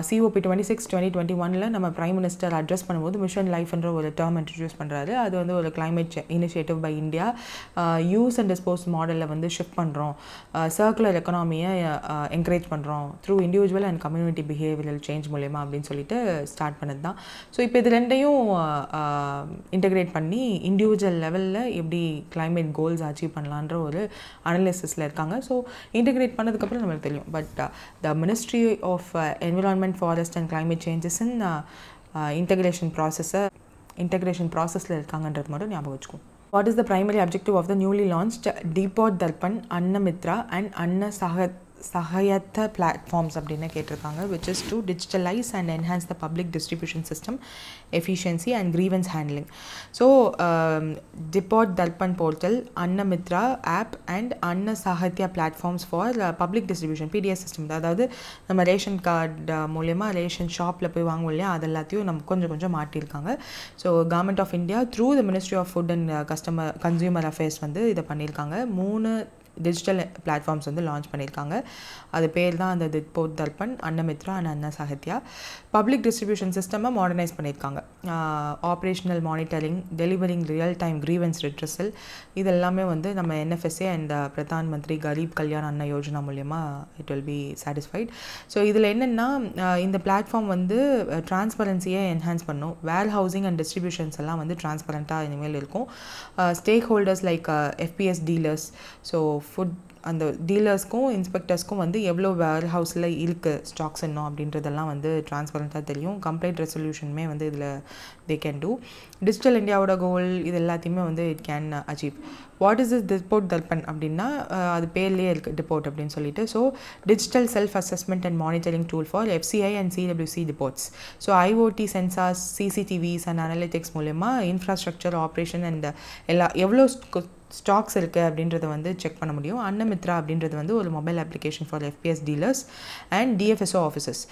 COP 26/2021 நம்ம prime minister address பண்ணும்போது mission லைஃப்ன்ற ஒரு term introduce பண்ணுறாரு. அது வந்து ஒரு climate initiative by India. Use and dispose மாடலில் வந்து ஷிஃப்ட் பண்ணுறோம், சர்க்குலர் எக்கனாமியை என்கரேஜ் பண்ணுறோம் through individual and community behavioural change மூலயமா அப்படின்னு சொல்லிட்டு ஸ்டார்ட் பண்ணது தான். ஸோ இப்போ இது ரெண்டையும் இன்டெகிரேட் பண்ணி இண்டிவிஜுவல் லெவலில் எப்படி climate கோல்ஸ் அச்சீவ் பண்ணலான்ற ஒரு அனலிசிஸில் இருக்காங்க. ஸோ இன்டெகிரேட் பண்ணதுக்கப்புறம் நம்மளுக்கு தெரியும். But the ministry of environment, forest and climate changes in integration ப்ராசஸில் இருக்காங்கன்றது மட்டும் ஞாபகம் வச்சுக்கோம். What is the primary objective of the newly launched Depot Darpan, Annamitra and Anna Sahayata platforms அப்படின்னு கேட்டிருக்காங்க, which is to digitalize and enhance the public distribution system efficiency and grievance handling. So Depot Darpan portal, Annamitra app and Anna Sahayata platforms for public distribution PDS system. அதாவது நம்ம ration card மூலமா ration ஷாப்பில் போய் வாங்குவோம் இல்லையா, அது எல்லாத்தையும் நம்ம கொஞ்சம் மாட்டியிருக்காங்க. So government of India through the ministry of food and consumer affairs வந்து இதை பண்ணியிருக்காங்க. 3 டிஜிட்டல் பிளாட்ஃபார்ம்ஸ் வந்து லான்ச் பண்ணியிருக்காங்க. அது பேர் தான் அந்த Depot Darpan, Annamitra and Anna Sahayata. Public distribution சிஸ்டமை மாடர்னைஸ் பண்ணியிருக்காங்க. Operational monitoring, delivering real time grievance redressal, இதெல்லாமே வந்து நம்ம NFSA அண்ட் பிரதான் மந்திரி கரீப் கல்யாண் அன்ன யோஜனா மூலயமா it will be satisfied. So இதில் என்னென்னா, இந்த பிளாட்ஃபார்ம் வந்து டிரான்ஸ்பரன்சியை என்ஹான்ஸ் பண்ணும். வேர் ஹவுசிங் அண்ட் டிஸ்ட்ரிபியூஷன்ஸ் எல்லாம் வந்து டிரான்ஸ்பரண்ட்டாக இனிமேல் இருக்கும். Stack holders like FPS dealers, so food அந்த டீலர்ஸ்க்கும் இன்ஸ்பெக்டர்ஸ்க்கும் வந்து எவ்வளோ வேர் ஹவுஸில் இருக்குது ஸ்டாக்ஸ் இன்னும் அப்படின்றதெல்லாம் வந்து டிரான்ஸ்பரண்ட்டாக தெரியும். கம்ப்ளைண்ட் ரெசல்யூஷனுமே வந்து இதில் தே கேன் டூ. டிஜிட்டல் இந்தியாவோட கோல் இது எல்லாத்தையுமே வந்து it can achieve. What is Depot Darpan அப்படின்னா, அது பேர்லேயே இருக்குது Depot அப்படின்னு சொல்லிட்டு. So digital self assessment and monitoring tool for FCI and CWC depots. So IoT sensors, CCTVs and analytics மூலமா இன்ஃப்ராஸ்ட்ரக்சர் ஆப்ரேஷன் அண்ட் எவ்வளோ ஸ்டாக்ஸ் இருக்குது அப்படின்றத வந்து செக் பண்ண முடியும். Annamitra அப்படின்றது வந்து ஒரு mobile application for FPS dealers and DFSO officers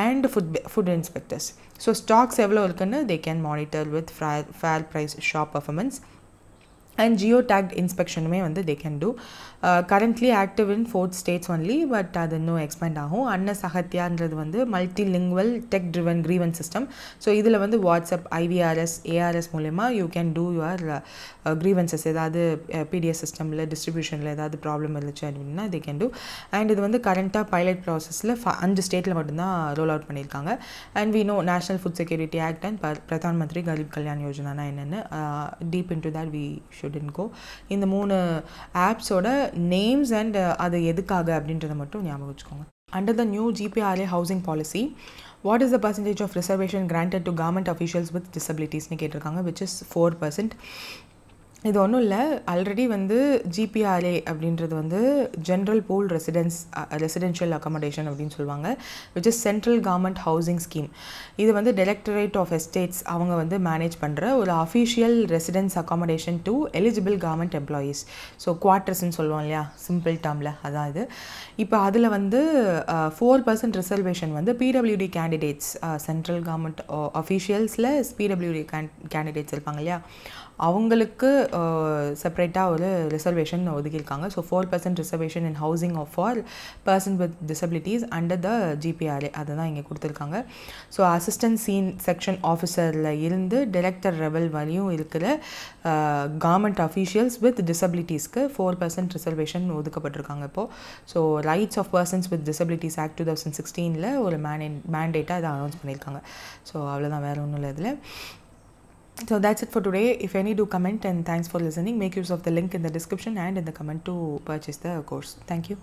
and food inspectors. So stocks எவ்வளோ இருக்குன்னு they can monitor with fair price shop performance and geotagged inspection-மே வந்து they can do. Currently active in 4 states only, but அது இன்னும் expand ஆகும். Anna Sahayataன்றது வந்து multilingual tech driven grievance system. So இதில் வந்து வாட்ஸ்அப், IVRS, ARS மூலமா you can do your grievances. ஏதாவது PDS சிஸ்டமில் டிஸ்ட்ரிபியூஷனில் ஏதாவது ப்ராப்ளம் இருந்துச்சு அப்படின்னா they can do. அண்ட் இது வந்து கரண்ட்டாக பைலட் ப்ராசஸில் 5 ஸ்டேட்டில் மட்டும்தான் ரோல் அவுட் பண்ணியிருக்காங்க. And we know national food security act and Pradhan Mantri Garib Kalyan யோஜனானா என்னென்னு deep into that we shouldn't go. இந்த 3 ஆப்ஸோட நேம்ஸ் அண்ட் அது எதுக்காக அப்படின்றத மட்டும் ஞாபகம் வச்சுக்கோங்க. Under the new GPRA housing policy, what is the percentage of reservation granted to government officials with disabilities னு கேட்டிருக்காங்க, which is 4%. இது ஒன்றும் இல்லை, ஆல்ரெடி வந்து ஜிபிஆர்ஏ அப்படின்றது வந்து ஜென்ரல் பூல் ரெசிடென்ஷியல் அக்காமடேஷன் அப்படின்னு சொல்லுவாங்க, which is central government housing scheme. இது வந்து டைரக்டரேட் ஆஃப் எஸ்டேட்ஸ் அவங்க வந்து மேனேஜ் பண்ணுற ஒரு official residence accommodation to eligible government employees. So குவார்ட்டர்ஸ்ன்னு சொல்லுவோம் இல்லையா சிம்பிள் டேர்மில், அதான் இது. இப்போ அதில் வந்து 4% ரிசர்வேஷன் வந்து பிடபிள்யூடி கேண்டிடேட்ஸ், சென்ட்ரல் கவர்மெண்ட் அஃபீஷியல்ஸில் பிடபிள்யூடி கேண்டிடேட்ஸ் இருப்பாங்க இல்லையா, அவங்களுக்கு செப்ரேட்டாக ஒரு ரிசர்வேஷன் ஒதுக்கியிருக்காங்க. So 4% reservation in housing of for person with disabilities under the GPRA, அதை தான் இங்கே கொடுத்துருக்காங்க. ஸோ அசிஸ்டன்ட் செக்ஷன் ஆஃபீஸரில் இருந்து டைரக்டர் லெவல் வரையும் இருக்கிற கவர்மெண்ட் அஃபீஷியல்ஸ் வித் டிசபிலிட்டிஸ்க்கு 4% ரிசர்வேஷன் ஒதுக்கப்பட்டிருக்காங்க இப்போது. So rights of persons with disabilities act 2016 ஒரு மேண்டேட்டாக இதை அனௌன்ஸ் பண்ணியிருக்காங்க. ஸோ அவ்வளோதான், வேறு ஒன்றும் இல்லை இதில். So that's it for today. If any, do comment, and thanks for listening. Make use of the link in the description and in the comment to purchase the course. Thank you.